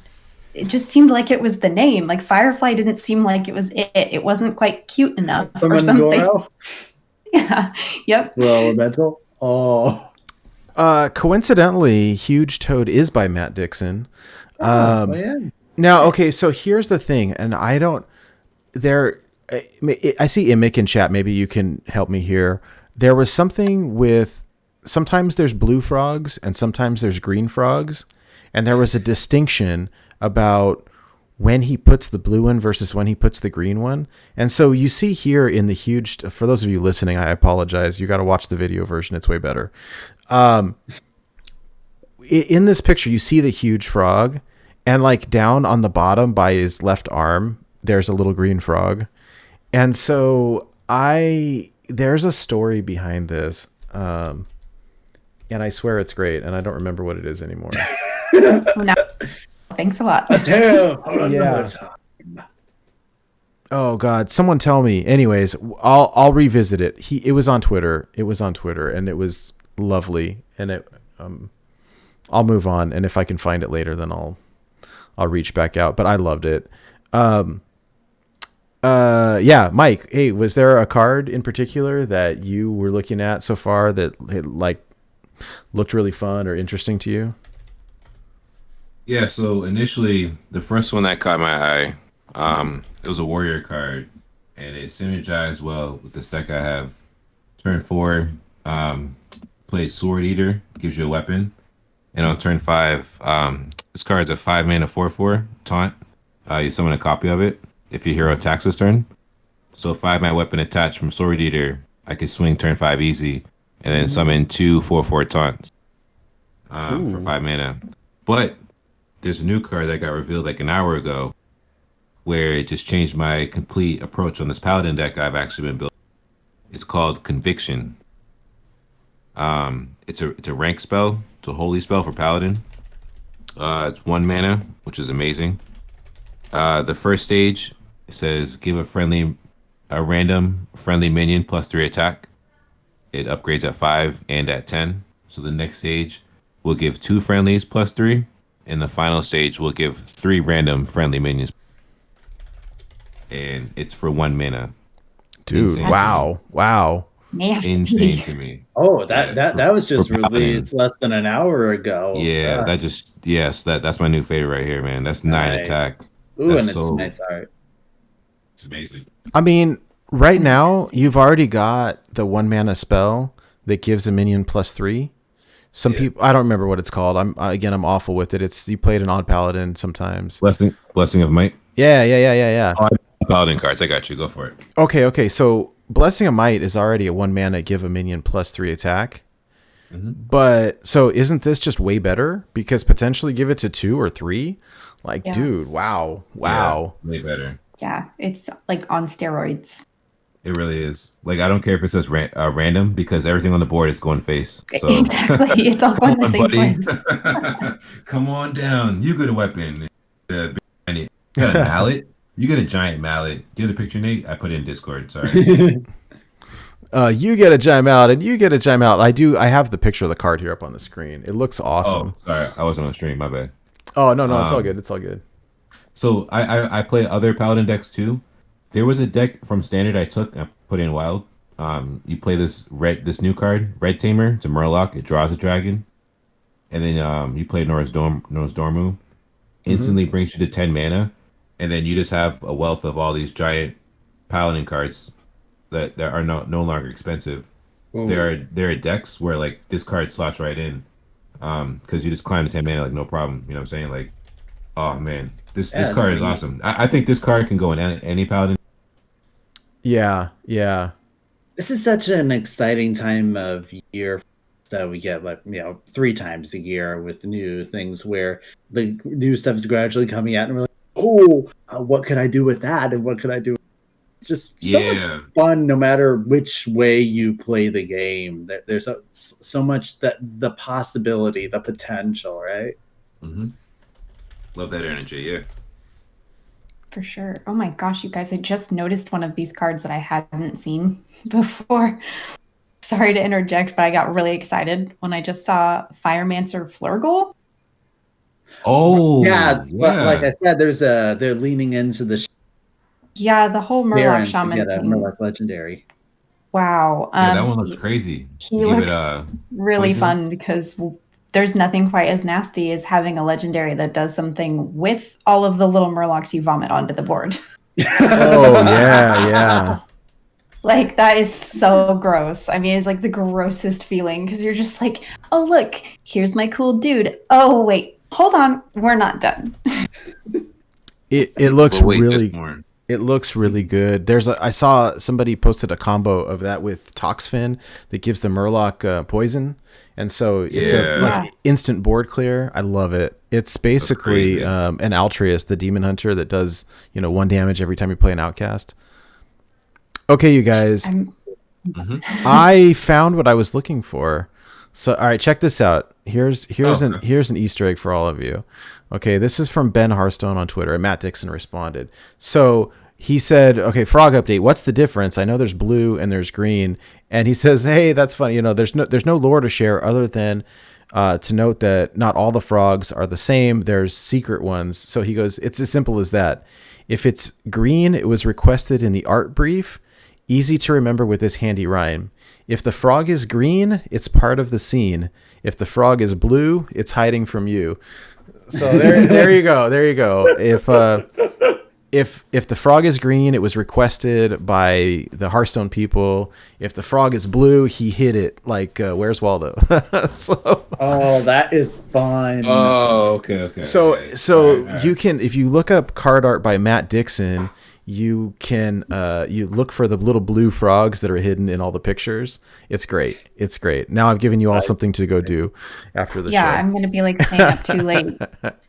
seemed like it was the name. Like Firefly didn't seem like it was it. It wasn't quite cute enough or something. Yeah. Yep. Elemental. Oh. Coincidentally, Huge Toad is by Matt Dixon. Yeah. Now, okay, so here's the thing, and I see Imic in chat. Maybe you can help me here. There was something with sometimes there's blue frogs and sometimes there's green frogs, and there was a distinction about when he puts the blue one versus when he puts the green one. And so you see here in the huge, for those of you listening, I apologize. You got to watch the video version. It's way better. In this picture, you see the huge frog and like down on the bottom by his left arm, there's a little green frog. And so there's a story behind this. And I swear it's great. And I don't remember what it is anymore. No. Thanks a lot. Yeah. Oh God! Someone tell me. Anyways, I'll revisit it. It was on Twitter. And it was lovely. And I'll move on. And if I can find it later, then I'll reach back out. But I loved it. Yeah, Mike. Hey, was there a card in particular that you were looking at so far that like looked really fun or interesting to you? Yeah, so initially, the first one that caught my eye, it was a warrior card, and it synergized well with this deck I have. Turn 4, played Sword Eater, gives you a weapon, and on turn 5, this card's a 5-mana 4/4 taunt. You summon a copy of it if your hero attacks this turn. So 5-mana weapon attached from Sword Eater, I could swing turn 5 easy, and then summon 2 4/4 taunts for 5 mana. But there's a new card that got revealed like an hour ago where it just changed my complete approach on this Paladin deck I've actually been building. It's called Conviction. It's a rank spell. It's a holy spell for Paladin. It's 1 mana, which is amazing. The first stage, it says give a random friendly minion +3 attack. It upgrades at 5 and at 10. So the next stage will give 2 friendlies +3. In the final stage, we'll give 3 random friendly minions. And it's for 1 mana. Dude, insane. Wow. Nasty. Insane to me. Oh, that was just released less than an hour ago. Yeah, that's my new favorite right here, man. That's 9 attack. Ooh, and it's nice art. It's amazing. I mean, right now, you've already got the 1 mana spell that gives a minion +3. Some people, I don't remember what it's called. I'm awful with it. It's you played an odd Paladin sometimes. Blessing of Might. Yeah. Oh, Paladin cards. I got you. Go for it. Okay. So Blessing of Might is already a 1 mana give a minion +3 attack. Mm-hmm. But so isn't this just way better? Because potentially give it to 2 or 3. Like, Yeah. dude, wow. Yeah, way better. Yeah, it's like on steroids. It really is. Like, I don't care if it says random because everything on the board is going face. So Exactly, it's all going the same place. Come on down. You get a weapon. You got a mallet. You get a giant mallet. Do you have the picture, Nate? I put it in Discord. Sorry. You get a giant mallet, and you get a giant mallet. I have the picture of the card here up on the screen. It looks awesome. Oh, sorry. I wasn't on the stream. My bad. Oh, no, it's all good. It's all good. So I play other Paladin decks too. There was a deck from Standard I took and I put in Wild. You play this new card, Red Tamer. It's a Murloc. It draws a dragon. And then you play Dormu. Instantly brings you to 10 mana. And then you just have a wealth of all these giant Paladin cards that are no longer expensive. Ooh. There are decks where like this card slots right in. Because you just climb to 10 mana like no problem. You know what I'm saying? Like, oh man, this card is awesome. I think this card can go in any Paladin. Yeah. This is such an exciting time of year that we get, like, 3 times a year with new things where the new stuff is gradually coming out, and we're like, oh, what could I do with that? And what could I do? It's just so much fun, no matter which way you play the game. There's so much that the possibility, the potential, right? Mm-hmm. Love that energy, yeah. For sure. Oh my gosh, you guys, I just noticed one of these cards that I hadn't seen before. Sorry to interject, but I got really excited when I just saw Firemancer Flurgle. Oh, yeah. But like I said, they're leaning into the the whole Murloc Shaman thing. Murloc Legendary. Wow. Yeah, that one looks crazy. He looks really fun because there's nothing quite as nasty as having a legendary that does something with all of the little Murlocs you vomit onto the board. Oh, yeah. Like, that is so gross. I mean, it's like the grossest feeling because you're just like, oh, look, here's my cool dude. Oh, wait, hold on. We're not done. It looks it looks really good. I saw somebody posted a combo of that with Toxfin that gives the Murloc poison. And so it's like instant board clear. I love it. It's basically an Altruist, the demon hunter that does 1 damage every time you play an outcast. Okay, you guys, I found what I was looking for. So, all right, check this out. Here's an Easter egg for all of you. Okay, this is from Ben Hearthstone on Twitter, and Matt Dixon responded. So he said, okay, frog update. What's the difference? I know there's blue and there's green. And he says, hey, that's funny. There's no lore to share other than to note that not all the frogs are the same. There's secret ones. So he goes, it's as simple as that. If it's green, it was requested in the art brief. Easy to remember with this handy rhyme. If the frog is green, it's part of the scene. If the frog is blue, it's hiding from you. So there you go. There you go. If the frog is green, it was requested by the Hearthstone people. If the frog is blue, he hid it. Like Where's Waldo? Oh, that is fun. Oh, okay. So you can, if you look up card art by Matt Dixon, you can you look for the little blue frogs that are hidden in all the pictures. It's great. Now I've given you all something to go do after the show. Yeah, I'm gonna be like staying up too late,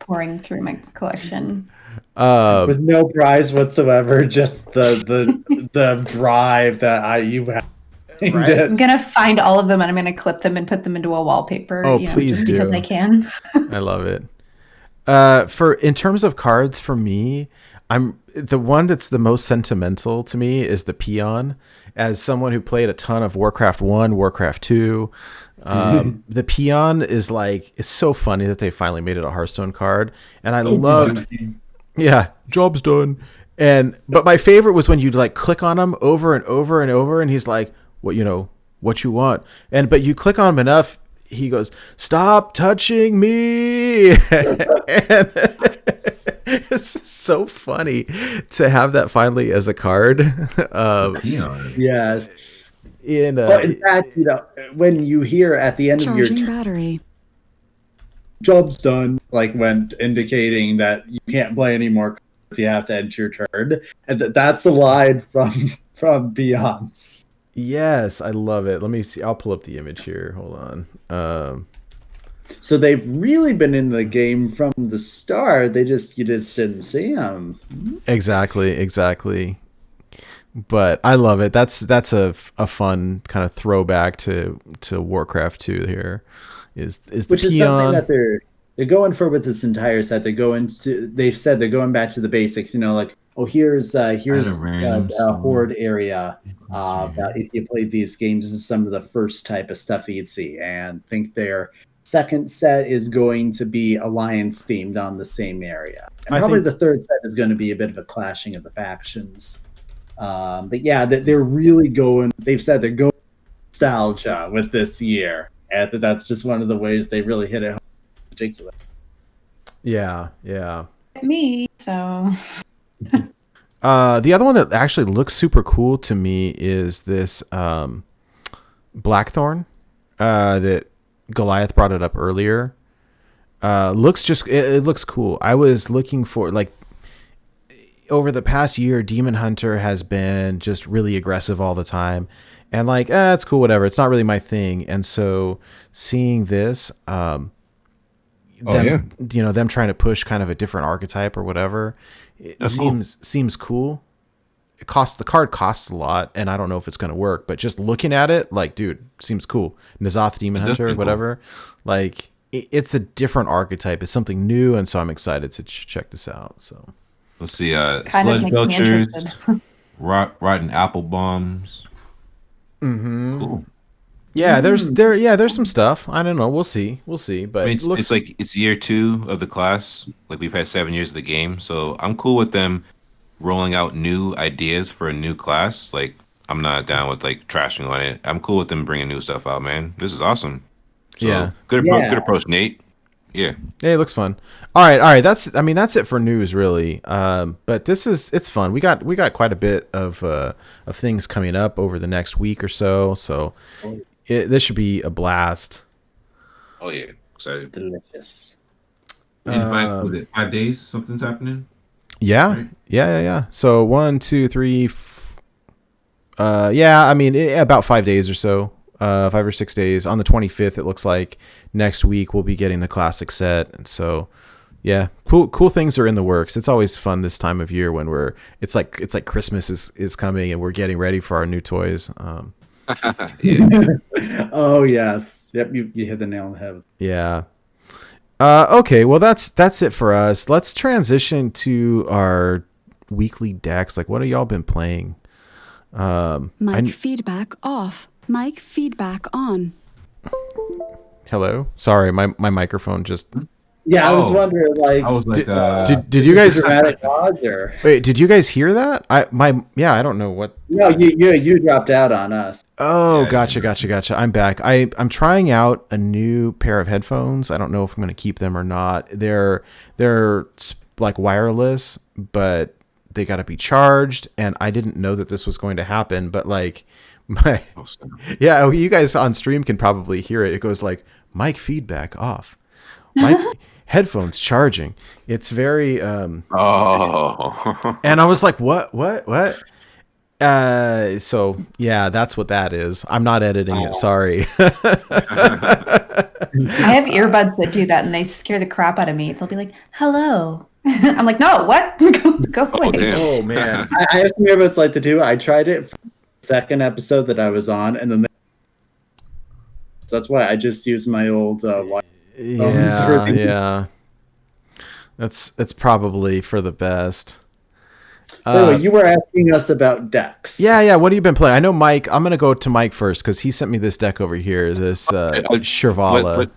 pouring through my collection. With no prize whatsoever, just the drive that you have. Right? I'm gonna find all of them and I'm gonna clip them and put them into a wallpaper. Oh, please just do. Because I can. I love it. In terms of cards, for me, the one that's the most sentimental to me is the Peon. As someone who played a ton of Warcraft 1, Warcraft 2, the Peon is like, it's so funny that they finally made it a Hearthstone card. And I loved, job's done. But my favorite was when you'd like click on him over and over and over, and he's like, what you want? But you click on him enough, he goes, stop touching me. And it's so funny to have that finally as a card. Yes. In fact, when you hear at the end of your battery, job's done, like when indicating that you can't play any more cards, you have to end your turn, and that's a line from Beyonce. Yes, I love it. Let me see. I'll pull up the image here. Hold on. So they've really been in the game from the start. You just didn't see them. Exactly. But I love it. That's a fun kind of throwback to Warcraft 2 here. Is the Which peon. Is something that they're going for with this entire set. They've said they're going back to the basics. Like, here's a horde area. If you played these games, this is some of the first type of stuff you'd see. And I think their second set is going to be alliance themed on the same area. And probably the third set is going to be a bit of a clashing of the factions. But yeah, they're really going. They've said they're going nostalgia with this year. And that's just one of the ways they really hit it home in particular. Yeah. Me, so. The other one that actually looks super cool to me is this Blackthorn that Goliath brought it up earlier. It looks cool. I was looking for, like, over the past year, Demon Hunter has been just really aggressive all the time. And like, it's cool, whatever. It's not really my thing. And so seeing this, them trying to push kind of a different archetype or whatever, seems cool. The card costs a lot, and I don't know if it's going to work, but just looking at it, like, dude, seems cool. N'Zoth Demon Hunter, whatever. Cool. Like, it's a different archetype. It's something new, and so I'm excited to check this out. So let's see, Sludge Belchers, Rotten Apple Bombs. Mm-hmm. Cool. Yeah, there's some stuff. I don't know. We'll see. But I mean, it's year 2 of the class. Like, we've had 7 years of the game, so I'm cool with them rolling out new ideas for a new class. Like, I'm not down with like trashing on it. I'm cool with them bringing new stuff out, man. This is awesome. So, good approach, Nate. Yeah, it looks fun. All right. That's it for news, really. But it's fun. We got quite a bit of things coming up over the next week or so. So this should be a blast. Oh yeah, excited. Delicious. In 5 days, something's happening. Yeah, right? Yeah. So 1, 2, 3. About 5 days or so. 5 or 6 days. On the 25th, it looks like next week we'll be getting the classic set. And so, yeah, cool things are in the works. It's always fun this time of year when it's like Christmas is coming and we're getting ready for our new toys. Oh yes, yep. You hit the nail on the head. Yeah. Okay. Well, that's it for us. Let's transition to our weekly decks. Like, what have y'all been playing? Mic feedback off. Mic feedback on. Hello. Sorry, my microphone just. Yeah, I was wondering. Like, I was like, did you guys? Dramatic pause or... Wait, did you guys hear that? I don't know what. No, you dropped out on us. Oh, yeah, gotcha. I'm back. I'm trying out a new pair of headphones. I don't know if I'm going to keep them or not. They're like wireless, but they got to be charged, and I didn't know that this was going to happen. But like. You guys on stream can probably hear it. It goes like mic feedback off, mic headphones charging. It's very and I was like, what? So yeah, that's what that is. I'm not editing it. Sorry. I have earbuds that do that, and they scare the crap out of me. They'll be like, "Hello." I'm like, "No, what? Go away." Oh man, I have some earbuds like that too. I tried it. Second episode that I was on, and then so that's why I just use my old yeah. That's probably for the best. You were asking us about decks. Yeah. What have you been playing? I know Mike. I'm gonna go to Mike first because he sent me this deck over here. This Librallah.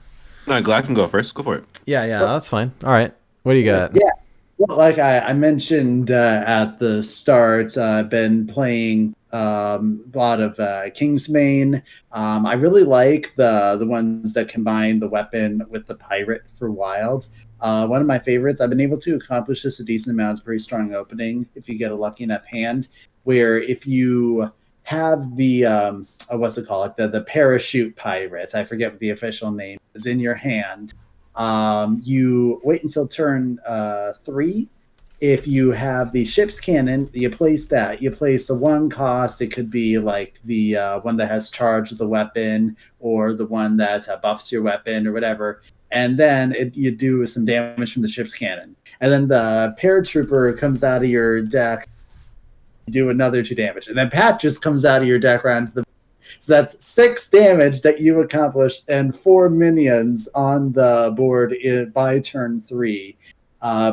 No, Glad can go first. Go for it. Yeah, that's fine. All right. What do you got? Yeah. Well, like I mentioned at the start, I've been playing a lot of Kingsmane. I really like the ones that combine the weapon with the pirate for wild. One of my favorites. I've been able to accomplish this a decent amount. It's a pretty strong opening if you get a lucky enough hand. Where if you have the what's it called? The parachute pirates. I forget what the official name is in your hand. You wait until turn 3. If you have the ship's cannon, you place that. You place a 1 cost. It could be like the one that has charge of the weapon, or the one that buffs your weapon, or whatever. and then you do some damage from the ship's cannon. And then the paratrooper comes out of your deck, you do another 2 damage. And then Pat just comes out of your deck around to the... So that's 6 damage that you accomplished and 4 minions on the board by turn 3.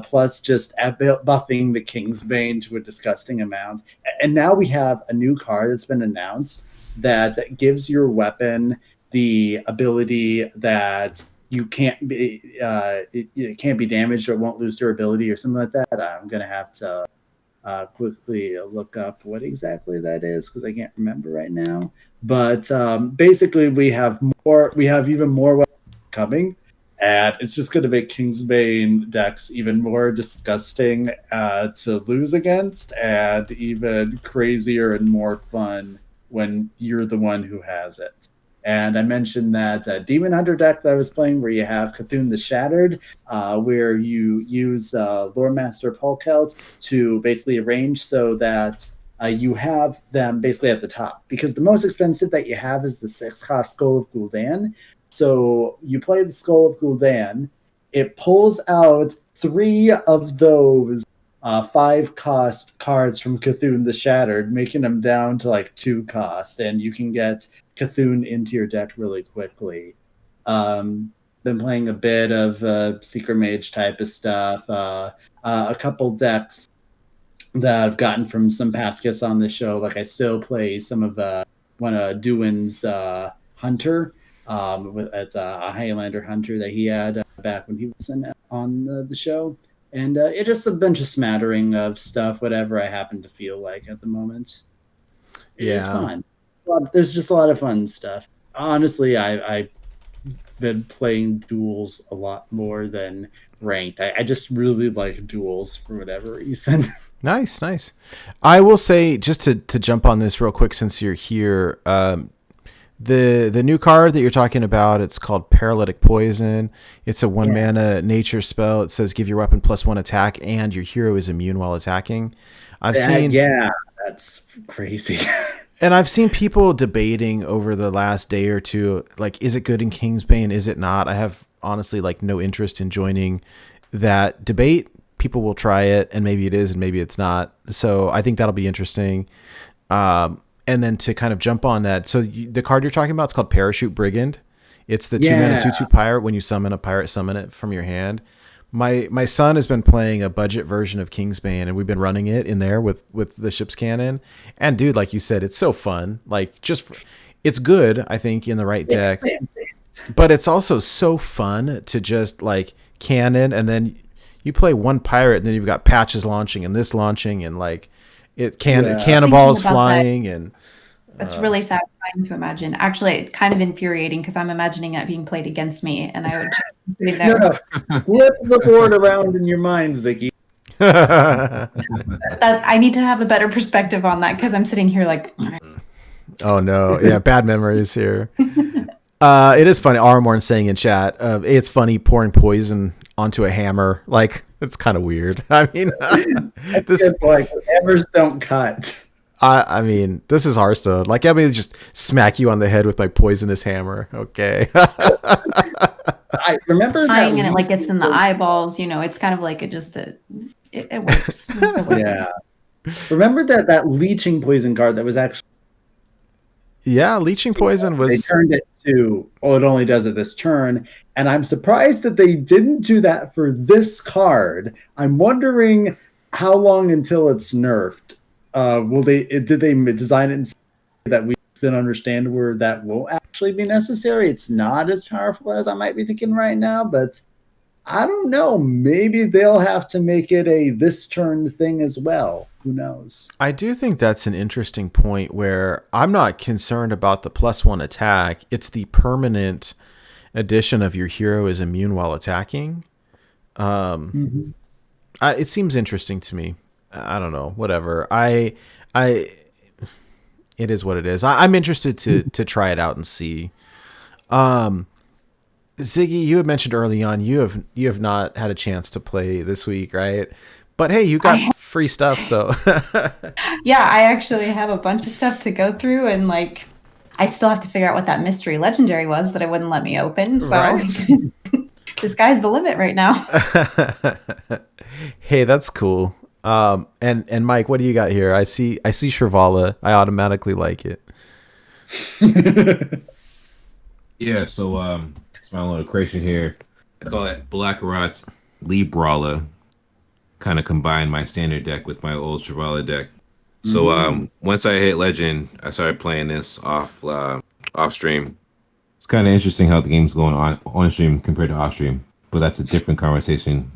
Plus just buffing the Kingsbane to a disgusting amount. And now we have a new card that's been announced that gives your weapon the ability that you can't be it can't be damaged or it won't lose durability or something like that. I'm gonna have to quickly look up what exactly that is because I can't remember right now. But basically, we have even more weapons coming, and it's just going to make Kingsbane decks even more disgusting to lose against, and even crazier and more fun when you're the one who has it. And I mentioned that Demon Hunter deck that I was playing, where you have Cthulhu the Shattered, where you use Lore Master Polkelt to basically arrange so that you have them basically at the top. Because the most expensive that you have is the 6-cost Skull of Gul'dan. So you play the Skull of Gul'dan, it pulls out 3 of those 5-cost cards from Cthulhu the Shattered, making them down to like 2 cost, and you can get Cthulhu into your deck really quickly. Been playing a bit of Secret Mage type of stuff. A couple decks that I've gotten from some past guests on the show. Like I still play some of one of Duin's Hunter. It's a Highlander Hunter that he had back when he was on the show. And it's just a bunch of smattering of stuff, whatever I happen to feel like at the moment. It's fun. There's just a lot of fun stuff. Honestly, I've been playing duels a lot more than ranked. I just really like duels for whatever reason. Nice. I will say, just to jump on this real quick since you're here, the new card that you're talking about, it's called Paralytic Poison. It's a 1 mana nature spell. It says give your weapon +1 attack and your hero is immune while attacking. That's crazy. And I've seen people debating over the last day or two, like, is it good in Kingsbane? Is it not? I have honestly like no interest in joining that debate. People will try it and maybe it is and maybe it's not. So I think that'll be interesting. And then to kind of jump on that. So the card you're talking about is called Parachute Brigand. It's the 2 mana 2/2 pirate. When you summon a pirate, summon it from your hand. My son has been playing a budget version of Kingsbane, and we've been running it in there with the ship's cannon. And dude, like you said, it's so fun. Like it's good, I think, in the right deck. But it's also so fun to just like cannon, and then you play 1 pirate, and then you've got patches launching and this launching, and like cannonballs flying, and that's really satisfying to imagine. Actually, it's kind of infuriating because I'm imagining that being played against me, and I would just be there. No. Flip the board around in your mind, Ziggy. I need to have a better perspective on that because I'm sitting here like, oh no, yeah, bad memories here. It is funny. Armorn saying in chat, it's funny pouring poison onto a hammer. Like, it's kind of weird. I mean, hammers don't cut. I mean, this is Hearthstone. Like, I mean, just smack you on the head with my poisonous hammer. Okay. I remember and it like gets in the eyeballs. You know, it's kind of like it works. Yeah. Remember that leeching poison card that was actually. Yeah, leeching poison was. They turned it to, it only does it this turn. And I'm surprised that they didn't do that for this card. I'm wondering how long until it's nerfed. Did they design it in such a way that we then understand where that won't actually be necessary? It's not as powerful as I might be thinking right now, but I don't know. Maybe they'll have to make it a this turn thing as well. Who knows? I do think that's an interesting point where I'm not concerned about the +1 attack. It's the permanent addition of your hero is immune while attacking. It seems interesting to me. I don't know, whatever. It is what it is. I'm interested to try it out and see. Ziggy, you had mentioned early on you have not had a chance to play this week, right? But hey, you got free stuff, so yeah, I actually have a bunch of stuff to go through, and like I still have to figure out what that mystery legendary was that it wouldn't let me open. So right. the sky's the limit right now. Hey, that's cool. And Mike, what do you got here? I see Shrivala. I automatically like it. Yeah, so it's my little creation here. I call it Blakarot's Librallah. Kind of combined my standard deck with my old Shrivala deck. So once I hit Legend, I started playing this off stream. It's kind of interesting how the game's going on stream compared to off stream, but that's a different conversation.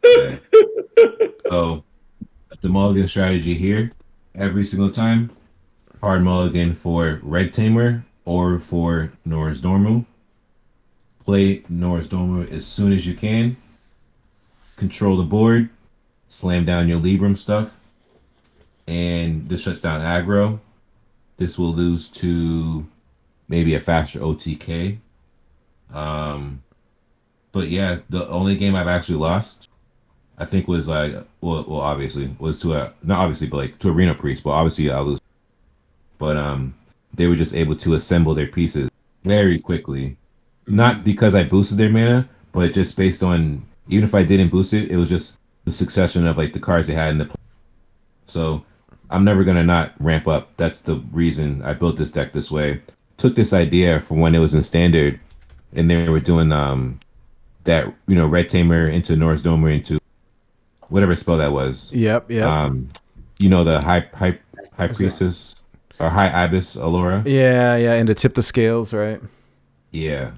Okay. So the mulligan strategy here, every single time, hard mulligan for Red Tamer or for Nor's Dormu. Play Nor's Dormu as soon as you can. Control the board, slam down your Libram stuff, and this shuts down aggro. This will lose to maybe a faster OTK. But yeah, the only game I've actually lost, I think, was like, well, obviously, was to not obviously, but like to Arena Priest. But obviously, I'll lose. But they were just able to assemble their pieces very quickly. Not because I boosted their mana, but just based on, even if I didn't boost it, it was just the succession of like the cards they had in the play. So I'm never gonna not ramp up. That's the reason I built this deck this way. Took this idea from when it was in standard, and they were doing that, you know, Red Tamer into Nor's Domer into whatever spell that was. Yep. You know, the high priestess or high abbess Alora. Yeah, and to tip the scales, right? Yeah.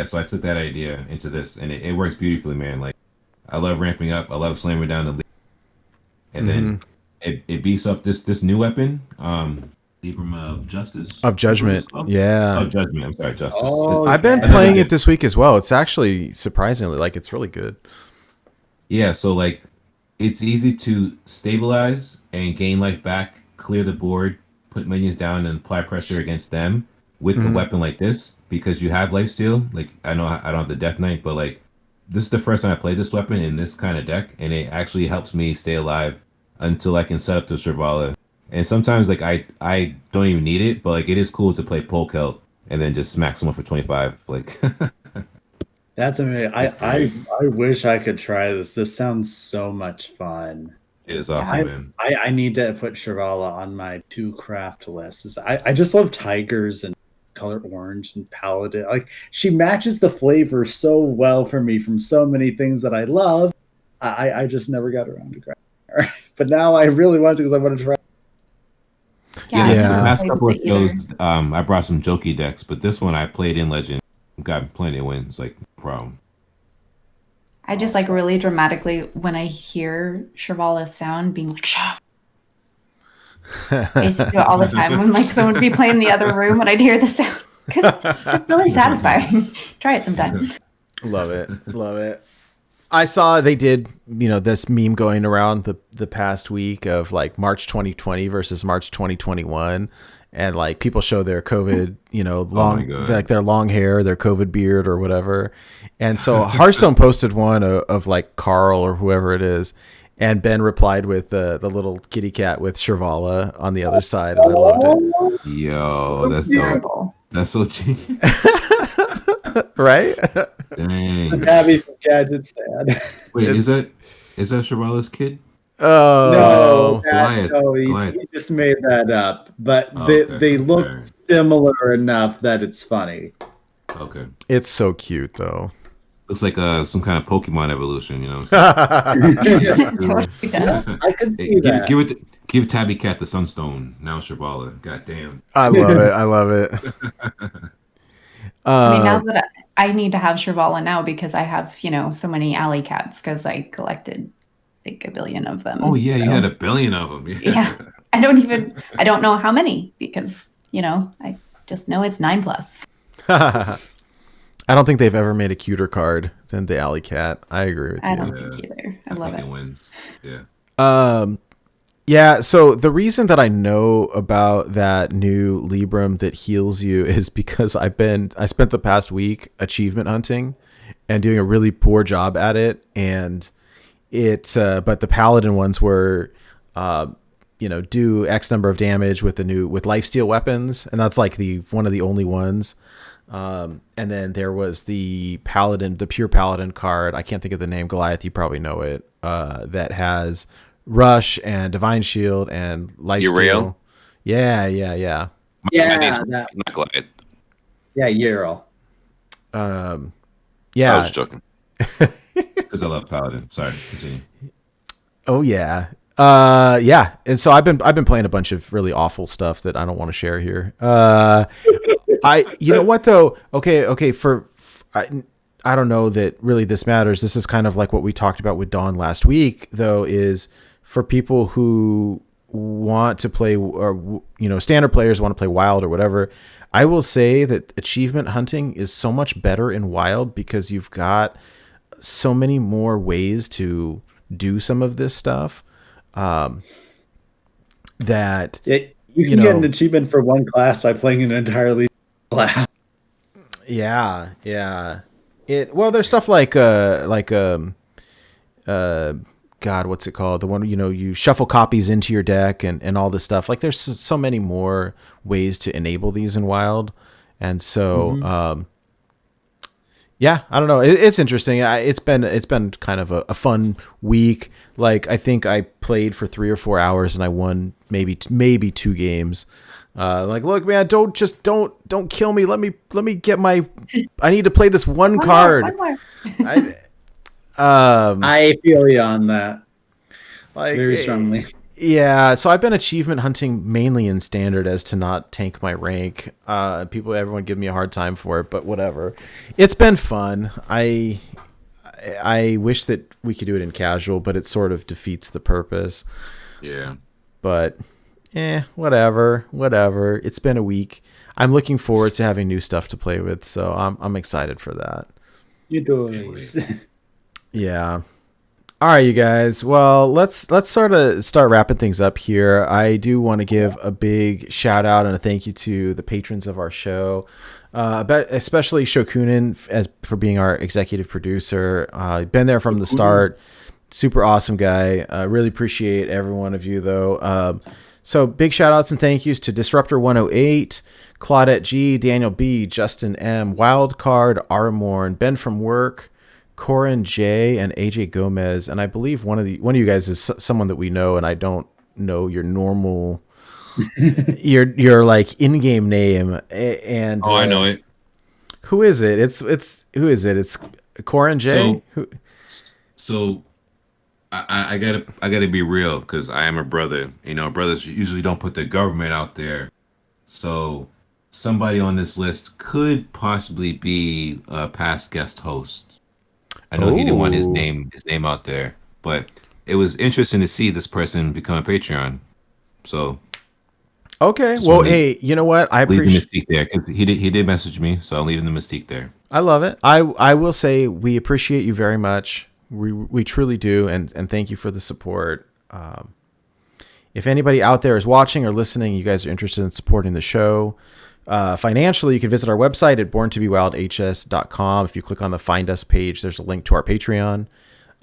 So I took that idea into this, and it works beautifully, man. Like, I love ramping up. I love slamming down the lead. And then it beefs up this new weapon, Libram of Justice. Of Judgment, yeah. Of Judgment, I'm sorry, Justice. Oh, I've been playing it this week as well. It's actually surprisingly, like, it's really good. Yeah, so like, it's easy to stabilize and gain life back, clear the board, put minions down, and apply pressure against them with a weapon like this, because you have lifesteal. Like, I know I don't have the Death Knight, but like, this is the first time I played this weapon in this kind of deck, and it actually helps me stay alive until I can set up the Shrivala. And sometimes, like, I don't even need it, but like, it is cool to play Polkelt and then just smack someone for 25. Like, that's amazing. I wish I could try this. This sounds so much fun. it is awesome, man. I need to put Shrivala on my 2 craft lists. I just love tigers and color orange and Paladin. Like, she matches the flavor so well for me from so many things that I love. I just never got around to grabbing her. But now I really want to, because I want to try. Yeah. The last couple of shows, I brought some jokey decks, but this one I played in Legend, got plenty of wins, like, no problem. I just like really dramatically, when I hear Shrivala sound, being like, shove. I used to do it all the time when like someone would be playing in the other room and I'd hear the sound, because it's just really satisfying. Try it sometime. Love it. I saw they did, you know, this meme going around the past week of like March 2020 versus March 2021, and like people show their COVID, you know, long, like their long hair, their COVID beard or whatever. And so Hearthstone posted one of like Carl or whoever it is, and Ben replied with the little kitty cat with Shrivala on the other side, and I loved it. Yo, that's dope. That's so genius. Right? Dang. Abby from Gadget's dad. Wait, is that Shrivala's kid? Oh, no, he just made that up. But they look similar enough that it's funny. Okay. It's so cute though. Looks like some kind of Pokemon evolution, you know. I can see that. Give Tabby Cat the Sunstone. Now Shrivala. God damn. I love it. I mean, now that I need to have Shrivala now, because I have, you know, so many alley cats, because I collected like a billion of them. Oh yeah, you had a billion of them. Yeah. I don't know how many, because, you know, I just know it's 9+. I don't think they've ever made a cuter card than the alley cat. I agree with you. I don't think either. I love it. Wins. Yeah. Yeah, so the reason that I know about that new Libram that heals you is because I spent the past week achievement hunting and doing a really poor job at it, and but the Paladin ones were you know, do X number of damage with lifesteal weapons, and that's like one of the only ones And then there was the Paladin, the pure Paladin card. I can't think of the name. Goliath, you probably know it. That has Rush and Divine Shield and Lifesteal. Yeah. Yeah, not Goliath. Yeah, Ural. Yeah. I was joking. Because I love Paladin. Sorry, continue. Oh yeah. Yeah. And so I've been playing a bunch of really awful stuff that I don't want to share here. You know what though? Okay. I don't know that really this matters. This is kind of like what we talked about with Dawn last week, though, is for people who want to play, or, you know, standard players want to play Wild or whatever. I will say that achievement hunting is so much better in Wild because you've got so many more ways to do some of this stuff. That you can get an achievement for one class by playing an entirely class. Yeah. Well, there's stuff like God, what's it called? The one, you know, you shuffle copies into your deck and all this stuff. Like there's so many more ways to enable these in Wild. And so, yeah, I don't know. It's interesting. It's been kind of a fun week. Like I think I played for 3 or 4 hours and I won maybe 2 games. Like, look, man, don't kill me. Let me get I need to play this one card. More. I feel you on that. Like very strongly. Yeah. So I've been achievement hunting mainly in standard as to not tank my rank. Everyone give me a hard time for it, but whatever. It's been fun. I wish that we could do it in casual, but it sort of defeats the purpose. Yeah. But whatever. It's been a week. I'm looking forward to having new stuff to play with, so I'm excited for that. You do. Yeah. All right, you guys. Well, let's sort of start wrapping things up here. I do want to give a big shout out and a thank you to the patrons of our show, especially Shokunin for being our executive producer. Been there from the start. Super awesome guy. Really appreciate every one of you, though. So big shout outs and thank yous to Disruptor 108, Claudette G, Daniel B, Justin M, Wildcard, Aramorn, Ben from Work, Corin J, and AJ Gomez. And I believe one of you guys is someone that we know, and I don't know your normal your like in-game name. And I know it. Who is it? Who is it? It's Corin J. So I gotta be real, because I am a brother. You know, brothers usually don't put the government out there. So somebody on this list could possibly be a past guest host. I know he didn't want his name out there, but it was interesting to see this person become a Patreon. So okay, well, hey, you know what? I appreciate the mystique there, because he did message me, so I'm leaving the mystique there. I love it. I will say we appreciate you very much. We truly do, and thank you for the support. If anybody out there is watching or listening, you guys are interested in supporting the show financially, you can visit our website at borntobewildhs.com. If you click on the Find Us page, there's a link to our Patreon.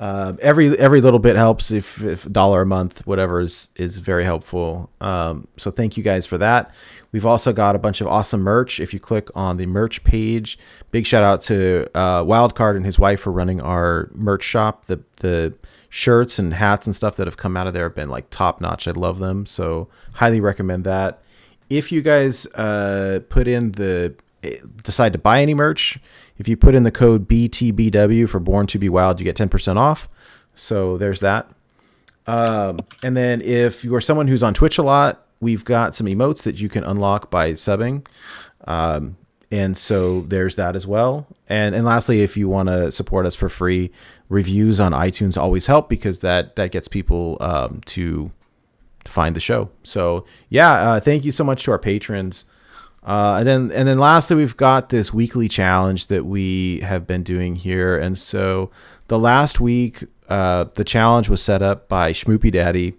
Every little bit helps. If $1 a month, whatever is very helpful. So thank you guys for that. We've also got a bunch of awesome merch. If you click on the merch page, big shout out to Wildcard and his wife for running our merch shop. The shirts and hats and stuff that have come out of there have been like top notch. I love them. So highly recommend that. If you guys decide to buy any merch, if you put in the code BTBW for Born to Be Wild, you get 10% off. So there's that. And then if you are someone who's on Twitch a lot, we've got some emotes that you can unlock by subbing. And so there's that as well. And lastly, if you want to support us for free, reviews on iTunes always help, because that gets people to find the show. So yeah, thank you so much to our patrons. And then lastly, we've got this weekly challenge that we have been doing here. And so the last week, the challenge was set up by Schmoopy Daddy,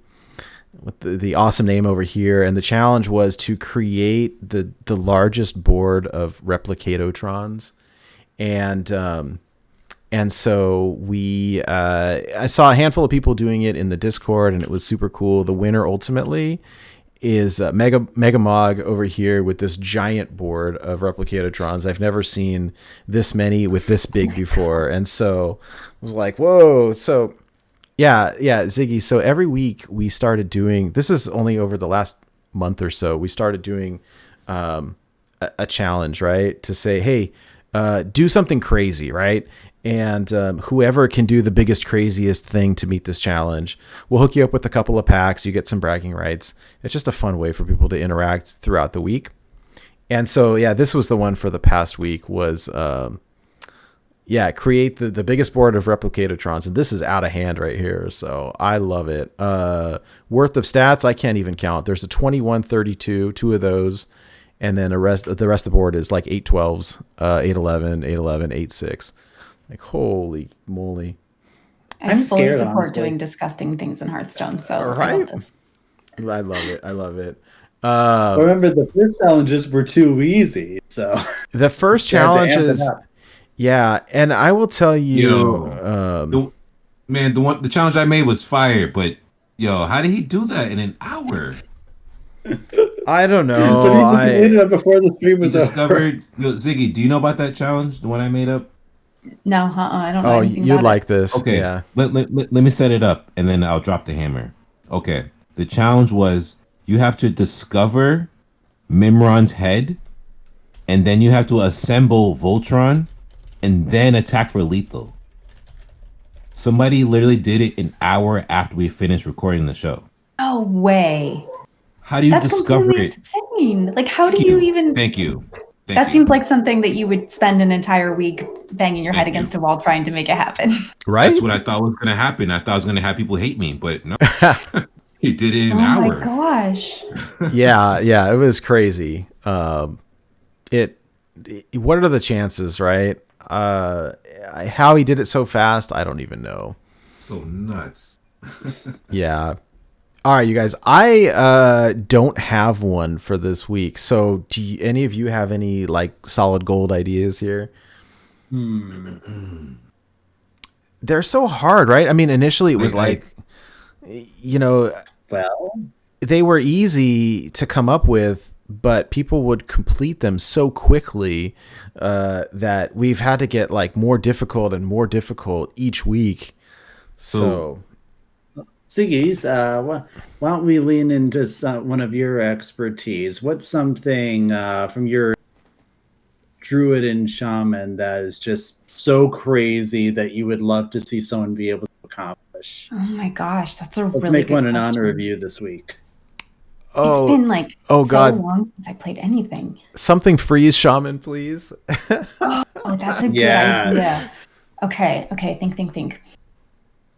with the awesome name over here. And the challenge was to create the largest board of Replicatotrons. And so I saw a handful of people doing it in the Discord, and it was super cool. The winner ultimately is Mega Mog over here with this giant board of Replicatotrons. I've never seen this many with this big before. And so I was like, whoa. So yeah, Ziggy. So every week we started doing, this is only over the last month or so, we started doing a challenge, right? To say, hey, do something crazy, right? And whoever can do the biggest, craziest thing to meet this challenge, we'll hook you up with a couple of packs. You get some bragging rights. It's just a fun way for people to interact throughout the week. And so, yeah, this was the one for the past week was, create the biggest board of Replicatotrons. And this is out of hand right here. So I love it. Worth of stats, I can't even count. There's a 2132, two of those. And then the rest of the board is like 812s, 811, 811, 86. Like, holy moly. I'm fully scared, support honestly. doing disgusting things in Hearthstone. So Right? I love this. I love it. Remember, the first challenges were too easy. So The first You had to amp it challenges, up. yeah, and I will tell you, The challenge I made was fire, but yo, how did he do that in an hour? I don't know. So he made it up before the stream He was over. discovered. Yo, Ziggy, do you know about that challenge? The one I made up? No, I don't know. Oh, anything you'd about like it. this. Okay. Yeah. Let me set it up, and then I'll drop the hammer. Okay. The challenge was you have to discover Mimron's head, and then you have to assemble Voltron, and then attack for lethal. Somebody literally did it an hour after we finished recording the show. No way. How do you That's discover completely it? insane. Like, how do you even? Thank you. That seems like something that you would spend an entire week banging your head against a wall trying to make it happen. Right? That's what I thought was going to happen. I thought I was going to have people hate me, but no. He did it in an hour. Oh my gosh. Yeah, it was crazy. What are the chances, right? How he did it so fast, I don't even know. So nuts. Yeah. All right, you guys. I don't have one for this week. So, do any of you have any like solid gold ideas here? They're so hard, right? I mean, initially it was Well, they were easy to come up with, but people would complete them so quickly that we've had to get like more difficult and more difficult each week. So Ziggy's, why don't we lean into one of your expertise? What's something from your druid and shaman that is just so crazy that you would love to see someone be able to accomplish? Oh my gosh, that's a Let's really make good one in question. honor of you this week. oh, It's been like oh so God. long since I played anything. Something freeze shaman, please. Oh, that's a good Yeah. idea. Okay, think.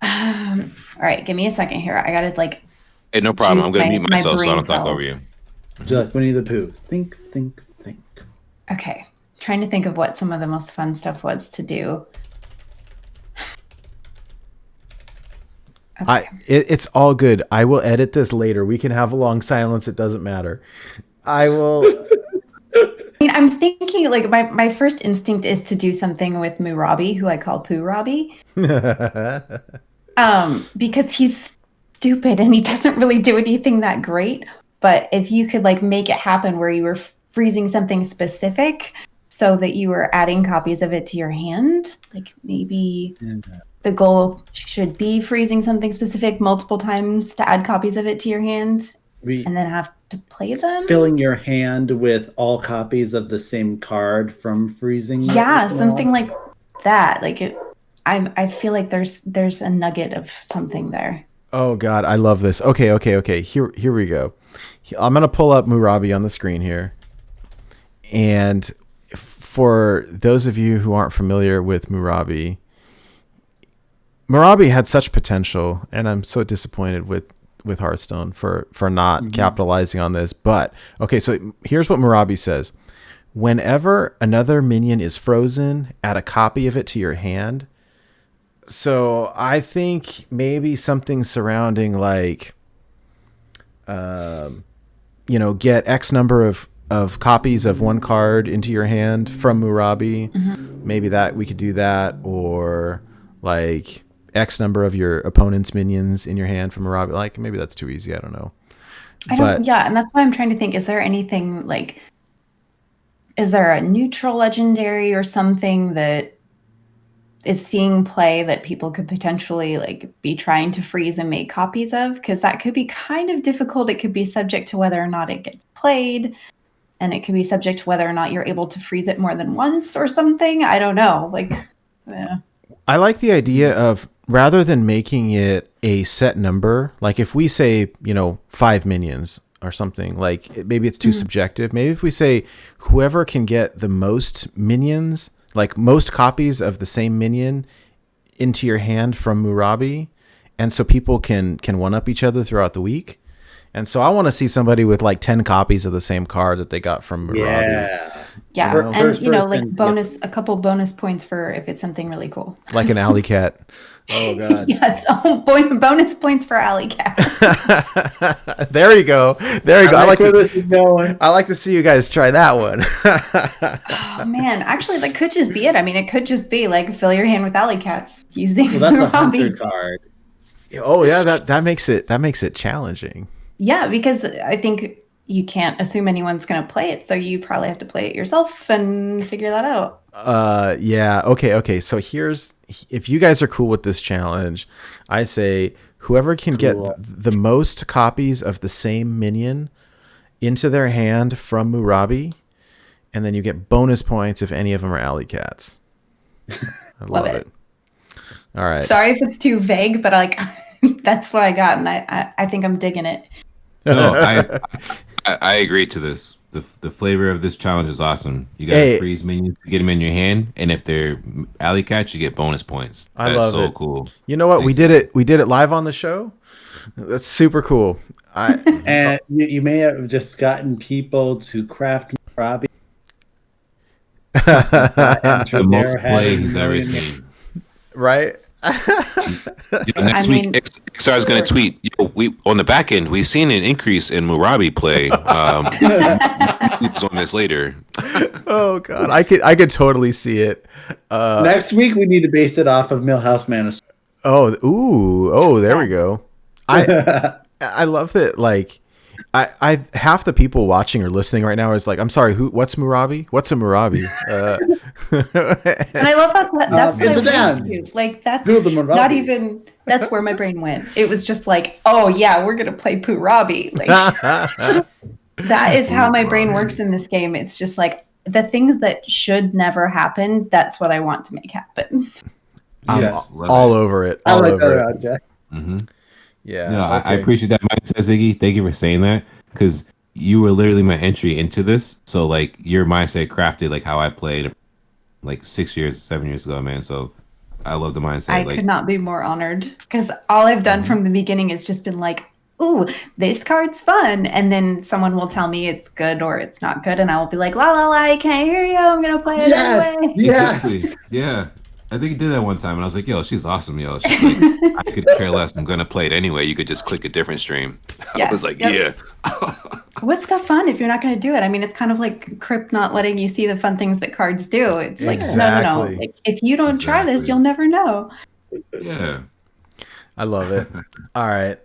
All right, give me a second here. I gotta like. Hey, no problem. I'm going to Juice mute my myself so I brain don't talk cells. over you. Do you like Winnie the Pooh? Think. Okay, trying to think of what some of the most fun stuff was to do. Okay. It's all good. I will edit this later. We can have a long silence. It doesn't matter. I will. I mean, I'm thinking like my first instinct is to do something with Murabi, who I call Pooh Robbie, because he's stupid and he doesn't really do anything that great. But if you could like make it happen where you were freezing something specific so that you were adding copies of it to your hand, like maybe the goal should be freezing something specific multiple times to add copies of it to your hand and then have to play them. Filling your hand with all copies of the same card from freezing. Yeah, something like that. Like it, I feel like there's a nugget of something there. Oh God, I love this. Okay. Here we go. I'm gonna pull up Murabi on the screen here, and for those of you who aren't familiar with Murabi had such potential, and I'm so disappointed with Hearthstone for not capitalizing on this. But okay, so here's what Murabi says: whenever another minion is frozen, add a copy of it to your hand. So I think maybe something surrounding like, get X number of copies of one card into your hand from Murabi. Maybe that we could do that, or like X number of your opponent's minions in your hand from Murabi. Like maybe that's too easy. I don't know. Yeah, and that's why I'm trying to think, is there anything like, is there a neutral legendary or something that is seeing play that people could potentially like be trying to freeze and make copies of? Because that could be kind of difficult. It could be subject to whether or not it gets played, and it could be subject to whether or not you're able to freeze it more than once or something. I don't know. Like, I like the idea of, rather than making it a set number, like if we say, 5 minions or something, like maybe it's too subjective. Maybe if we say whoever can get the most minions, like most copies of the same minion into your hand from Murabi, and so people can one-up each other throughout the week. And so I want to see somebody with like 10 copies of the same card that they got from Murabi. Yeah, and like a couple bonus points for if it's something really cool. Like an alley cat. Oh god. Yes, bonus points for alley cat. There you go. I like to see you guys try that one. Oh man, actually that could just be it. I mean, it could just be like fill your hand with alley cats using that's a hunter card. Oh yeah, that makes it challenging. Yeah, because I think you can't assume anyone's going to play it, so you probably have to play it yourself and figure that out. Yeah. Okay. So if you guys are cool with this challenge, I say whoever can get the most copies of the same minion into their hand from Murabi, and then you get bonus points if any of them are alley cats. I love it. All right. Sorry if it's too vague, but like that's what I got, and I think I'm digging it. No, I agree to this. The flavor of this challenge is awesome. You got to freeze minions to get them in your hand, and if they're alley cats, you get bonus points. That's so cool. You know what? We did it live on the show. That's super cool. And you may have just gotten people to craft Murabi. The most play he's ever seen. Right? Next week, XR is going to tweet. We on the back end, we've seen an increase in Murabi play. Tweets on this later. Oh god, I could totally see it. Next week, we need to base it off of Millhouse Manus. There we go. I love that. Like, I half the people watching or listening right now is like, I'm sorry, what's Murabi? What's a Murabi? And I love that's what I dance. Like that's not even. That's where my brain went. It was just like, oh yeah, we're gonna play Purabi. Like that is how my brain works in this game. It's just like the things that should never happen. That's what I want to make happen. I'm all over it. All over it. Jack. Mm-hmm. Yeah, no, I appreciate that mindset, Ziggy. Thank you for saying that, because you were literally my entry into this. So like your mindset crafted like how I played like 7 years ago, man. So I love the mindset. I could not be more honored, because all I've done from the beginning has just been like, ooh, this card's fun, and then someone will tell me it's good or it's not good, and I will be like, la la la, I can't hear you. I'm gonna play it anyway. Exactly. Yeah. I think he did that one time, and I was like, yo, she's awesome, yo. She's like, I could care less. I'm going to play it anyway. You could just click a different stream. Yeah. I was like, yeah. What's the fun if you're not going to do it? I mean, it's kind of like Crypt not letting you see the fun things that cards do. It's like, no. Like, if you don't try this, you'll never know. Yeah. I love it. All right.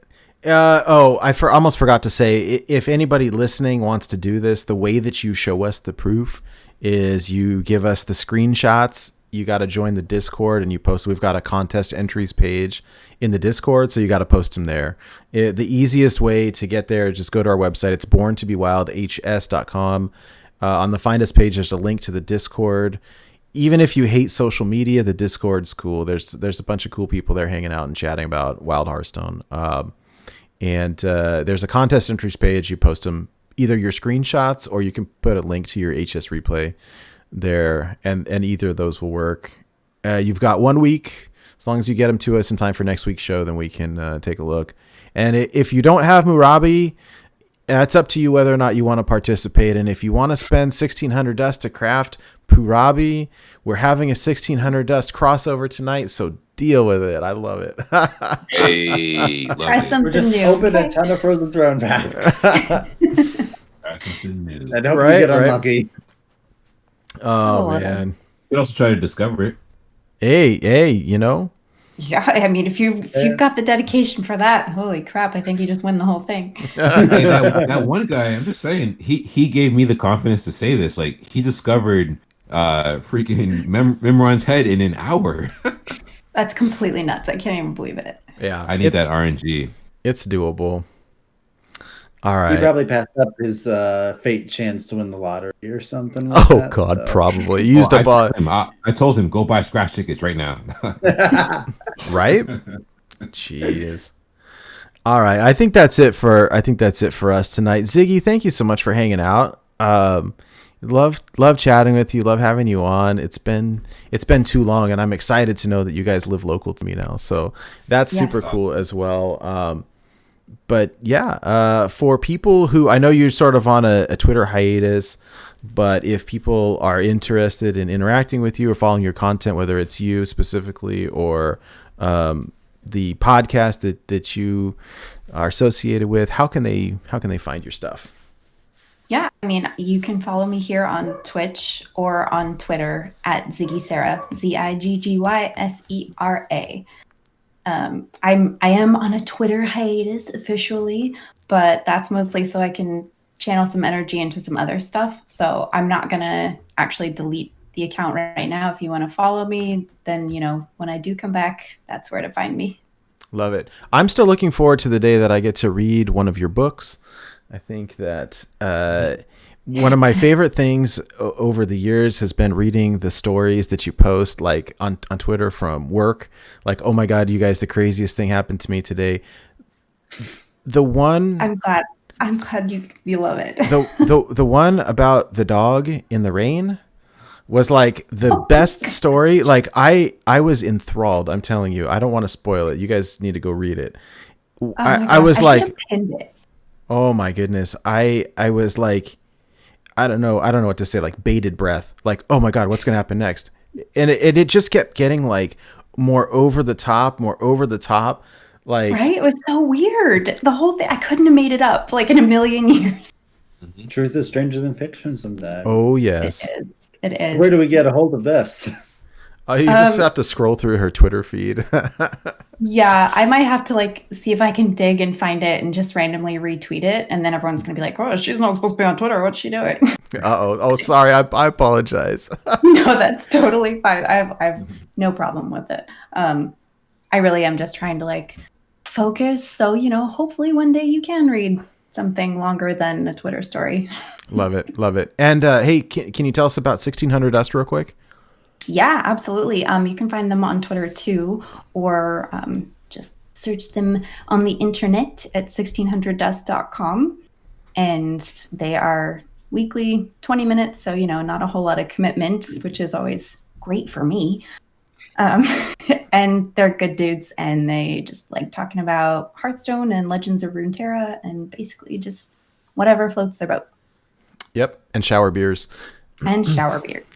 I almost forgot to say, if anybody listening wants to do this, the way that you show us the proof is you give us the screenshots. You got to join the Discord and you post. We've got a contest entries page in the Discord, so you got to post them there. The easiest way to get there is just go to our website. It's borntobewildhs.com. On the Find Us page, there's a link to the Discord. Even if you hate social media, the Discord's cool. There's a bunch of cool people there hanging out and chatting about Wild Hearthstone. And there's a contest entries page. You post them, either your screenshots or you can put a link to your HS replay there, and either of those will work. You've got 1 week. As long as you get them to us in time for next week's show, then we can take a look. And if you don't have Murabi, it's up to you whether or not you want to participate. And if you want to spend 1,600 dust to craft Purabi, we're having a 1,600 dust crossover tonight, so deal with it. I love it. Hey, try something We're just new. open a ton of Frozen Throne packs. Try something new. I hope you get unlucky. Oh man. You can also try to discover it. Hey, Yeah, I mean, if you've got the dedication for that, holy crap! I think you just win the whole thing. Hey, that one guy, I'm just saying, he gave me the confidence to say this. Like, he discovered freaking Memron's head in an hour. That's completely nuts. I can't even believe it. Yeah, I need that RNG. It's doable. All right. He probably passed up his fate chance to win the lottery or something. God, probably used a bot. I told him go buy scratch tickets right now. Right? Jeez. All right. I think that's it for us tonight. Ziggy, thank you so much for hanging out. Love chatting with you. Love having you on. It's been too long, and I'm excited to know that you guys live local to me now. So that's super cool as well. But yeah, for people who, I know you're sort of on a Twitter hiatus, but if people are interested in interacting with you or following your content, whether it's you specifically or the podcast that you are associated with, how can they find your stuff? Yeah, I mean, you can follow me here on Twitch or on Twitter at Ziggysera, Ziggyysera. I am on a Twitter hiatus officially, but that's mostly so I can channel some energy into some other stuff. So I'm not gonna actually delete the account right now. If you want to follow me, then when I do come back, that's where to find me. Love it. I'm still looking forward to the day that I get to read one of your books. I think that one of my favorite things over the years has been reading the stories that you post, like on Twitter from work. Like, oh my God, you guys, the craziest thing happened to me today. The one I'm glad you love it. the one about the dog in the rain was like the best story. Like I was enthralled. I'm telling you, I don't want to spoil it. You guys need to go read it. I was like, oh my goodness. I was like, I don't know what to say, like bated breath, like, oh my God, what's going to happen next? And it just kept getting like more over the top. Like, right? It was so weird. The whole thing, I couldn't have made it up like in a million years. Truth is stranger than fiction sometimes. Oh yes. It is. Where do we get a hold of this? You just have to scroll through her Twitter feed. Yeah, I might have to see if I can dig and find it and just randomly retweet it, and then everyone's gonna be like, "Oh, she's not supposed to be on Twitter. What's she doing?" Oh, sorry. I apologize. No, that's totally fine. I have no problem with it. I really am just trying to focus. So hopefully one day you can read something longer than a Twitter story. Love it. And hey, can you tell us about 1600 Dust real quick? Yeah, absolutely. You can find them on Twitter too, or just search them on the internet at 1600dust.com. And they are weekly, 20 minutes. So, not a whole lot of commitment, which is always great for me. And they're good dudes, and they just like talking about Hearthstone and Legends of Runeterra and basically just whatever floats their boat. Yep. And shower beers. And shower beers.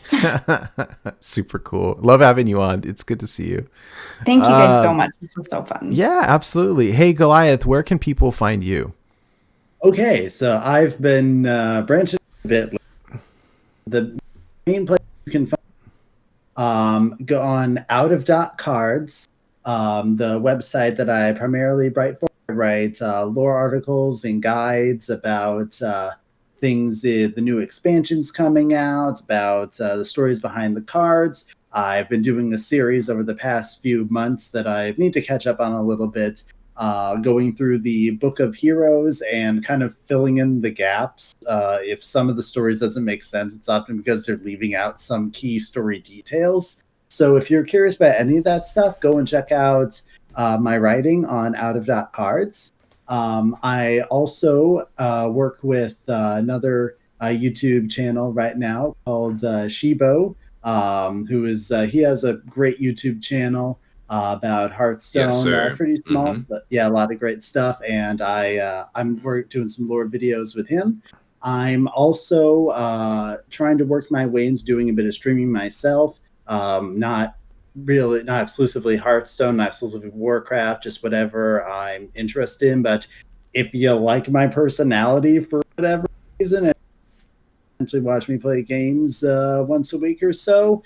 Super cool. Love having you on. It's good to see you. Thank you guys so much. This was so fun. Yeah, absolutely. Hey, Goliath, where can people find you? Okay, so I've been branching a bit. The main place you can find go on out-of-cards, the website that I primarily write for. I write lore articles and guides about things, the new expansions coming out, about the stories behind the cards. I've been doing a series over the past few months that I need to catch up on a little bit, going through the Book of Heroes and kind of filling in the gaps. If some of the stories doesn't make sense, it's often because they're leaving out some key story details. So if you're curious about any of that stuff, go and check out my writing on out-of-cards. I also work with another YouTube channel right now called Shibo, who is he has a great YouTube channel about Hearthstone. Yes, sir. Pretty small, but yeah, a lot of great stuff. And I'm doing some lore videos with him. I'm also trying to work my way into doing a bit of streaming myself. Not exclusively Hearthstone, not exclusively Warcraft, just whatever I'm interested in. But if you like my personality for whatever reason and essentially watch me play games once a week or so,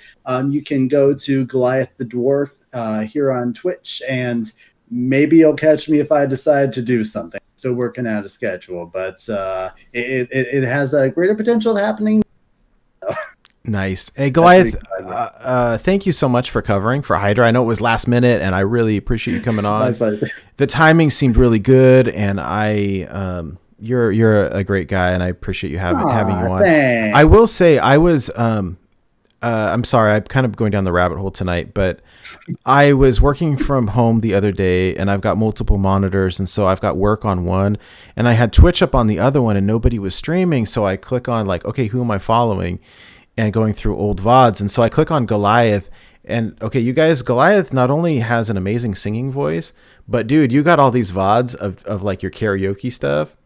you can go to Goliath the Dwarf here on Twitch, and maybe you'll catch me if I decide to do something. Still working out a schedule, but it has a greater potential of happening. Nice. Hey, Goliath, thank you so much for covering for Hydra. I know it was last minute, and I really appreciate you coming on. My pleasure. The timing seemed really good, and you're a great guy, and I appreciate you having you on. Thanks. I will say I was I'm sorry, I'm kind of going down the rabbit hole tonight, but I was working from home the other day, and I've got multiple monitors, and so I've got work on one, and I had Twitch up on the other one, and nobody was streaming, so I click on like, okay, who am I following? And going through old VODs, and so I click on Goliath, and okay, you guys, Goliath not only has an amazing singing voice, but dude, you got all these VODs of like your karaoke stuff,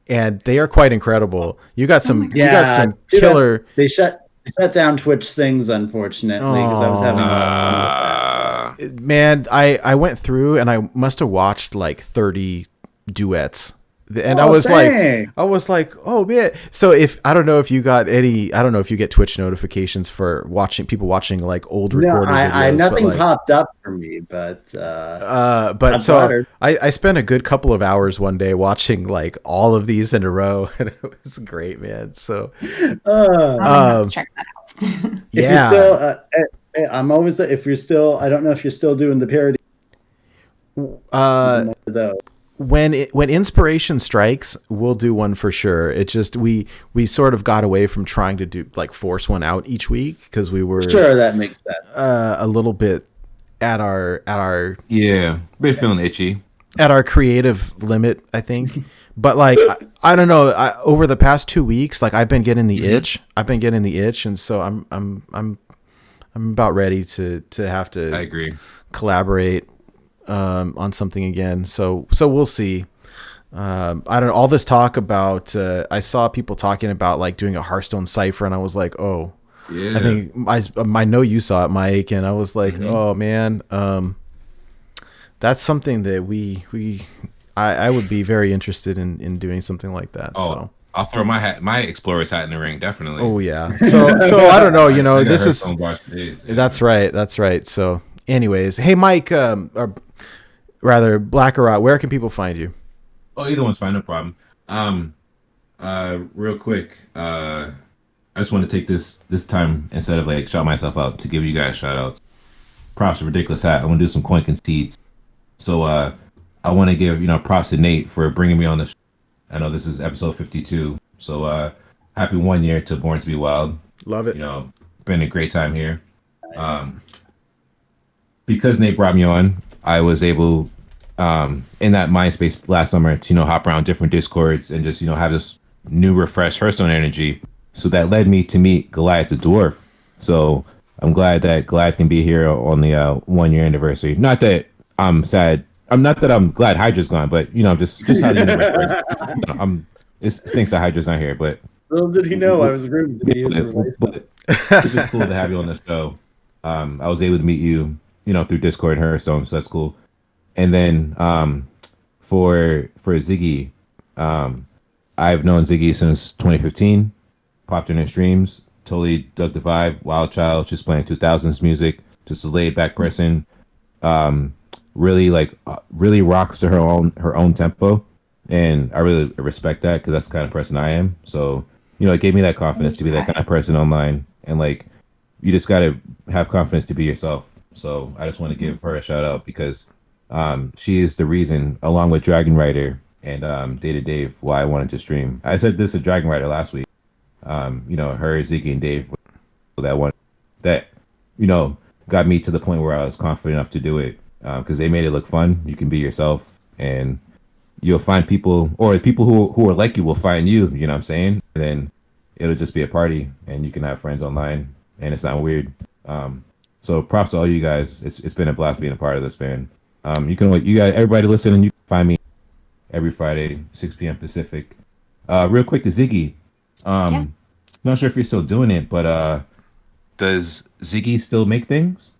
and they are quite incredible. You got some killer. They shut down Twitch Sings, unfortunately, because I was having man, I went through and I must have watched like 30 duets. And I was like, oh man. So I don't know if you get Twitch notifications for people watching like old recorded videos. Nothing popped up for me, but so I spent a good couple of hours one day watching like all of these in a row, and it was great, man. So I'll check that out. Yeah. I'm always, I don't know if you're still doing the parody. When inspiration strikes, we'll do one for sure. It just we sort of got away from trying to do like force one out each week because we were sure that makes sense. A little bit at our been feeling itchy at our creative limit, I think. But like I don't know. Over the past 2 weeks, like I've been getting the itch. And so I'm about ready to have to. I agree. Collaborate on something again. So we'll see. I don't know. All this talk about, I saw people talking about like doing a Hearthstone cipher, and I was like, oh, yeah. I think I know you saw it, Mike, and I was like, oh man, that's something that I would be very interested in doing something like that. Oh, so I'll throw my Explorer's hat in the ring, definitely. Oh yeah. So I don't know. You know, this is that's right. So, anyways, hey Mike, or rather Blakarot, where can people find you? Oh, either one's fine, no problem. Real quick, I just want to take this time, instead of like shout myself out, to give you guys shout outs. Props to Ridiculous Hat. I want to do some coin conceits. So I want to give props to Nate for bringing me on the show. I know this is episode 52. So happy 1 year to Born to Be Wild. Love it. Been a great time here. Nice. Because Nate brought me on, I was able in that mind space last summer to hop around different Discords and just have this new refreshed Hearthstone energy. So that led me to meet Goliath the Dwarf. So I'm glad that Goliath can be here on the 1 year anniversary. Not that I'm sad. Not that I'm glad Hydra's gone, but just how the universe works. It stinks that Hydra's not here, but little did he know I was rooting to be his replacement. It's just cool to have you on the show. I was able to meet you, through Discord and Hearthstone, so that's cool. And then for Ziggy, I've known Ziggy since 2015. Popped in her streams, totally dug the vibe. Wild Child, just playing 2000s music, just a laid back person. Really rocks to her own tempo, and I really respect that because that's the kind of person I am. So it gave me that confidence to be that kind of person online, and like you just gotta have confidence to be yourself. So I just want to give her a shout out because she is the reason, along with Dragon Rider and Data Dave, why I wanted to stream. I said this to Dragon Rider last week. Her, Ziggy, and Dave, that got me to the point where I was confident enough to do it. Because they made it look fun. You can be yourself, and you'll find people, or people who are like you will find you. You know what I'm saying? And then it'll just be a party, and you can have friends online, and it's not weird. So props to all you guys. It's been a blast being a part of this, man. You guys, everybody listening, you can find me every Friday, 6 p.m. Pacific. Real quick to Ziggy. Not sure if you're still doing it, but does Ziggy still make things?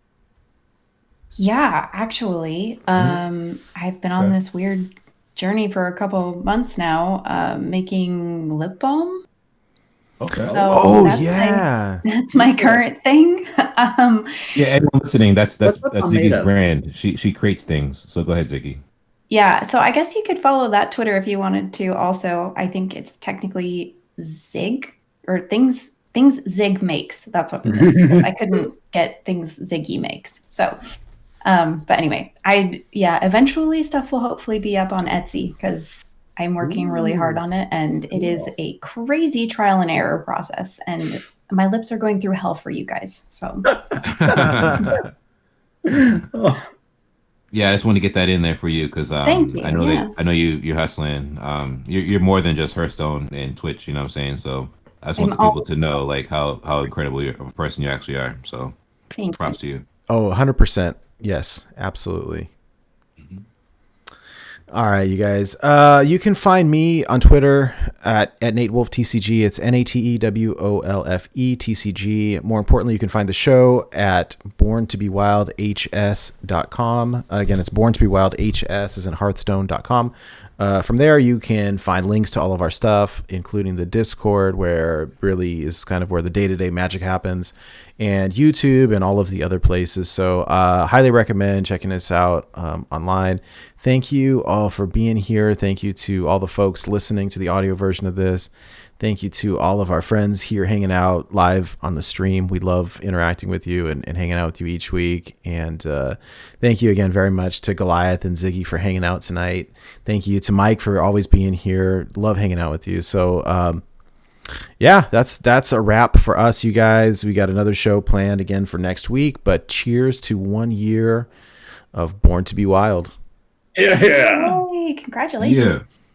Yeah, actually, I've been on this weird journey for a couple months now, making lip balm. Okay. So yeah. that's my current thing. Yeah, anyone listening, that's What's made Ziggy's of? brand. She creates things. So go ahead, Ziggy. Yeah, so I guess you could follow that Twitter if you wanted to. Also, I think it's technically Zig or things Zig makes. That's what it is. I couldn't get things Ziggy makes. So, but anyway, eventually stuff will hopefully be up on Etsy because I'm working really hard on it, and it is a crazy trial and error process, and my lips are going through hell for you guys. So. Yeah, I just want to get that in there for you because Thank you. I know you're hustling. You're more than just Hearthstone and Twitch. You know what I'm saying? So I just want the people to know like how incredible of a person you actually are. So props to you. Oh, 100%. Yes, absolutely. All right, you guys. You can find me on Twitter at NateWolfTCG. It's NateWolfeTCG. More importantly, you can find the show at borntobewildhs.com. Again, it's borntobewildhs as in Hearthstone.com. From there, you can find links to all of our stuff, including the Discord, where really is kind of where the day-to-day magic happens, and YouTube and all of the other places. So highly recommend checking us out online. Thank you all for being here. Thank you to all the folks listening to the audio version of this. Thank you to all of our friends here hanging out live on the stream. We love interacting with you and hanging out with you each week. And thank you again very much to Goliath and Ziggy for hanging out tonight. Thank you to Mike for always being here. Love hanging out with you. So yeah, that's a wrap for us, you guys. We got another show planned again for next week, but cheers to 1 year of Born to Be Wild. Yeah. Yay, congratulations. Yeah.